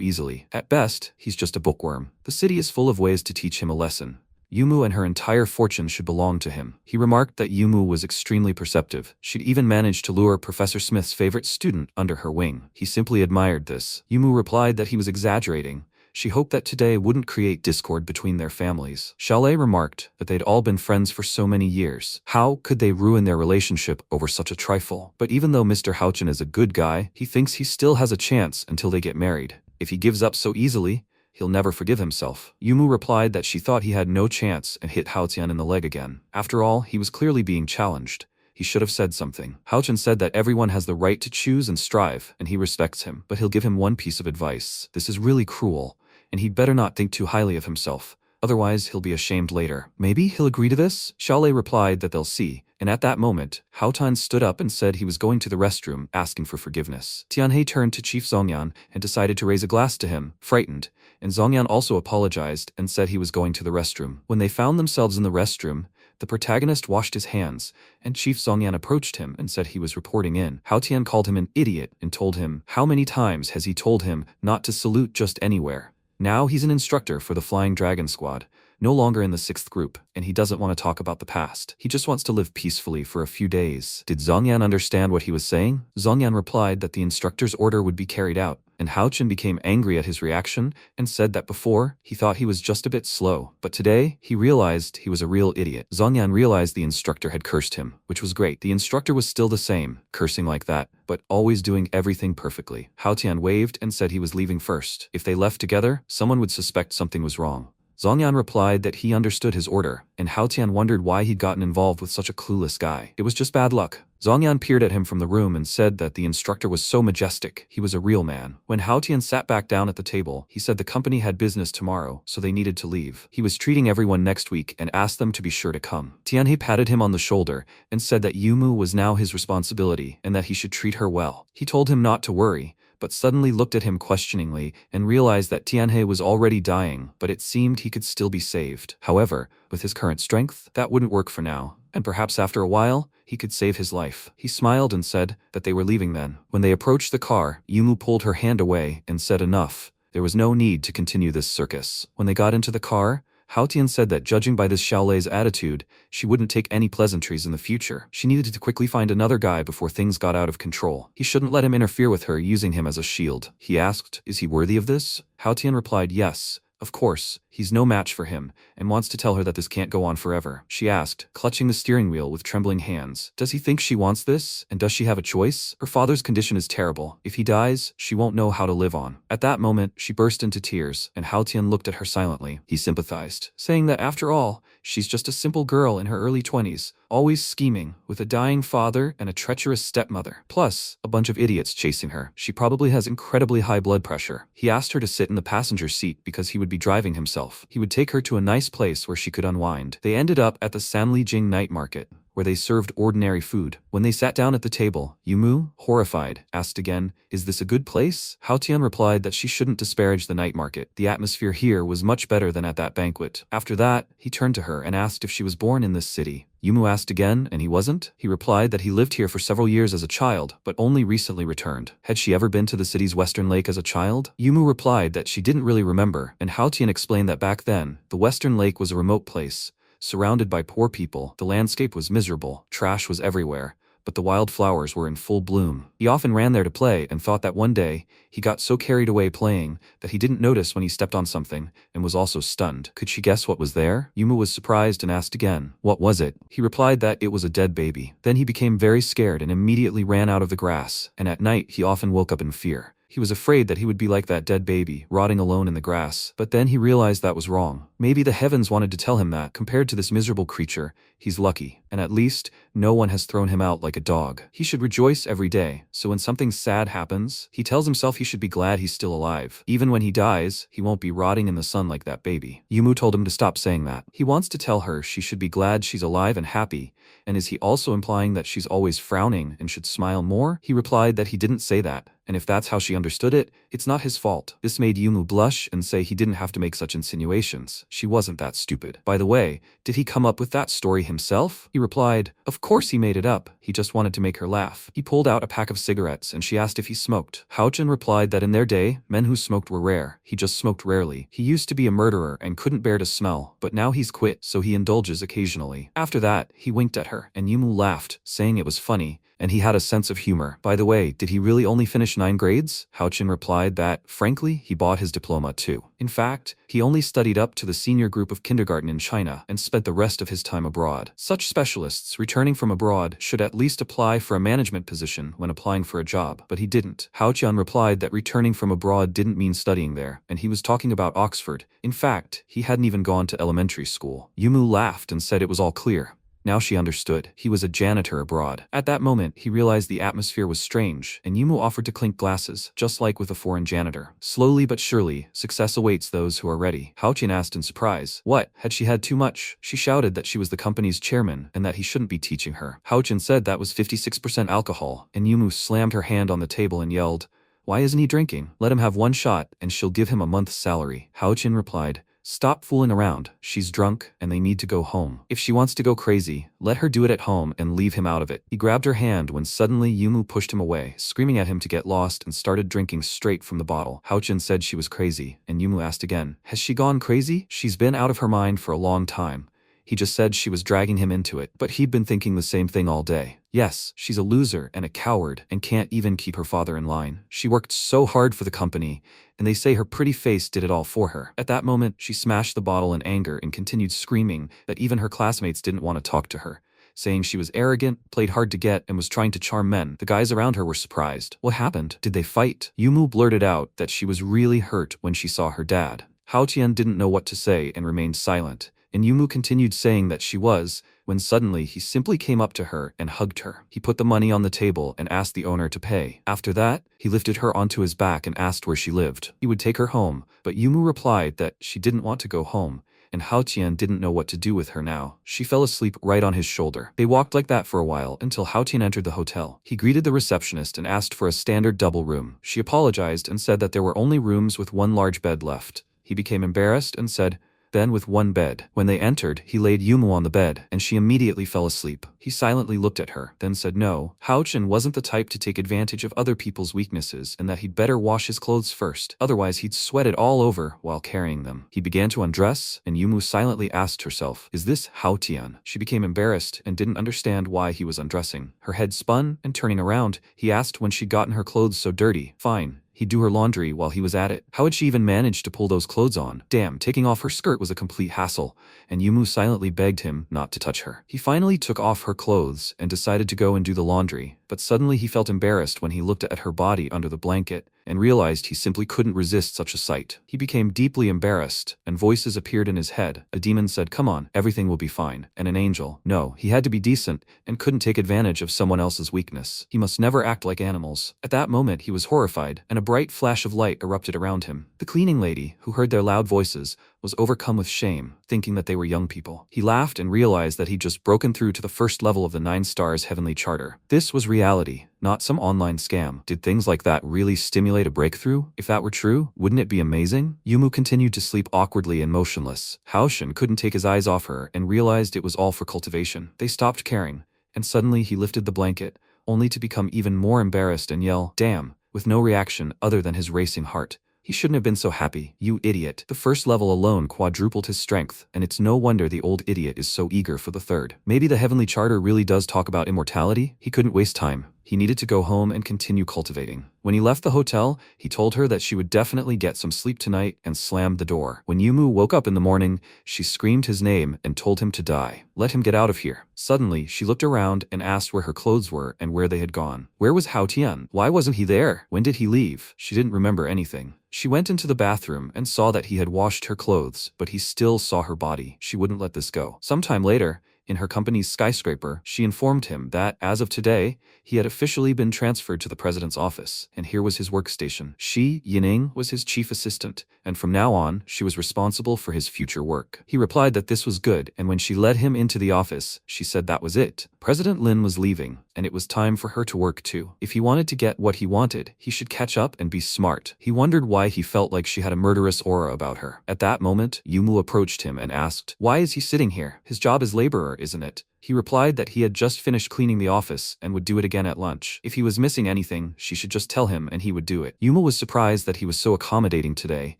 easily. At best, he's just a bookworm. The city is full of ways to teach him a lesson. Yumu and her entire fortune should belong to him. He remarked that Yumu was extremely perceptive. She'd even managed to lure Professor Smith's favorite student under her wing. He simply admired this. Yumu replied that he was exaggerating. She hoped that today wouldn't create discord between their families. Xiaolei remarked that they'd all been friends for so many years. How could they ruin their relationship over such a trifle? But even though Mr. Haochan is a good guy, he thinks he still has a chance until they get married. If he gives up so easily, he'll never forgive himself. Yumu replied that she thought he had no chance and hit Haotian in the leg again. After all, he was clearly being challenged. He should have said something. Haochan said that everyone has the right to choose and strive, and he respects him. But he'll give him one piece of advice. This is really cruel, and he'd better not think too highly of himself. Otherwise, he'll be ashamed later. Maybe he'll agree to this? Xiaolei replied that they'll see. And at that moment, Haotan stood up and said he was going to the restroom, asking for forgiveness. Tianhe turned to Chief Zongyan and decided to raise a glass to him, frightened, and Zongyan also apologized and said he was going to the restroom. When they found themselves in the restroom, the protagonist washed his hands, and Chief Zongyan approached him and said he was reporting in. Hao Tian called him an idiot and told him, how many times has he told him not to salute just anywhere? Now he's an instructor for the Flying Dragon Squad, no longer in the 6th group, and he doesn't want to talk about the past. He just wants to live peacefully for a few days. Did Zongyan understand what he was saying? Zongyan replied that the instructor's order would be carried out, and Haochan became angry at his reaction and said that before, he thought he was just a bit slow, but today, he realized he was a real idiot. Zongyan realized the instructor had cursed him, which was great. The instructor was still the same, cursing like that, but always doing everything perfectly. Haotian waved and said he was leaving first. If they left together, someone would suspect something was wrong. Zhongyan replied that he understood his order, and Hao Tian wondered why he'd gotten involved with such a clueless guy. It was just bad luck. Zhongyan peered at him from the room and said that the instructor was so majestic, he was a real man. When Hao Tian sat back down at the table, he said the company had business tomorrow, so they needed to leave. He was treating everyone next week and asked them to be sure to come. Tianhe patted him on the shoulder and said that Yumu was now his responsibility and that he should treat her well. He told him not to worry, but suddenly looked at him questioningly and realized that Tianhe was already dying, but it seemed he could still be saved. However, with his current strength, that wouldn't work for now, and perhaps after a while, he could save his life. He smiled and said that they were leaving then. When they approached the car, Yumu pulled her hand away and said enough. There was no need to continue this circus. When they got into the car, Hao Tian said that judging by this Xiaolei's attitude, she wouldn't take any pleasantries in the future. She needed to quickly find another guy before things got out of control. He shouldn't let him interfere with her using him as a shield. He asked, "Is he worthy of this?" Hao Tian replied, "Yes. Of course, he's no match for him, and wants to tell her that this can't go on forever." She asked, clutching the steering wheel with trembling hands, "Does he think she wants this, and does she have a choice? Her father's condition is terrible. If he dies, she won't know how to live on." At that moment, she burst into tears, and Hao Tian looked at her silently. He sympathized, saying that after all, she's just a simple girl in her early 20s, always scheming, with a dying father and a treacherous stepmother. Plus, a bunch of idiots chasing her. She probably has incredibly high blood pressure. He asked her to sit in the passenger seat because he would be driving himself. He would take her to a nice place where she could unwind. They ended up at the Sanlijing night market, where they served ordinary food. When they sat down at the table, Yumu, horrified, asked again, "Is this a good place?" Hao Tian replied that she shouldn't disparage the night market. The atmosphere here was much better than at that banquet. After that, he turned to her and asked if she was born in this city. Yumu asked again, and he wasn't. He replied that he lived here for several years as a child, but only recently returned. Had she ever been to the city's western lake as a child? Yumu replied that she didn't really remember, and Hao Tian explained that back then, the western lake was a remote place, surrounded by poor people. The landscape was miserable, trash was everywhere, but the wildflowers were in full bloom. He often ran there to play and thought that one day, he got so carried away playing that he didn't notice when he stepped on something and was also stunned. Could she guess what was there? Yumu was surprised and asked again, "What was it?" He replied that it was a dead baby. Then he became very scared and immediately ran out of the grass, and at night he often woke up in fear. He was afraid that he would be like that dead baby, rotting alone in the grass, but then he realized that was wrong. Maybe the heavens wanted to tell him that, compared to this miserable creature, he's lucky, and at least, no one has thrown him out like a dog. He should rejoice every day, so when something sad happens, he tells himself he should be glad he's still alive. Even when he dies, he won't be rotting in the sun like that baby. Yumu told him to stop saying that. He wants to tell her she should be glad she's alive and happy, and is he also implying that she's always frowning and should smile more? He replied that he didn't say that, and if that's how she understood it, it's not his fault. This made Yumu blush and say he didn't have to make such insinuations. She wasn't that stupid. By the way, did he come up with that story himself? He replied, of course he made it up. He just wanted to make her laugh. He pulled out a pack of cigarettes and she asked if he smoked. Haochen replied that in their day, men who smoked were rare. He just smoked rarely. He used to be a murderer and couldn't bear to smell, but now he's quit, so he indulges occasionally. After that, he winked at her, and Yumu laughed, saying it was funny, and he had a sense of humor. By the way, did he really only finish 9 grades? Haochen replied that, frankly, he bought his diploma too. In fact, he only studied up to the senior group of kindergarten in China and spent the rest of his time abroad. Such specialists returning from abroad should at least apply for a management position when applying for a job, but he didn't. Haochen replied that returning from abroad didn't mean studying there, and he was talking about Oxford. In fact, he hadn't even gone to elementary school. Yumu laughed and said it was all clear. Now she understood. He was a janitor abroad. At that moment, he realized the atmosphere was strange, and Yumu offered to clink glasses, just like with a foreign janitor. Slowly but surely, success awaits those who are ready. Haochen asked in surprise, what, had she had too much? She shouted that she was the company's chairman, and that he shouldn't be teaching her. Haochen said that was 56% alcohol, and Yumu slammed her hand on the table and yelled, why isn't he drinking? Let him have 1 shot, and she'll give him a month's salary. Haochen replied, stop fooling around. She's drunk, and they need to go home. If she wants to go crazy, let her do it at home and leave him out of it. He grabbed her hand when suddenly Yumu pushed him away, screaming at him to get lost and started drinking straight from the bottle. Haochen said she was crazy, and Yumu asked again, has she gone crazy? She's been out of her mind for a long time. He just said she was dragging him into it, but he'd been thinking the same thing all day. Yes, she's a loser and a coward and can't even keep her father in line. She worked so hard for the company, and they say her pretty face did it all for her. At that moment, she smashed the bottle in anger and continued screaming that even her classmates didn't want to talk to her, saying she was arrogant, played hard to get, and was trying to charm men. The guys around her were surprised. What happened? Did they fight? Yumu blurted out that she was really hurt when she saw her dad. Hao Tian didn't know what to say and remained silent, and Yumu continued saying that she was, when suddenly he simply came up to her and hugged her. He put the money on the table and asked the owner to pay. After that, he lifted her onto his back and asked where she lived. He would take her home, but Yumu replied that she didn't want to go home, and Hao Tian didn't know what to do with her now. She fell asleep right on his shoulder. They walked like that for a while until Hao Tian entered the hotel. He greeted the receptionist and asked for a standard double room. She apologized and said that there were only rooms with one large bed left. He became embarrassed and said, "Then with one bed." When they entered, he laid Yumu on the bed, and she immediately fell asleep. He silently looked at her, then said no. Hao Tian wasn't the type to take advantage of other people's weaknesses and that he'd better wash his clothes first, otherwise he'd sweat it all over while carrying them. He began to undress, and Yumu silently asked herself, "Is this Hao Tian?" She became embarrassed and didn't understand why he was undressing. Her head spun, and turning around, he asked when she'd gotten her clothes so dirty. Fine. He'd do her laundry while he was at it. How had she even managed to pull those clothes on? Damn, taking off her skirt was a complete hassle, and Yumu silently begged him not to touch her. He finally took off her clothes and decided to go and do the laundry, but suddenly he felt embarrassed when he looked at her body under the blanket and realized he simply couldn't resist such a sight. He became deeply embarrassed, and voices appeared in his head. A demon said, "Come on, everything will be fine," and an angel, "No, he had to be decent and couldn't take advantage of someone else's weakness. He must never act like animals." At that moment he was horrified, and a bright flash of light erupted around him. The cleaning lady, who heard their loud voices, was overcome with shame, thinking that they were young people. He laughed and realized that he'd just broken through to the first level of the 9 stars heavenly charter. This was reality, not some online scam. Did things like that really stimulate a breakthrough? If that were true, wouldn't it be amazing? Yumu continued to sleep awkwardly and motionless. Hao Tian couldn't take his eyes off her and realized it was all for cultivation. They stopped caring, and suddenly he lifted the blanket, only to become even more embarrassed and yell, "Damn," with no reaction other than his racing heart. He shouldn't have been so happy, you idiot. The first level alone quadrupled his strength, and it's no wonder the old idiot is so eager for the third. Maybe the Heavenly Charter really does talk about immortality? He couldn't waste time. He needed to go home and continue cultivating. When he left the hotel, he told her that she would definitely get some sleep tonight and slammed the door. When Yumu woke up in the morning, she screamed his name and told him to die. Let him get out of here. Suddenly, she looked around and asked where her clothes were and where they had gone. Where was Hao Tian? Why wasn't he there? When did he leave? She didn't remember anything. She went into the bathroom and saw that he had washed her clothes, but he still saw her body. She wouldn't let this go. Sometime later, in her company's skyscraper, she informed him that, as of today, he had officially been transferred to the president's office, and here was his workstation. She, Yining, was his chief assistant, and from now on, she was responsible for his future work. He replied that this was good, and when she led him into the office, she said that was it. President Lin was leaving, and it was time for her to work too. If he wanted to get what he wanted, he should catch up and be smart. He wondered why he felt like she had a murderous aura about her. At that moment, Yumu approached him and asked, "Why is he sitting here? His job is laborer, isn't it?" He replied that he had just finished cleaning the office and would do it again at lunch. If he was missing anything, she should just tell him and he would do it. Yumu was surprised that he was so accommodating today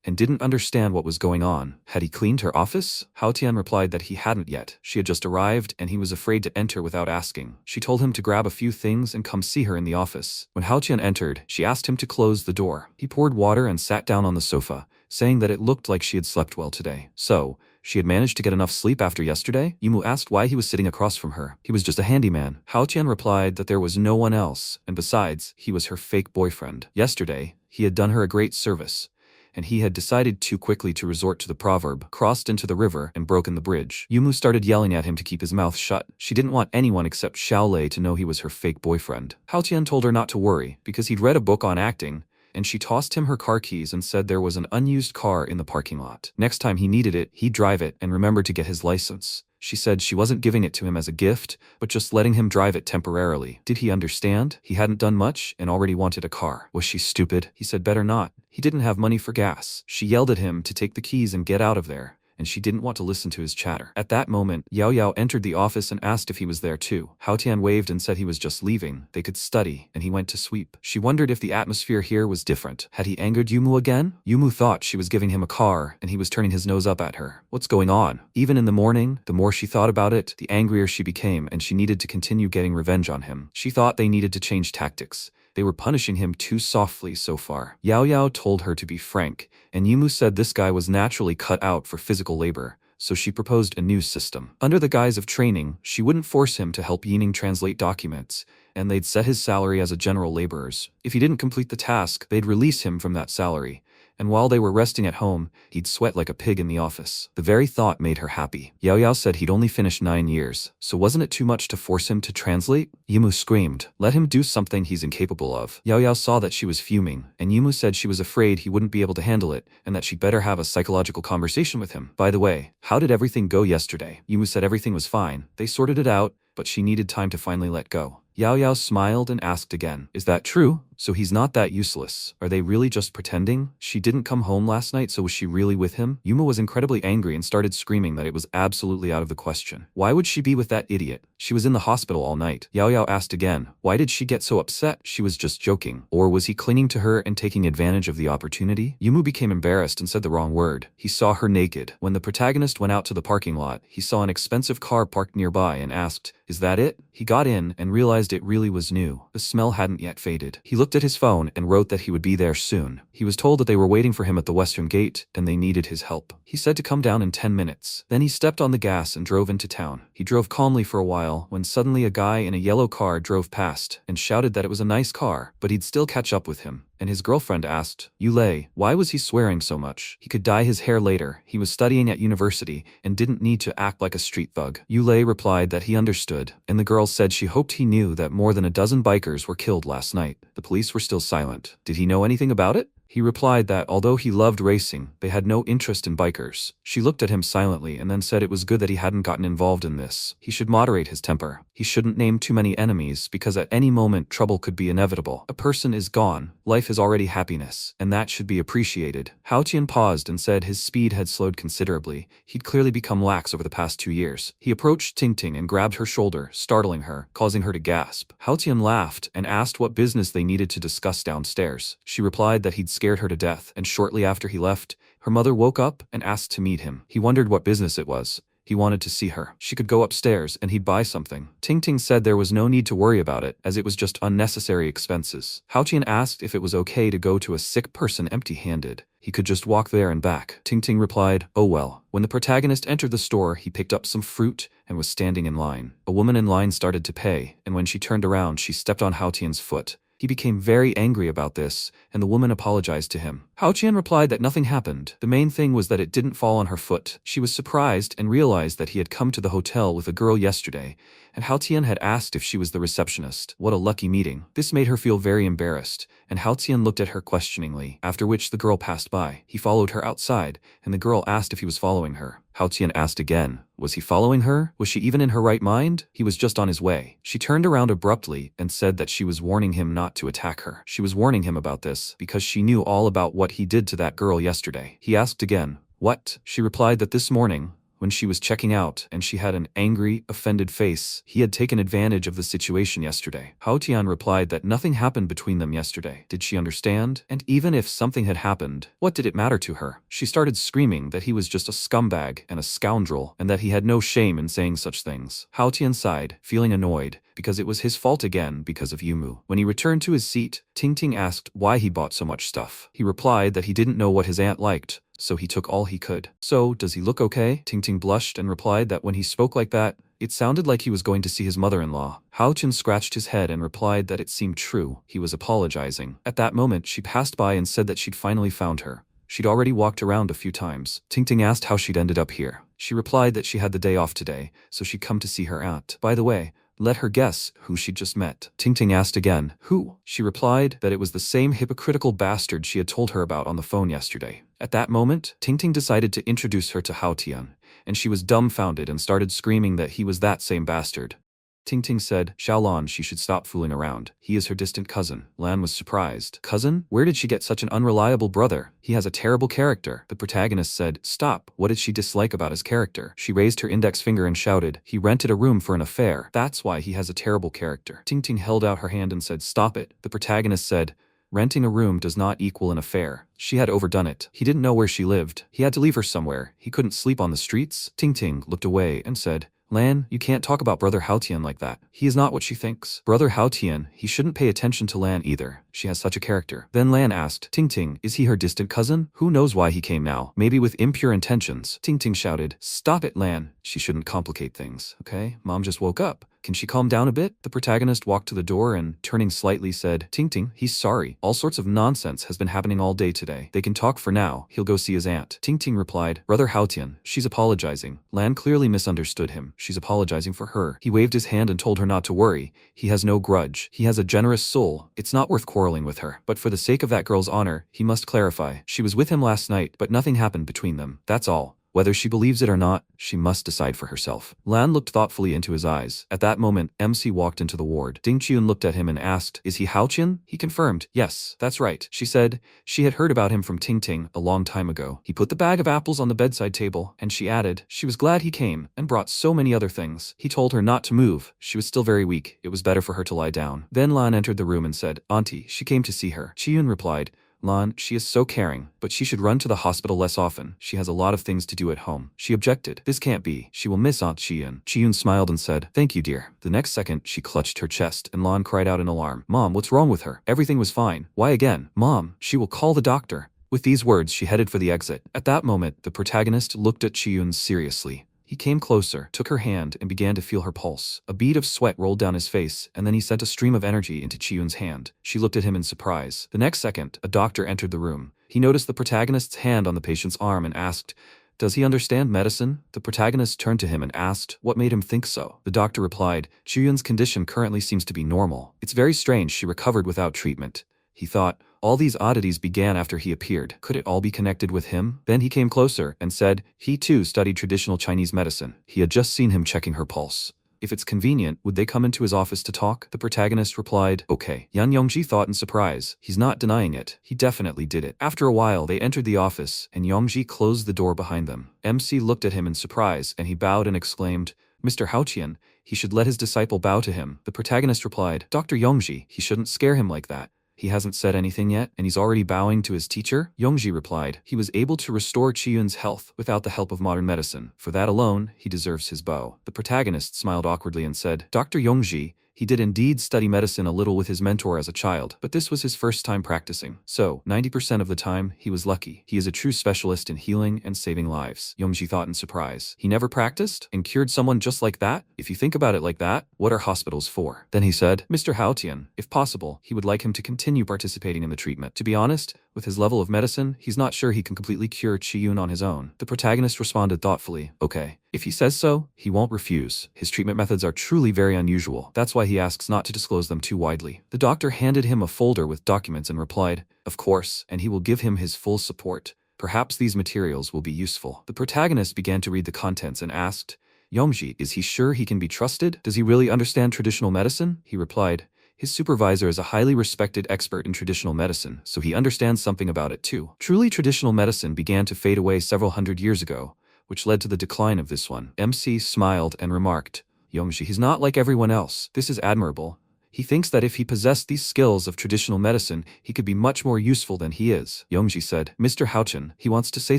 and didn't understand what was going on. Had he cleaned her office? Hao Tian replied that he hadn't yet. She had just arrived and he was afraid to enter without asking. She told him to grab a few things and come see her in the office. When Hao Tian entered, she asked him to close the door. He poured water and sat down on the sofa, saying that it looked like she had slept well today. So, she had managed to get enough sleep after yesterday? Yumu asked why he was sitting across from her. He was just a handyman. Hao Tian replied that there was no one else, and besides, he was her fake boyfriend. Yesterday, he had done her a great service, and he had decided too quickly to resort to the proverb, crossed into the river and broken the bridge. Yumu started yelling at him to keep his mouth shut. She didn't want anyone except Xiao Lei to know he was her fake boyfriend. Hao Tian told her not to worry, because he'd read a book on acting, and she tossed him her car keys and said there was an unused car in the parking lot. Next time he needed it, he'd drive it and remember to get his license. She said she wasn't giving it to him as a gift, but just letting him drive it temporarily. Did he understand? He hadn't done much and already wanted a car. Was she stupid? He said better not. He didn't have money for gas. She yelled at him to take the keys and get out of there, and she didn't want to listen to his chatter. At that moment, Yao Yao entered the office and asked if he was there too. Hao Tian waved and said he was just leaving. They could study, and he went to sweep. She wondered if the atmosphere here was different. Had he angered Yumu again? Yumu thought she was giving him a car, and he was turning his nose up at her. What's going on? Even in the morning, the more she thought about it, the angrier she became, and she needed to continue getting revenge on him. She thought they needed to change tactics. They were punishing him too softly so far. Yao Yao told her to be frank, and Yumu said this guy was naturally cut out for physical labor, so she proposed a new system. Under the guise of training, she wouldn't force him to help Yining translate documents, and they'd set his salary as a general laborer's. If he didn't complete the task, they'd release him from that salary, and while they were resting at home, he'd sweat like a pig in the office. The very thought made her happy. Yaoyao said he'd only finished 9 years, so wasn't it too much to force him to translate? Yumu screamed, "Let him do something he's incapable of." Yaoyao saw that she was fuming, and Yumu said she was afraid he wouldn't be able to handle it, and that she'd better have a psychological conversation with him. By the way, how did everything go yesterday? Yumu said everything was fine. They sorted it out, but she needed time to finally let go. Yaoyao smiled and asked again, "Is that true? So he's not that useless. Are they really just pretending? She didn't come home last night, so was she really with him?" Yuma was incredibly angry and started screaming that it was absolutely out of the question. Why would she be with that idiot? She was in the hospital all night. Yaoyao asked again, why did she get so upset? She was just joking. Or was he clinging to her and taking advantage of the opportunity? Yumu became embarrassed and said the wrong word. He saw her naked. When the protagonist went out to the parking lot, he saw an expensive car parked nearby and asked, "Is that it?" He got in and realized it really was new. The smell hadn't yet faded. He looked at his phone and wrote that he would be there soon. He was told that they were waiting for him at the western gate and they needed his help. He said to come down in 10 minutes. Then he stepped on the gas and drove into town. He drove calmly for a while when suddenly a guy in a yellow car drove past and shouted that it was a nice car, but he'd still catch up with him. And his girlfriend asked, "Yulei, why was he swearing so much? He could dye his hair later. He was studying at university and didn't need to act like a street thug." Yulei replied that he understood, and the girl said she hoped he knew that more than a dozen bikers were killed last night. The police were still silent. Did he know anything about it? He replied that although he loved racing, they had no interest in bikers. She looked at him silently and then said it was good that he hadn't gotten involved in this. He should moderate his temper. He shouldn't name too many enemies because at any moment trouble could be inevitable. A person is gone. Life is already happiness, and that should be appreciated. Hao Tian paused and said his speed had slowed considerably. He'd clearly become lax over the past 2 years. He approached Ting Ting and grabbed her shoulder, startling her, causing her to gasp. Hao Tian laughed and asked what business they needed to discuss downstairs. She replied that he'd scared her to death, and shortly after he left, her mother woke up and asked to meet him. He wondered what business it was. He wanted to see her. She could go upstairs and he'd buy something. Ting Ting said there was no need to worry about it, as it was just unnecessary expenses. Hao Tian asked if it was okay to go to a sick person empty-handed. He could just walk there and back. Ting Ting replied, "Oh well." When the protagonist entered the store, he picked up some fruit and was standing in line. A woman in line started to pay, and when she turned around, she stepped on Hao Tian's foot. He became very angry about this, and the woman apologized to him. Hao Tian replied that nothing happened. The main thing was that it didn't fall on her foot. She was surprised and realized that he had come to the hotel with a girl yesterday, and Hao Tian had asked if she was the receptionist. What a lucky meeting. This made her feel very embarrassed, and Hao Tian looked at her questioningly, after which the girl passed by. He followed her outside, and the girl asked if he was following her. Hao Tian asked again, was he following her? Was she even in her right mind? He was just on his way. She turned around abruptly and said that she was warning him not to attack her. She was warning him about this because she knew all about what he did to that girl yesterday. He asked again, what? She replied that this morning, when she was checking out and she had an angry, offended face, he had taken advantage of the situation yesterday. Hao Tian replied that nothing happened between them yesterday. Did she understand? And even if something had happened, what did it matter to her? She started screaming that he was just a scumbag and a scoundrel and that he had no shame in saying such things. Hao Tian sighed, feeling annoyed, because it was his fault again because of Yumu. When he returned to his seat, Ting Ting asked why he bought so much stuff. He replied that he didn't know what his aunt liked, so he took all he could. "So, does he look okay?" Ting Ting blushed and replied that when he spoke like that, it sounded like he was going to see his mother-in-law. Hao Tian scratched his head and replied that it seemed true. He was apologizing. At that moment, she passed by and said that she'd finally found her. She'd already walked around a few times. Ting Ting asked how she'd ended up here. She replied that she had the day off today, so she'd come to see her aunt. By the way, let her guess who she'd just met. Ting Ting asked again, who? She replied that it was the same hypocritical bastard she had told her about on the phone yesterday. At that moment, Ting Ting decided to introduce her to Hao Tian, and she was dumbfounded and started screaming that he was that same bastard. Ting Ting said, Xiaolan, she should stop fooling around. He is her distant cousin. Lan was surprised. Cousin? Where did she get such an unreliable brother? He has a terrible character. The protagonist said, stop. What did she dislike about his character? She raised her index finger and shouted, he rented a room for an affair. That's why he has a terrible character. Ting Ting held out her hand and said, stop it. The protagonist said, renting a room does not equal an affair. She had overdone it. He didn't know where she lived. He had to leave her somewhere. He couldn't sleep on the streets. Ting Ting looked away and said, Lan, you can't talk about Brother Hao Tian like that. He is not what she thinks. Brother Hao Tian, he shouldn't pay attention to Lan either. She has such a character. Then Lan asked, Ting Ting, is he her distant cousin? Who knows why he came now? Maybe with impure intentions. Ting Ting shouted, stop it, Lan. She shouldn't complicate things, okay? Mom just woke up. Can she calm down a bit? The protagonist walked to the door and, turning slightly, said, Ting Ting, he's sorry. All sorts of nonsense has been happening all day today. They can talk for now. He'll go see his aunt. Ting Ting replied, Brother Haotian, she's apologizing. Lan clearly misunderstood him. She's apologizing for her. He waved his hand and told her not to worry. He has no grudge. He has a generous soul. It's not worth quarreling with her. But for the sake of that girl's honor, he must clarify. She was with him last night, but nothing happened between them. That's all. Whether she believes it or not, she must decide for herself. Lan looked thoughtfully into his eyes. At that moment, MC walked into the ward. Ding Chun looked at him and asked, Is he Haotian? He confirmed, Yes, that's right. She said she had heard about him from Ting Ting a long time ago. He put the bag of apples on the bedside table, and she added, she was glad he came, and brought so many other things. He told her not to move. She was still very weak. It was better for her to lie down. Then Lan entered the room and said, Auntie, she came to see her. Chiyun replied, Lan, she is so caring, but she should run to the hospital less often. She has a lot of things to do at home. She objected. This can't be. She will miss Aunt Chiyun. Chiyun smiled and said, Thank you, dear. The next second, she clutched her chest, and Lan cried out in alarm. Mom, what's wrong with her? Everything was fine. Why again? Mom, she will call the doctor. With these words, she headed for the exit. At that moment, the protagonist looked at Chiyun seriously. He came closer, took her hand, and began to feel her pulse. A bead of sweat rolled down his face, and then he sent a stream of energy into Chiyun's hand. She looked at him in surprise. The next second, a doctor entered the room. He noticed the protagonist's hand on the patient's arm and asked, Does he understand medicine? The protagonist turned to him and asked, What made him think so? The doctor replied, Chiyun's condition currently seems to be normal. It's very strange she recovered without treatment. He thought, all these oddities began after he appeared. Could it all be connected with him? Then he came closer and said, he too studied traditional Chinese medicine. He had just seen him checking her pulse. If it's convenient, would they come into his office to talk? The protagonist replied, Okay. Yan Yongji thought in surprise. He's not denying it. He definitely did it. After a while, they entered the office, and Yongji closed the door behind them. MC looked at him in surprise, and he bowed and exclaimed, Mr. Haotian, he should let his disciple bow to him. The protagonist replied, Dr. Yongji, he shouldn't scare him like that. He hasn't said anything yet, and he's already bowing to his teacher? Yongji replied, he was able to restore Chiyun's health without the help of modern medicine. For that alone, he deserves his bow. The protagonist smiled awkwardly and said, Dr. Yongji, he did indeed study medicine a little with his mentor as a child, but this was his first time practicing. So, 90% of the time, he was lucky. He is a true specialist in healing and saving lives. Yongji thought in surprise. He never practiced and cured someone just like that? If you think about it like that, what are hospitals for? Then he said, Mr. Haotian, if possible, he would like him to continue participating in the treatment. To be honest, with his level of medicine, he's not sure he can completely cure Chiyun on his own. The protagonist responded thoughtfully, Okay. If he says so, he won't refuse. His treatment methods are truly very unusual. That's why he asks not to disclose them too widely. The doctor handed him a folder with documents and replied, Of course, and he will give him his full support. Perhaps these materials will be useful. The protagonist began to read the contents and asked, Yongji, is he sure he can be trusted? Does he really understand traditional medicine? He replied, His supervisor is a highly respected expert in traditional medicine, so he understands something about it too. Truly, traditional medicine began to fade away several hundred years ago, which led to the decline of this one. MC smiled and remarked, Yongji, he's not like everyone else. This is admirable. He thinks that if he possessed these skills of traditional medicine, he could be much more useful than he is. Yongji said, Mr. Haotian, he wants to say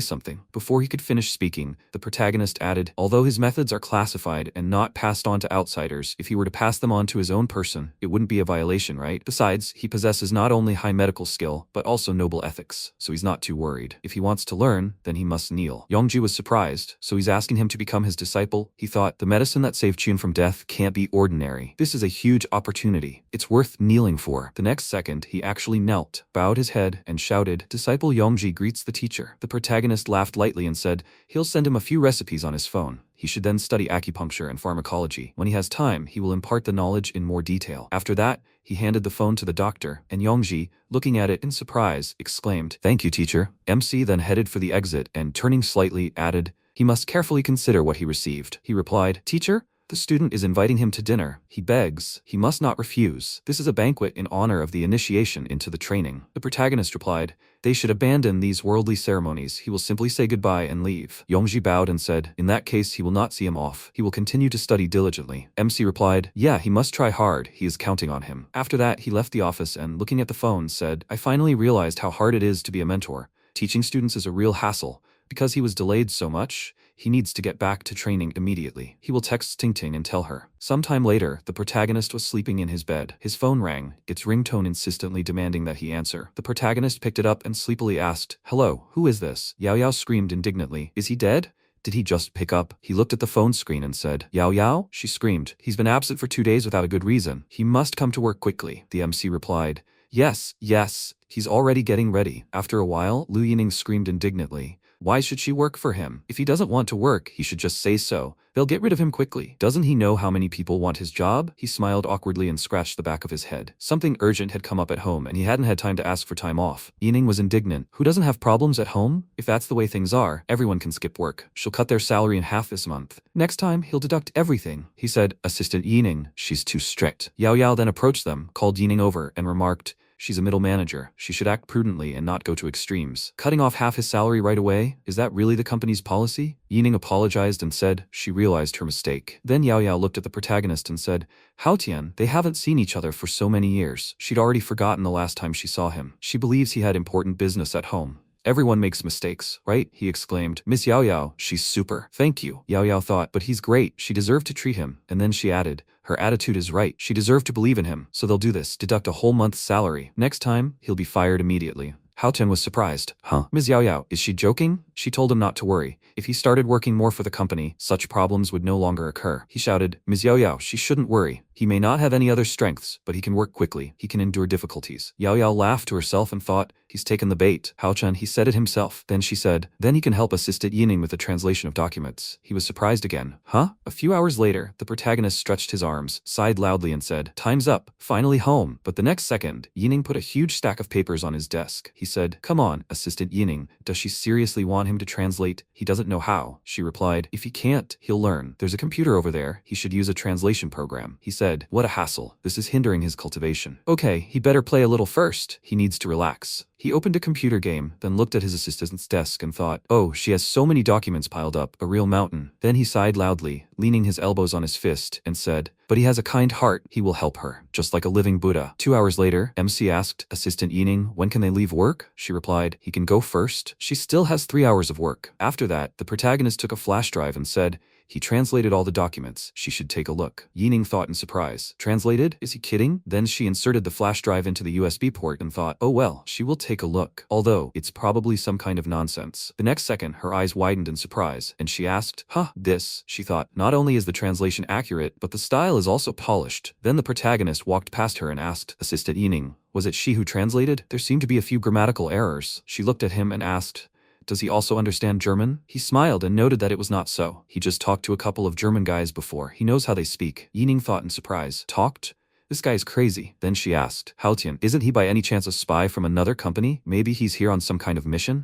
something. Before he could finish speaking, the protagonist added, although his methods are classified and not passed on to outsiders, if he were to pass them on to his own person, it wouldn't be a violation, right? Besides, he possesses not only high medical skill, but also noble ethics, so he's not too worried. If he wants to learn, then he must kneel. Yongji was surprised, so he's asking him to become his disciple. He thought, the medicine that saved Chiyun from death can't be ordinary. This is a huge opportunity. It's worth kneeling for. The next second, he actually knelt, bowed his head, and shouted, Disciple Yongji greets the teacher. The protagonist laughed lightly and said, he'll send him a few recipes on his phone. He should then study acupuncture and pharmacology. When he has time, he will impart the knowledge in more detail. After that, he handed the phone to the doctor, and Yongji, looking at it in surprise, exclaimed, Thank you, teacher. MC then headed for the exit and, turning slightly, added, He must carefully consider what he received. He replied, Teacher? The student is inviting him to dinner. He begs. He must not refuse. This is a banquet in honor of the initiation into the training. The protagonist replied, They should abandon these worldly ceremonies. He will simply say goodbye and leave. Yongji bowed and said, In that case, he will not see him off. He will continue to study diligently. MC replied, Yeah, he must try hard. He is counting on him. After that, he left the office and, looking at the phone, said, I finally realized how hard it is to be a mentor. Teaching students is a real hassle. Because he was delayed so much, he needs to get back to training immediately. He will text Ting Ting and tell her. Sometime later, the protagonist was sleeping in his bed. His phone rang, its ringtone insistently demanding that he answer. The protagonist picked it up and sleepily asked, Hello, who is this? Yao Yao screamed indignantly. Is he dead? Did he just pick up? He looked at the phone screen and said, Yao Yao? She screamed. He's been absent for 2 days without a good reason. He must come to work quickly. The MC replied, Yes, yes, he's already getting ready. After a while, Lu Yining screamed indignantly. Why should she work for him? If he doesn't want to work, he should just say so. They'll get rid of him quickly. Doesn't he know how many people want his job? He smiled awkwardly and scratched the back of his head. Something urgent had come up at home and he hadn't had time to ask for time off. Yining was indignant. Who doesn't have problems at home? If that's the way things are, everyone can skip work. She'll cut their salary in half this month. Next time, he'll deduct everything. He said, Assistant Yining, she's too strict. Yao Yao then approached them, called Yining over, and remarked, She's a middle manager. She should act prudently and not go to extremes. Cutting off half his salary right away? Is that really the company's policy? Yining apologized and said she realized her mistake. Then Yao Yao looked at the protagonist and said, Hao Tian, they haven't seen each other for so many years. She'd already forgotten the last time she saw him. She believes he had important business at home. Everyone makes mistakes, right? He exclaimed. Miss Yao Yao, she's super. Thank you. Yao Yao thought, but he's great. She deserved to treat him. And then she added, her attitude is right. She deserved to believe in him. So they'll do this. Deduct a whole month's salary. Next time, he'll be fired immediately. Hao Tian was surprised. Huh? Ms. Yao Yao, is she joking? She told him not to worry. If he started working more for the company, such problems would no longer occur. He shouted, Ms. Yao Yao, she shouldn't worry. He may not have any other strengths, but he can work quickly. He can endure difficulties. Yao Yao laughed to herself and thought, he's taken the bait. Hao Tian, he said it himself. Then she said, then he can help Assistant Yining with the translation of documents. He was surprised again. Huh? A few hours later, the protagonist stretched his arms, sighed loudly and said, time's up. Finally home. But the next second, Yining put a huge stack of papers on his desk. He said, come on, Assistant Yining. Does she seriously want him to translate? He doesn't know how. She replied, if he can't, he'll learn. There's a computer over there. He should use a translation program. He said, what a hassle. This is hindering his cultivation. Okay, he better play a little first. He needs to relax. He opened a computer game, then looked at his assistant's desk and thought, oh, she has so many documents piled up, a real mountain. Then he sighed loudly, leaning his elbows on his fist, and said, but he has a kind heart. He will help her, just like a living Buddha. 2 hours later, MC asked, Assistant Yining, when can they leave work? She replied, he can go first. She still has 3 hours of work. After that, the protagonist took a flash drive and said, he translated all the documents. She should take a look. Yining thought in surprise. Translated? Is he kidding? Then she inserted the flash drive into the USB port and thought, oh well, she will take a look. Although, it's probably some kind of nonsense. The next second, her eyes widened in surprise, and she asked, this, she thought. Not only is the translation accurate, but the style is also polished. Then the protagonist walked past her and asked, Assistant Yining, was it she who translated? There seemed to be a few grammatical errors. She looked at him and asked, does he also understand German? He smiled and noted that it was not so. He just talked to a couple of German guys before. He knows how they speak. Yining thought in surprise. Talked? This guy's crazy. Then she asked, Hao Tian, isn't he by any chance a spy from another company? Maybe he's here on some kind of mission?